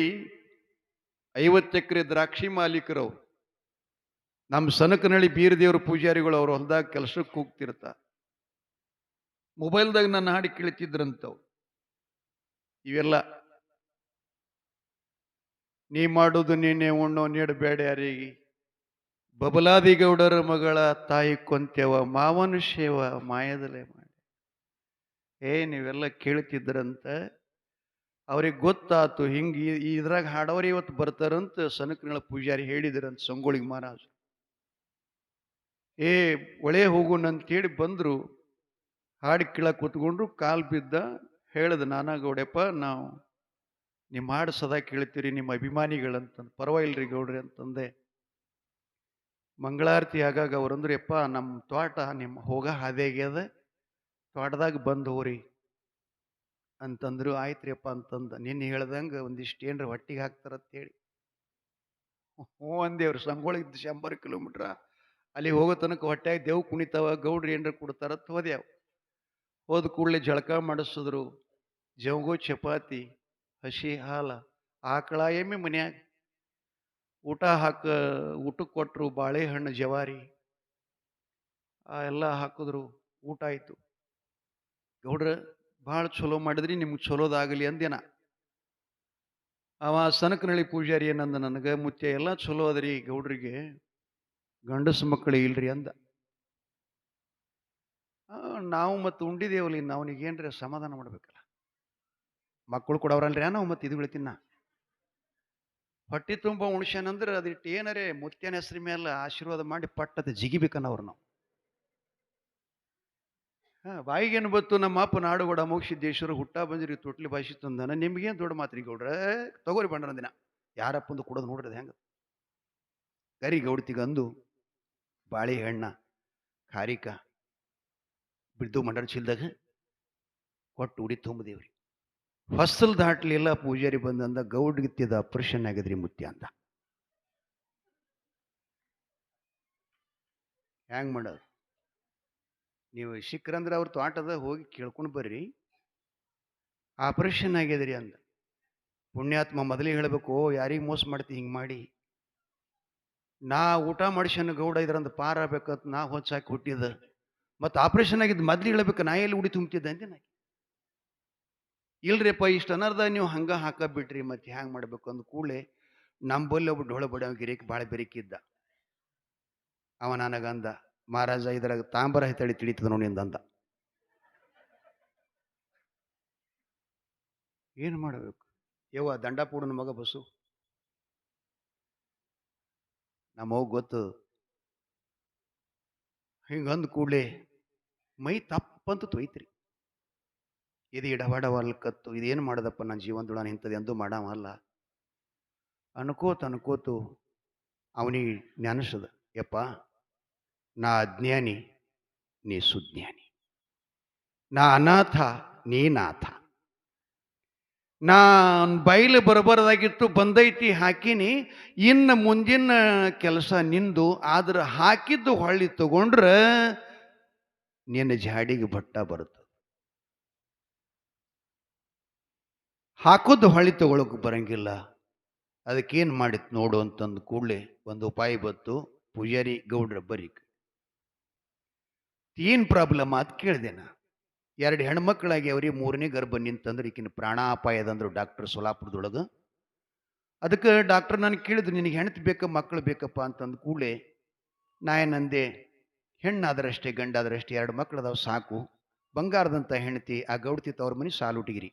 50 ಎಕರೆ ದ್ರಾಕ್ಷಿ ಮಾಲೀಕರವ್ರು, ನಮ್ಮ ಸನಕನಹಳ್ಳಿ ಬೀರ್ ದೇವ್ರ ಪೂಜಾರಿಗಳು ಅವ್ರು ಹೊಲದಾಗ ಕೆಲಸಕ್ಕೆ ಹೋಗ್ತಿರ್ತಾರೆ. ಮೊಬೈಲ್ದಾಗ ನನ್ನ ಹಾಡಿ ಕೇಳ್ತಿದ್ರಂತವ್. ಇವೆಲ್ಲ ನೀ ಮಾಡುದು ನೀನೆ ಉಣ್ಣೋ ನೀಡಬೇಡ ಯಾರಿಗೆ, ಬಬಲಾದಿ ಗೌಡರ ಮಗಳ ತಾಯಿ ಕೊಂತೆವ ಮಾವನ ಸೇವ ಮಾಯದಲ್ಲೇ ಮಾಡಿ. ನೀವೆಲ್ಲ ಕೇಳ್ತಿದ್ರಂತ. ಅವ್ರಿಗೆ ಗೊತ್ತಾತು ಹಿಂಗೆ ಇದ್ರಾಗ ಹಾಡೋರು ಇವತ್ತು ಬರ್ತಾರಂತ ಸನಕನಹಳ್ಳಿ ಪೂಜಾರಿ ಹೇಳಿದ್ರಂತ ಸಂಗೊಳ್ಳಿ ಮಹಾರಾಜ್. ಒಳೆ ಹೋಗೋಣಂತೇಳಿ ಬಂದರು. ಹಾಡು ಕೇಳಕ್ಕೆ ಕೂತ್ಕೊಂಡ್ರು. ಕಾಲು ಬಿದ್ದ. ಹೇಳ್ದ ನಾನಾಗೌಡಪ್ಪ, ನಾವು ನಿಮ್ಮ ಹಾಡು ಸದಾ ಕೇಳ್ತೀರಿ, ನಿಮ್ಮ ಅಭಿಮಾನಿಗಳಂತಂದು. ಪರವಾಗಿಲ್ರಿ ಗೌಡ್ರಿ ಅಂತಂದೆ. ಮಂಗಳಾರತಿ ಆಗಾಗ ಅವ್ರಂದ್ರೆ, ಯಪ್ಪ ನಮ್ಮ ತೋಟ ನಿಮ್ಮ ಹೋಗ ಹಾದಿಯಾಗ್ಯದ, ತೋಟದಾಗ ಬಂದು ಹೋರಿ ಅಂತಂದ್ರು. ಆಯ್ತ್ರಿಯಪ್ಪ ಅಂತಂದ. ನಿನ್ನೆ ಹೇಳ್ದಂಗೆ ಒಂದಿಷ್ಟು ಏನ್ರ ಹೊಟ್ಟಿಗೆ ಹಾಕ್ತಾರಂತ ಹೇಳಿ ಹ್ಞೂ ಅಂದೇವ್ರು. ಸಂಗೊಳಿದ್ದು 100 ಕಿಲೋಮೀಟ್ರ ಅಲ್ಲಿ ಹೋಗೋ ತನಕ ಹೊಟ್ಯಾಗ ದೇವ್ ಕುಣಿತಾವ, ಗೌಡ್ರು ಏನ್ರ ಕೊಡ್ತಾರತ್ ಹೋದ್ಯಾವ. ಹೋದ ಕೂಡಲೇ ಜಳಕ ಮಾಡಿಸಿದ್ರು, ಜವಗೋ ಚಪಾತಿ, ಹಸಿ ಹಾಲ, ಆಕಳ ಎಮ್ಮೆ ಮನ್ಯಾಗ ಊಟಕ್ಕೆ ಕೊಟ್ಟರು. ಬಾಳೆಹಣ್ಣು, ಜವಾರಿ ಎಲ್ಲ ಹಾಕಿದ್ರು. ಊಟ ಆಯ್ತು. ಗೌಡ್ರ ಭಾಳ ಚಲೋ ಮಾಡಿದ್ರಿ, ನಿಮ್ಗೆ ಚಲೋದಾಗಲಿ ಅಂದೇನ. ಅವ ಸನಕನಹಳ್ಳಿ ಪೂಜಾರಿ ಏನಂದ ನನಗೆ, ಮುತ್ಯ ಎಲ್ಲ ಚಲೋ ಅದ್ರಿ, ಗೌಡ್ರಿಗೆ ಗಂಡಸು ಮಕ್ಕಳು ಇಲ್ರಿ ಅಂದ. ನಾವು ಮತ್ತು ಉಂಡಿದೇವಲ್ಲಿ ಅವನಿಗೇನ್ರಿ ಸಮಾಧಾನ ಮಾಡ್ಬೇಕಲ್ಲ. ಮಕ್ಕಳು ಕೊಡವ್ರಲ್ರಿ ನಾವು ಮತ್ತೆ ಇದು ತಿನ್ನ ಹೊಟ್ಟಿ ತುಂಬ ಉಣ್ಸ್ಯಾನಂದ್ರೆ ಅದಿಟ್ಟು ಏನರೇ ಮುತ್ಯನ ಹೆಸರು ಮೇಲೆ ಆಶೀರ್ವಾದ ಮಾಡಿ ಪಟ್ಟದ ಜಿಗಿಬೇಕನ್ನವ್ರು ನಾವು. ಬಾಯಿಗೇನು ಬತ್ತು, ನಮ್ಮ ಅಪ್ಪ ನಾಡುಗೋಡ ಮೋಕ್ಷಿದ್ದೇಶ್ವರ ಹುಟ್ಟ ಬಂದಿರಿ ತೊಟ್ಲಿ ಭಾಷೆ ತಂದಾನ, ನಿಮ್ಗೇನು ದೊಡ್ಡ ಮಾತ್ರಿ ಗೌಡ್ರ, ತಗೋರಿ ಬಂಡ್ರ ದಿನ ಯಾರಪ್ಪಂದು ಕೊಡೋದು ನೋಡ್ರಿ ಹೆಂಗ. ಕರಿ ಗೌಡ್ತಿಗ ಅಂದು ಬಾಳೆಹಣ್ಣ, ಖಾರಿಕ ಬಿದ್ದು ಮಂಡಳ ಚೀಲ್ದಾಗ ಕೊಟ್ಟು ಉಡಿ ತುಂಬಿದೇವ್ರಿ. ಹೊಸಲ್ ದಾಟ್ಲಿಲ್ಲ. ಪೂಜಾರಿ ಬಂದಂದ, ಗೌಡ್ಗಿತ್ತಿದ ಆಪರೇಷನ್ ಆಗಿದ್ರಿ ಮುತ್ಯ ಅಂತ. ಹ್ಯಾಂಗ್ ಮಾಡೋದು? ನೀವು ಸಿಕ್ರಂದ್ರೆ ಅವ್ರ ತೋಟದ ಹೋಗಿ ಕೇಳ್ಕೊಂಡು ಬರ್ರಿ, ಆಪರೇಷನ್ ಆಗ್ಯದ್ರಿ ಅಂದ. ಪುಣ್ಯಾತ್ಮ ಮೊದಲೇ ಹೇಳಬೇಕು, ಯಾರಿಗೆ ಮೋಸ ಮಾಡ್ತಿ ಹಿಂಗೆ ಮಾಡಿ. ನಾ ಊಟ ಮಾಡಿಸ್ಯಾನ ಗೌಡ ಇದ್ರಂದು ಪಾರ ಆಗ್ಬೇಕಂತ ನಾ ಹೊಚ್ಚಾಕಿ ಹುಟ್ಟಿದ, ಮತ್ತು ಆಪರೇಷನ್ ಆಗಿದ್ದು ಮೊದ್ಲು ಹೇಳಬೇಕು, ನಾ ಎಲ್ಲಿ ಉಡಿ ತುಂಬ್ತಿದ್ದೆ ಅಂತೆ. ನಾ ಇಲ್ರಿಪ್ಪ ಇಷ್ಟು ಅನರ್ಧ ನೀವು ಹಂಗೆ ಹಾಕಬಿಟ್ರಿ, ಮತ್ತೆ ಹ್ಯಾಂಗೆ ಮಾಡ್ಬೇಕು ಅಂದ ಕೂಡಲೇ ನಂಬಲ್ಲಿ ಒಬ್ಬ ಡೊಳ ಬಡ ಗಿರೇಕಿ ಭಾಳ ಬೆರಿಕಿದ್ದ. ಅವ ನನಗಂದ, ಮಹಾರಾಜ ಇದ್ರಾಗ ತಾಂಬರ ಹಿತಳಿ ತಿಳಿತದ ನೋಡಿಂದಂದ. ಏನು ಮಾಡಬೇಕು? ಯವ್ವ ದಂಡಪೂಡನ ಮಗ ಬಸ್ಸು, ನಮ್ಮವ್ ಗೊತ್ತು. ಹಿಂಗಂದ ಕೂಡಲೇ ಮೈ ತಪ್ಪಂತ ತೊಯ್ತ್ರಿ. ಇದು ಇಡವಾಡವಲ್ಕತ್ತು, ಇದೇನು ಮಾಡೋದಪ್ಪ ನನ್ನ ಜೀವನದೊಳ ನಾನು ಇಂಥದ್ದು ಎಂದೂ ಮಾಡಾವಲ್ಲ ಅನ್ಕೋತು ಅವನಿಗೆ ಜ್ಞಾನಿಸದ. ಯಪ್ಪ, ನಾ ಅಜ್ಞಾನಿ, ನೀ ಸುಜ್ಞಾನಿ. ನಾ ಅನಾಥ, ನೀ ನಾಥ. ನಾನು ಬೈಲು ಬರಬಾರ್ದಾಗಿತ್ತು, ಬಂದೈತಿ ಹಾಕಿನಿ, ಇನ್ನು ಮುಂದಿನ ಕೆಲಸ ನಿಂದು. ಆದ್ರೆ ಹಾಕಿದ್ದು ಹೊಳ್ಳಿ ತಗೊಂಡ್ರೆ ನಿನ್ನ ಜಾಡಿಗೆ ಭಟ್ಟ ಬರುತ್ತೆ. ಹಾಕೋದು ಹೊಳ್ಳಿ ತಗೊಳಕ್ ಬರಂಗಿಲ್ಲ. ಅದಕ್ಕೇನು ಮಾಡಿತ್ತು ನೋಡು ಅಂತಂದು ಕೂಡಲೇ ಒಂದು ಉಪಾಯ ಬತ್ತು. ಪೂಜಾರಿ ಗೌಡ್ರ ಬರೀಕ್ ಏನು ಪ್ರಾಬ್ಲಮ್ ಅಂತ ಕೇಳಿದೆ ನಾ. 2 ಹೆಣ್ಮಕ್ಳಾಗಿ ಅವ್ರಿಗೆ 3ನೇ ಗರ್ಭ ನಿಂತಂದ್ರೆ ಈಕಿನ ಪ್ರಾಣಾಪಾಯದಂದ್ರು ಡಾಕ್ಟರ್ ಸೋಲಾಪುರದೊಳಗೆ. ಅದಕ್ಕೆ ಡಾಕ್ಟರ್ ನಾನು ಕೇಳಿದ್ರು, ನಿನಗೆ ಹೆಣ್ತಿ ಬೇಕಾ ಮಕ್ಕಳು ಬೇಕಪ್ಪ ಅಂತಂದು ಕೂಡಲೇ ನಾ ಏನಂದೆ, ಹೆಣ್ಣಾದರಷ್ಟೇ ಗಂಡಾದರಷ್ಟೇ 2 ಮಕ್ಕಳದಾವ್ ಸಾಕು, ಬಂಗಾರದಂಥ ಹೆಣ್ತಿ ಆ ಗೌಡ್ತಿ ತವ್ರ ಮನೆ ಸಾಲುಟಿಗಿರಿ.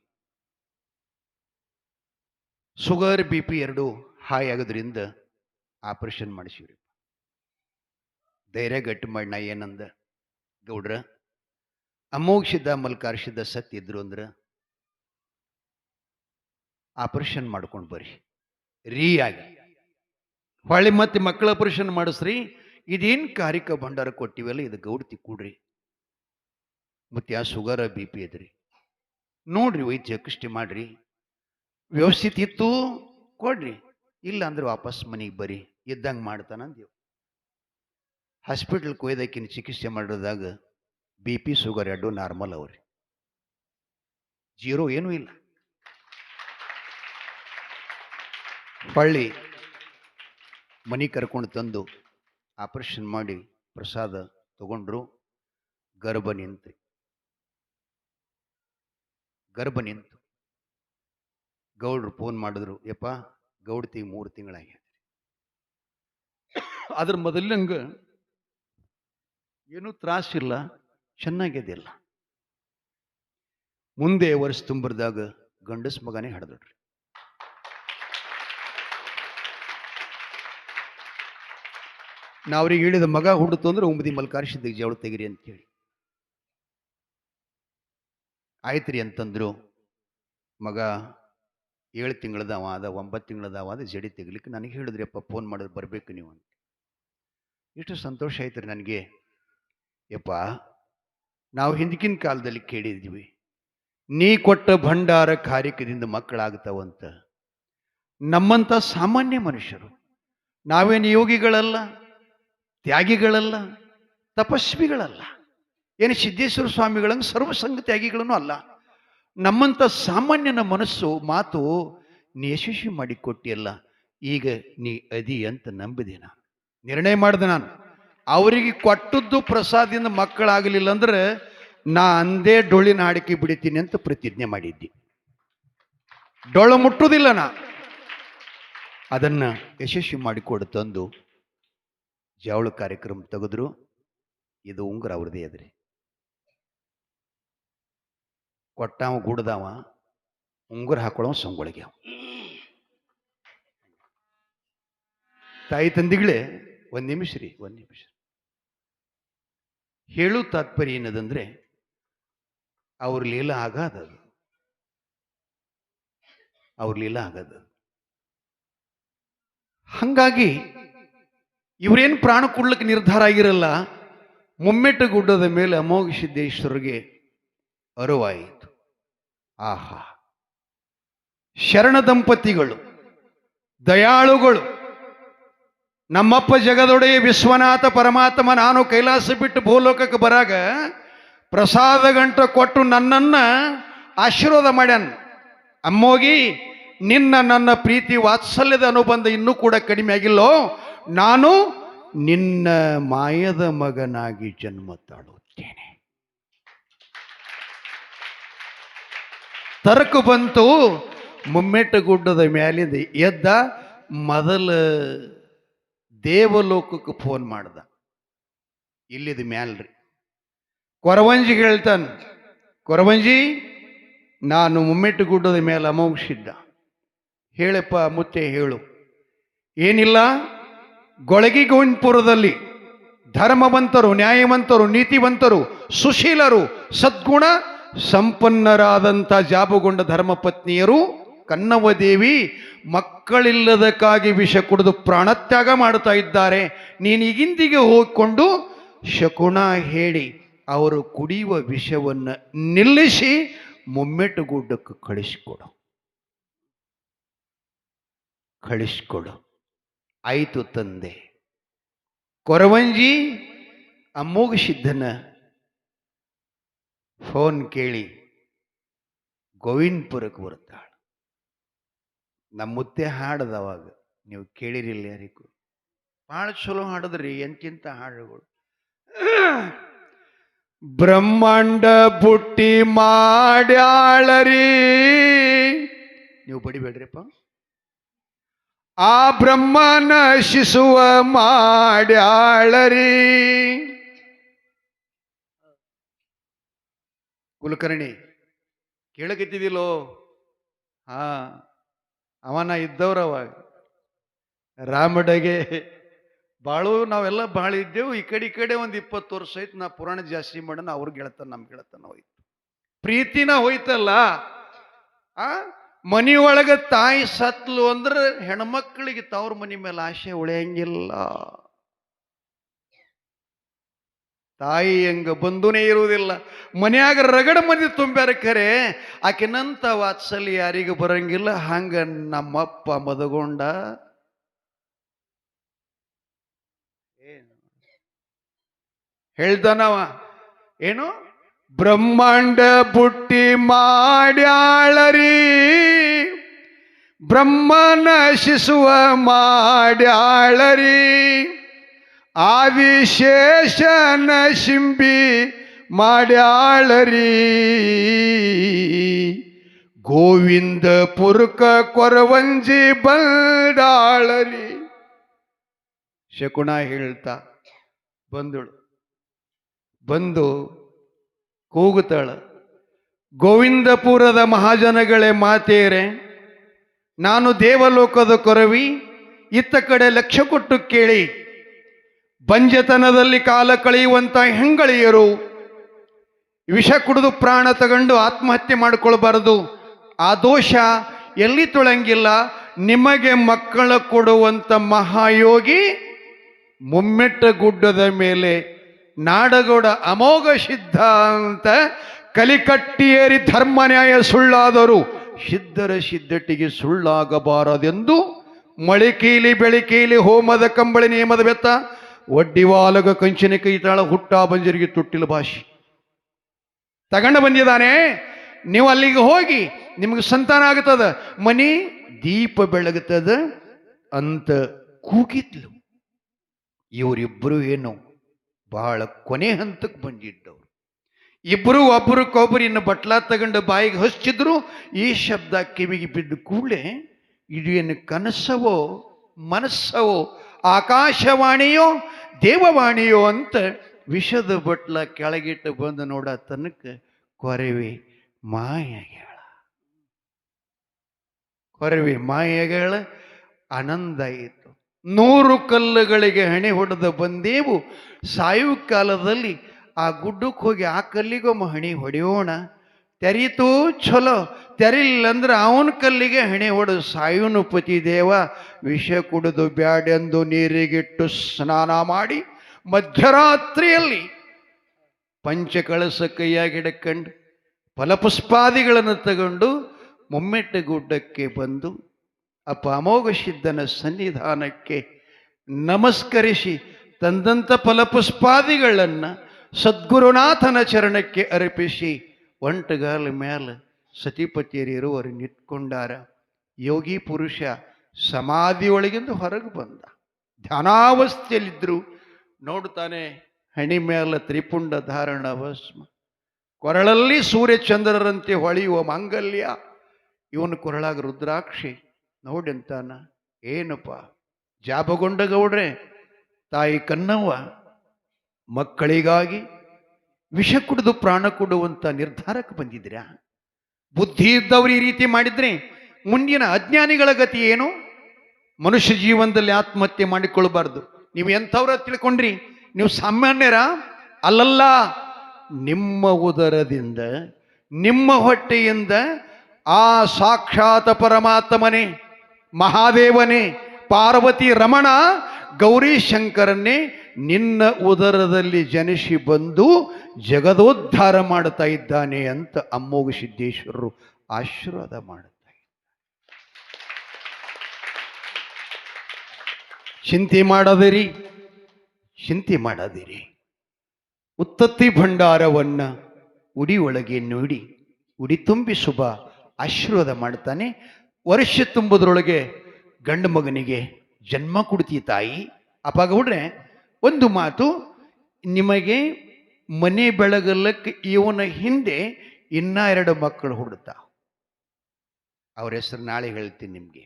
ಶುಗರ್ BP 2 ಹೈ ಆಗೋದ್ರಿಂದ ಆಪರೇಷನ್ ಮಾಡಿಸಿವ್ರಿ. ಧೈರ್ಯ ಗಟ್ಟಿ ಮಾಡಿ ನಾ ಏನಂದ, ಗೌಡ್ರ ಅಮೋಘಿಸಿದ್ದ ಮಲ್ಕಾರಿಸಿದ್ದ ಸತ್ಯ ಇದ್ರು ಅಂದ್ರೆ ಆಪರೇಷನ್ ಮಾಡ್ಕೊಂಡು ಬರ್ರಿ ರೀ ಆಗಿ, ಹೊಳ್ಳಿ ಮತ್ತೆ ಮಕ್ಕಳ ಆಪರೇಷನ್ ಮಾಡಿಸ್ರಿ. ಇದೇನು ಕಾರಿಕ ಭಂಡಾರ ಕೊಟ್ಟಿವಲ್ಲ, ಇದು ಗೌಡ್ತಿ ಕೂಡ್ರಿ, ಮತ್ತೆ ಆ ಶುಗರ್ BP ಇದ್ರಿ ನೋಡ್ರಿ, ವೈದ್ಯ ಕೃಷ್ಟಿ ಮಾಡ್ರಿ, ವ್ಯವಸ್ಥಿತ ಇತ್ತು ಕೊಡ್ರಿ, ಇಲ್ಲ ಅಂದ್ರೆ ವಾಪಸ್ ಮನೆಗೆ ಬರ್ರಿ, ಇದ್ದಂಗೆ ಮಾಡ್ತಾನಂದೇವು. ಹಾಸ್ಪಿಟಲ್ಗೆ ಕೊಯ್ದಕ್ಕಿನ ಚಿಕಿತ್ಸೆ ಮಾಡೋದಾಗ BP ಶುಗರ್ 2 ನಾರ್ಮಲ್ ಅವ್ರಿ, 0 ಏನೂ ಇಲ್ಲ. ಹೊಳ್ಳಿ ಮನೆ ಕರ್ಕೊಂಡು ತಂದು ಆಪರೇಷನ್ ಮಾಡಿ ಪ್ರಸಾದ ತಗೊಂಡ್ರು. ಗರ್ಭ ನಿಂತು ಗೌಡ್ರು ಫೋನ್ ಮಾಡಿದ್ರು, ಯಪ್ಪ ಗೌಡ್ತಿ 3 ತಿಂಗಳಾಗ್ಯದ, ಅದ್ರ ಮೊದಲಂಗೆ ಏನೂ ತ್ರಾಸಿಲ್ಲ, ಚೆನ್ನಾಗಿದ್ದಿಲ್ಲ. ಮುಂದೆ ವರ್ಷ ತುಂಬಿದಾಗ ಗಂಡಸ್ ಮಗನೇ ಹಡ್ದಡ್ರಿ. ನಾವ್ರಿಗೆ ಹೇಳಿದ ಮಗ ಹುಡ್ತು ಅಂದ್ರೆ ಉಂಬದಿ ಮಲ್ಕಾರಿಸಿದ್ದ ಜವಳ ತೆಗಿರಿ ಅಂತೇಳಿ ಆಯ್ತ್ರಿ ಅಂತಂದ್ರು. ಮಗ 7 ತಿಂಗಳದವ ಅದ, 9 ತಿಂಗಳದವ ಅದ, ಜಡಿ ತೆಗಿಲಿಕ್ಕೆ ನನಗೆ ಹೇಳಿದ್ರಿಯಪ್ಪ, ಫೋನ್ ಮಾಡಿದ್ರೆ ಬರ್ಬೇಕು ನೀವು ಅಂತ. ಎಷ್ಟು ಸಂತೋಷ ಆಯ್ತು ನನಗೆ. ಯಪ್ಪ, ನಾವು ಹಿಂದಕ್ಕಿನ ಕಾಲದಲ್ಲಿ ಕೇಳಿದ್ವಿ, ನೀ ಕೊಟ್ಟ ಭಂಡಾರ ಕಾರ್ಯಕದಿಂದ ಮಕ್ಕಳಾಗ್ತಾವಂತ. ನಮ್ಮಂಥ ಸಾಮಾನ್ಯ ಮನುಷ್ಯರು, ನಾವೇನು ಯೋಗಿಗಳಲ್ಲ, ತ್ಯಾಗಿಗಳಲ್ಲ, ತಪಸ್ವಿಗಳಲ್ಲ, ಏನು ಸಿದ್ದೇಶ್ವರ ಸ್ವಾಮಿಗಳಂಗೆ ಸರ್ವಸಂಗ ತ್ಯಾಗಿಗಳೂ ಅಲ್ಲ. ನಮ್ಮಂಥ ಸಾಮಾನ್ಯನ ಮನಸ್ಸು ಮಾತು ನೀ ಯಶಸ್ವಿ ಮಾಡಿಕೊಟ್ಟಿಯಲ್ಲ, ಈಗ ನೀ ಅದಿ ಅಂತ ನಂಬಿದೆ. ನಾನು ನಿರ್ಣಯ ಮಾಡಿದೆ. ನಾನು ಅವರಿಗೆ ಕೊಟ್ಟದ್ದು ಪ್ರಸಾದದಿಂದ ಮಕ್ಕಳಾಗಲಿಲ್ಲ ಅಂದ್ರೆ ನಾ ಅಂದೇ ಡೊಳ್ಳಿನ ಹಾಡಿಕೆ ಬಿಡ್ತೀನಿ ಅಂತ ಪ್ರತಿಜ್ಞೆ ಮಾಡಿದ್ದೆ. ಡೊಳ್ಳು ಮುಟ್ಟುವುದಿಲ್ಲ ನಾ. ಅದನ್ನ ಯಶಸ್ವಿ ಮಾಡಿಕೊಡು ತಂದು ಜವಳ ಕಾರ್ಯಕ್ರಮ ತೆಗೆದ್ರು. ಇದು ಉಂಗುರ ಅವ್ರದೇ ಅದ್ರಿ. ಕೊಟ್ಟಾವ ಗುಡ್ದಾವ, ಉಂಗುರ ಹಾಕೊಳ್ಳೋ ಸಂಗೊಳಗೆ. ತಾಯಿ ತಂದಿಗಳೇ, ಒಂದು ನಿಮಿಷ ರೀ, ಒಂದು ನಿಮಿಷ. ಹೇಳು ತಾತ್ಪರ್ಯ ಏನದಂದ್ರೆ ಅವ್ರ ಲೀಲ ಆಗದದು, ಅವ್ರ ಲೀಲ ಆಗದ. ಹಂಗಾಗಿ ಇವರೇನು ಪ್ರಾಣ ಕೊಡ್ಲಿಕ್ಕೆ ನಿರ್ಧಾರ ಆಗಿರಲ್ಲ. ಮುಮ್ಮೆಟ್ಟು ಗುಡ್ಡದ ಮೇಲೆ ಅಮೋಘ ಸಿದ್ದೇಶ್ವರಿಗೆ ಅರಿವಾಯಿತು. ಆಹಾ, ಶರಣ ದಂಪತಿಗಳು, ದಯಾಳುಗಳು, ನಮ್ಮಪ್ಪ ಜಗದೊಡೆಯ ವಿಶ್ವನಾಥ ಪರಮಾತ್ಮ ನಾನು ಕೈಲಾಸ ಬಿಟ್ಟು ಭೂಲೋಕಕ್ಕೆ ಬರಾಗ ಪ್ರಸಾದ ಗಂಟ ಕೊಟ್ಟು ನನ್ನನ್ನು ಆಶೀರ್ವಾದ ಮಾಡ್ಯಾನ. ಅಮ್ಮೋಗಿ, ನಿನ್ನ ನನ್ನ ಪ್ರೀತಿ ವಾತ್ಸಲ್ಯದ ಅನುಬಂಧ ಇನ್ನೂ ಕೂಡ ಕಡಿಮೆ ಆಗಿಲ್ಲೋ, ನಾನು ನಿನ್ನ ಮಾಯದ ಮಗನಾಗಿ ಜನ್ಮ ತಾಳುತ್ತೇನೆ. ತರಕು ಬಂತು. ಮುಮ್ಮೆಟ್ಟು ಗುಡ್ಡದ ಮ್ಯಾಲಿಂದ ಎದ್ದ. ಮೊದಲ ದೇವಲೋಕಕ್ಕೆ ಫೋನ್ ಮಾಡ್ದ. ಇಲ್ಲಿದ ಮ್ಯಾಲ್ರಿ ಕೊರವಂಜಿಗೆ ಹೇಳ್ತಾನ, ಕೊರವಂಜಿ, ನಾನು ಮುಮ್ಮೆಟ್ಟು ಗುಡ್ಡದ ಮೇಲೆ ಅಮೋಘಿಸಿದ್ದ. ಹೇಳಪ್ಪ ಮುತ್ತೆ, ಹೇಳು. ಏನಿಲ್ಲ, ಗೊಳಗಿ ಗೋವಿಂದಪುರದಲ್ಲಿ ಧರ್ಮವಂತರು, ನ್ಯಾಯವಂತರು, ನೀತಿವಂತರು, ಸುಶೀಲರು, ಸದ್ಗುಣ ಸಂಪನ್ನರಾದಂಥ ಜಾಬುಗೊಂಡ ಧರ್ಮಪತ್ನಿಯರು ಕನ್ನವದೇವಿ ಮಕ್ಕಳಿಲ್ಲದಕ್ಕಾಗಿ ವಿಷ ಕುಡಿದು ಪ್ರಾಣತ್ಯಾಗ ಮಾಡ್ತಾ ಇದ್ದಾರೆ. ನೀನು ಈಗಿಂದಿಗೆ ಹೋಗಿಕೊಂಡು ಶಕುನ ಹೇಳಿ ಅವರು ಕುಡಿಯುವ ವಿಷವನ್ನು ನಿಲ್ಲಿಸಿ ಮುಮ್ಮೆಟ್ಟು ಗುಡ್ಡಕ್ಕೆ ಕಳಿಸ್ಕೊಡು. ಆಯಿತು ತಂದೆ. ಕೊರವಂಜಿ ಅಮೋಘ ಸಿದ್ಧನ ಫೋನ್ ಕೇಳಿ ಗೋವಿಂದಪುರಕ್ಕೆ ಬರ್ತಾಳ. ನಮ್ಮ ಮುತ್ತೆ ಹಾಡದವಾಗ ನೀವು ಕೇಳಿರಿಲ್ಲ ಯಾರಿಗೂ. ಭಾಳ ಚಲೋ ಹಾಡದ್ರಿ, ಎಂತಿಂತ ಹಾಡುಗಳು. ಬ್ರಹ್ಮಾಂಡ ಬುಟ್ಟಿ ಮಾಡ್ಯಾಳರಿ, ನೀವು ಬಡಿಬೇಡ್ರಿಪ್ಪ. ಆ ಬ್ರಹ್ಮನ ಶಿಶುವ ಮಾಡ್ಯಾಳರಿ. ಕುಲಕರ್ಣಿ ಕೇಳಕತ್ತಿದಿಲ್ಲೋ? ಹಾ, ಅವನ ಇದ್ದವ್ರವಾಗ ರಾಮಡಗೆ ಬಾಳು. ನಾವೆಲ್ಲ ಭಾಳ ಇದ್ದೆವು. ಈ ಕಡೆ ಒಂದು 20 ವರ್ಷ ಆಯ್ತು. ನಾ ಪುರಾಣ ಜಾಸ್ತಿ ಮಾಡೋಣ, ಅವ್ರಿಗೆ ಗೆಳತನ ನಮ್ಗೆ ಗೆಳತನ ಹೋಯ್ತು, ಪ್ರೀತಿನ ಹೋಯ್ತಲ್ಲ. ಮನಿಯೊಳಗ ತಾಯಿ ಸತ್ಲು ಅಂದ್ರೆ ಹೆಣ್ಮಕ್ಳಿಗೆ ತವ್ರ ಮನಿ ಮೇಲೆ ಆಸೆ ಉಳಿಯಂಗಿಲ್ಲ. ತಾಯಿ ಹೆಂಗ ಬಂಧುನೇ ಇರುವುದಿಲ್ಲ. ಮನ್ಯಾಗ ರಗಡ ಮಂದಿ ತುಂಬ್ಯಾರ, ಖರೆ ಆಕೆನಂತ ವಾತ್ಸಲ್ಯ ಯಾರಿಗೂ ಬರಂಗಿಲ್ಲ. ಹಂಗ ನಮ್ಮಪ್ಪ ಮದಗೊಂಡ. ಹೇಳ್ತಾನವ ಏನು, ಬ್ರಹ್ಮಾಂಡ ಬುಟ್ಟಿ ಮಾಡ್ಯಾಳರಿ, ಬ್ರಹ್ಮನ ಶಿಶುವ ಮಾಡ್ಯಾಳರಿ, ಆದಿಶೇಷನ ಶಿಂಬಿ ಮಾಡ್ಯಾಳರಿ, ಗೋವಿಂದಪುರಕ ಕೊರವಂಜಿ ಬಂದಾಳರಿ. ಶಕುನ ಹೇಳ್ತಾ ಬಂದಳು. ಬಂದು ಕೂಗುತ್ತಾಳ, ಗೋವಿಂದಪುರದ ಮಹಾಜನಗಳೇ, ಮಾತೇರೆ, ನಾನು ದೇವಲೋಕದ ಕೊರವಿ. ಇತ್ತ ಕಡೆ ಲಕ್ಷ್ಯ ಕೊಟ್ಟು ಕೇಳಿ. ಬಂಜತನದಲ್ಲಿ ಕಾಲ ಕಳೆಯುವಂಥ ಹೆಂಗಳಿಯರು ವಿಷ ಕುಡಿದು ಪ್ರಾಣ ತಗೊಂಡು ಆತ್ಮಹತ್ಯೆ ಮಾಡಿಕೊಳ್ಬಾರದು. ಆ ದೋಷ ಎಲ್ಲಿ ತೊಳಂಗಿಲ್ಲ. ನಿಮಗೆ ಮಕ್ಕಳ ಕೊಡುವಂಥ ಮಹಾಯೋಗಿ ಮುಮ್ಮೆಟ್ಟ ಗುಡ್ಡದ ಮೇಲೆ ನಾಡಗೌಡ ಅಮೋಘ ಸಿದ್ಧ ಅಂತ ಕಲಿಕಟ್ಟಿಯೇರಿ ಧರ್ಮ ನ್ಯಾಯ ಸುಳ್ಳಾದರೂ ಸಿದ್ಧರ ಸಿದ್ಧಟಿಗೆ ಸುಳ್ಳಾಗಬಾರದೆಂದು ಮಳಿಕೀಲಿ ಬೆಳಿಕೀಲಿ ಹೋಮದ ಕಂಬಳಿ ನೇಮದ ಬೆತ್ತ ಒಡ್ಡಿವಾಲಗ ಕಂಚಿನ ಕೈತಾಳ ಹುಟ್ಟ ಬಂಜರಿಗೆ ತುಟ್ಟಿಲ ಭಾಷೆ ತಗೊಂಡು ಬಂದಿದ್ದಾನೆ. ನೀವು ಅಲ್ಲಿಗೆ ಹೋಗಿ ನಿಮಗೆ ಸಂತಾನ ಆಗ್ತದ, ಮನಿ ದೀಪ ಬೆಳಗುತ್ತದ ಅಂತ ಕೂಗಿದ್ಲು. ಇವರಿಬ್ಬರು ಏನು ಬಹಳ ಕೊನೆ ಹಂತಕ್ಕೆ ಬಂದಿದ್ದವರು. ಇಬ್ಬರು ಒಬ್ಬರಿಗೊಬ್ಬರು ಇನ್ನು ಬಟ್ಲಾ ತಗೊಂಡು ಬಾಯಿಗೆ ಹಚ್ಚಿದ್ರು. ಈ ಶಬ್ದ ಕಿವಿಗೆ ಬಿದ್ದ ಕೂಡಲೇ ಇದು ಏನು ಕನಸವೋ ಮನಸ್ಸವೋ ಆಕಾಶವಾಣಿಯೋ ದೇವವಾಣಿಯೋ ಅಂತ ವಿಷದ ಬಟ್ಲ ಕೆಳಗಿಟ್ಟು ಬಂದು ನೋಡ ತನಕ ಕೊರವೆ ಮಾಯಗಳ ಆನಂದ ಆಯಿತು. 100 ಕಲ್ಲುಗಳಿಗೆ ಹಣೆ ಹೊಡೆದ ಬಂದೇವು. ಸಾಯು ಕಾಲದಲ್ಲಿ ಆ ಗುಡ್ಡಕ್ಕೆ ಹೋಗಿ ಆ ಕಲ್ಲಿಗೊಮ್ಮ ಹಣೆ ಹೊಡೆಯೋಣ, ತೆರೀತು ಚಲೋ, ತೆರಿಲ್ಲಂದ್ರೆ ಅವನ ಕಲ್ಲಿಗೆ ಹಣೆ ಹೊಡೆದು ಸಾಯುನು ಪತಿ ದೇವ. ವಿಷ ಕುಡಿದು ಬ್ಯಾಡೆಂದು ನೀರಿಗಿಟ್ಟು ಸ್ನಾನ ಮಾಡಿ ಮಧ್ಯರಾತ್ರಿಯಲ್ಲಿ ಪಂಚಕಳಸ ಕೈಯಾಗಿ ಹಿಡ್ಕೊಂಡು ಫಲಪುಷ್ಪಾದಿಗಳನ್ನು ತಗೊಂಡು ಮುಮ್ಮೆಟ್ಟ ಗುಡ್ಡಕ್ಕೆ ಬಂದು ಅಪ್ಪ ಅಮೋಘ ಸಿದ್ಧನ ಸನ್ನಿಧಾನಕ್ಕೆ ನಮಸ್ಕರಿಸಿ ತಂದಂಥ ಫಲಪುಷ್ಪಾದಿಗಳನ್ನು ಸದ್ಗುರುನಾಥನ ಚರಣಕ್ಕೆ ಅರ್ಪಿಸಿ ಒಂಟಗಾಲ ಮೇಲೆ ಸತಿಪತಿಯರಿರುವರು ನಿಂತ್ಕೊಂಡಾರ. ಯೋಗಿ ಪುರುಷ ಸಮಾಧಿಯೊಳಗಿಂದ ಹೊರಗೆ ಬಂದ. ಧ್ಯಾನಾವಸ್ಥೆಯಲ್ಲಿದ್ದರು. ನೋಡ್ತಾನೆ ಹಣಿ ಮೇಲೆ ತ್ರಿಪುಂಡ ಧಾರಣ ಭಸ್ಮ, ಕೊರಳಲ್ಲಿ ಸೂರ್ಯಚಂದ್ರರಂತೆ ಹೊಳೆಯುವ ಮಾಂಗಲ್ಯ, ಇವನು ಕೊರಳಾಗ ರುದ್ರಾಕ್ಷಿ. ನೋಡಂತಾನ, ಏನಪ್ಪ ಜಾಬಗೊಂಡ ಗೌಡ್ರೆ, ತಾಯಿ ಕನ್ನವ್ವ ಮಕ್ಕಳಿಗಾಗಿ ವಿಷ ಕುಡಿದು ಪ್ರಾಣ ಕೊಡುವಂಥ ನಿರ್ಧಾರಕ್ಕೆ ಬಂದಿದ್ದೀರಾ? ಬುದ್ಧಿ ಇದ್ದವ್ರು ಈ ರೀತಿ ಮಾಡಿದ್ರೆ ಮುಂದಿನ ಅಜ್ಞಾನಿಗಳ ಗತಿ ಏನು? ಮನುಷ್ಯ ಜೀವನದಲ್ಲಿ ಆತ್ಮಹತ್ಯೆ ಮಾಡಿಕೊಳ್ಳಬಾರ್ದು. ನೀವು ಎಂಥವ್ರ ತಿಳ್ಕೊಂಡ್ರಿ? ನೀವು ಸಾಮಾನ್ಯರ ಅಲ್ಲಲ್ಲ. ನಿಮ್ಮ ಉದರದಿಂದ ನಿಮ್ಮ ಹೊಟ್ಟೆಯಿಂದ ಆ ಸಾಕ್ಷಾತ್ ಪರಮಾತ್ಮನೇ, ಮಹಾದೇವನೇ, ಪಾರ್ವತಿ ರಮಣ, ಗೌರಿ ಶಂಕರನ್ನೇ ನಿನ್ನ ಉದರದಲ್ಲಿ ಜನಿಸಿ ಬಂದು ಜಗದೋದ್ಧಾರ ಮಾಡ್ತಾ ಇದ್ದಾನೆ ಅಂತ ಅಮ್ಮೋಘ ಸಿದ್ದೇಶ್ವರರು ಆಶೀರ್ವಾದ ಮಾಡುತ್ತಾ ಇದ್ದಾರೆ. ಚಿಂತೆ ಮಾಡದಿರಿ. ಉತ್ತತ್ತಿ ಭಂಡಾರವನ್ನ ಉಡಿ ಒಳಗೆ ನೋಡಿ ಉಡಿ ತುಂಬಿ ಶುಭ ಆಶೀರ್ವಾದ ಮಾಡ್ತಾನೆ. ವರ್ಷ ತುಂಬುದ್ರೊಳಗೆ ಗಂಡು ಮಗನಿಗೆ ಜನ್ಮ ಕೊಡ್ತಿ ತಾಯಿ. ಅಪ್ಪ ಗೌಡ್ರೆ, ಒಂದು ಮಾತು, ನಿಮಗೆ ಮನೆ ಬೆಳಗಲ್ಲಕ್ಕೆ ಇವನ ಹಿಂದೆ ಇನ್ನ 2 ಮಕ್ಕಳು ಹುಡ್ತಾವ. ಅವ್ರ ಹೆಸರು ನಾಳೆ ಹೇಳ್ತೀನಿ ನಿಮಗೆ.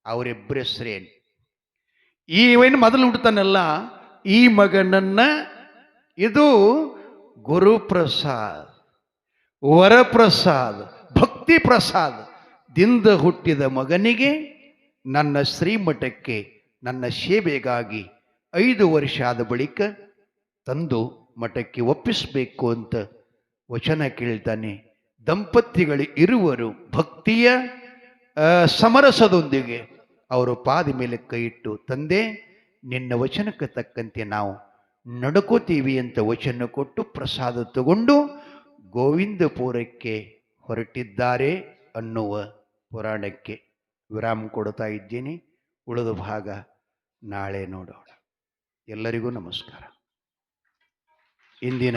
ಅವರಿಬ್ಬರ ಹೆಸರೇನು? ಇವನು ಮೊದಲು ಹುಡ್ತಾನಲ್ಲ, ಈ ಮಗನನ್ನ ಇದು ಗುರುಪ್ರಸಾದ್, ವರಪ್ರಸಾದ್, ಭಕ್ತಿ ಪ್ರಸಾದ್ ದಿಂದ ಹುಟ್ಟಿದ ಮಗನಿಗೆ ನನ್ನ ಶ್ರೀಮಠಕ್ಕೆ ನನ್ನ ಸೇವೆಗಾಗಿ 5 ವರ್ಷ ಆದ ಬಳಿಕ ತಂದು ಮಠಕ್ಕೆ ಒಪ್ಪಿಸಬೇಕು ಅಂತ ವಚನ ಕೇಳ್ತಾನೆ. ದಂಪತಿಗಳು ಇರುವರು ಭಕ್ತಿಯ ಸಮರಸದೊಂದಿಗೆ ಅವರು ಪಾದ ಮೇಲೆ ಕೈ ಇಟ್ಟು, ತಂದೆ ನಿನ್ನ ವಚನಕ್ಕೆ ತಕ್ಕಂತೆ ನಾವು ನಡ್ಕೋತೀವಿ ಅಂತ ವಚನ ಕೊಟ್ಟು ಪ್ರಸಾದ ತಗೊಂಡು ಗೋವಿಂದಪುರಕ್ಕೆ ಹೊರಟಿದ್ದಾರೆ ಅನ್ನುವ ಪುರಾಣಕ್ಕೆ ವಿರಾಮ ಕೊಡ್ತಾ ಇದ್ದೀನಿ. ಉಳಿದ ಭಾಗ ನಾಳೆ ನೋಡೋಣ. ಎಲ್ಲರಿಗೂ ನಮಸ್ಕಾರ. ಇಂದಿನ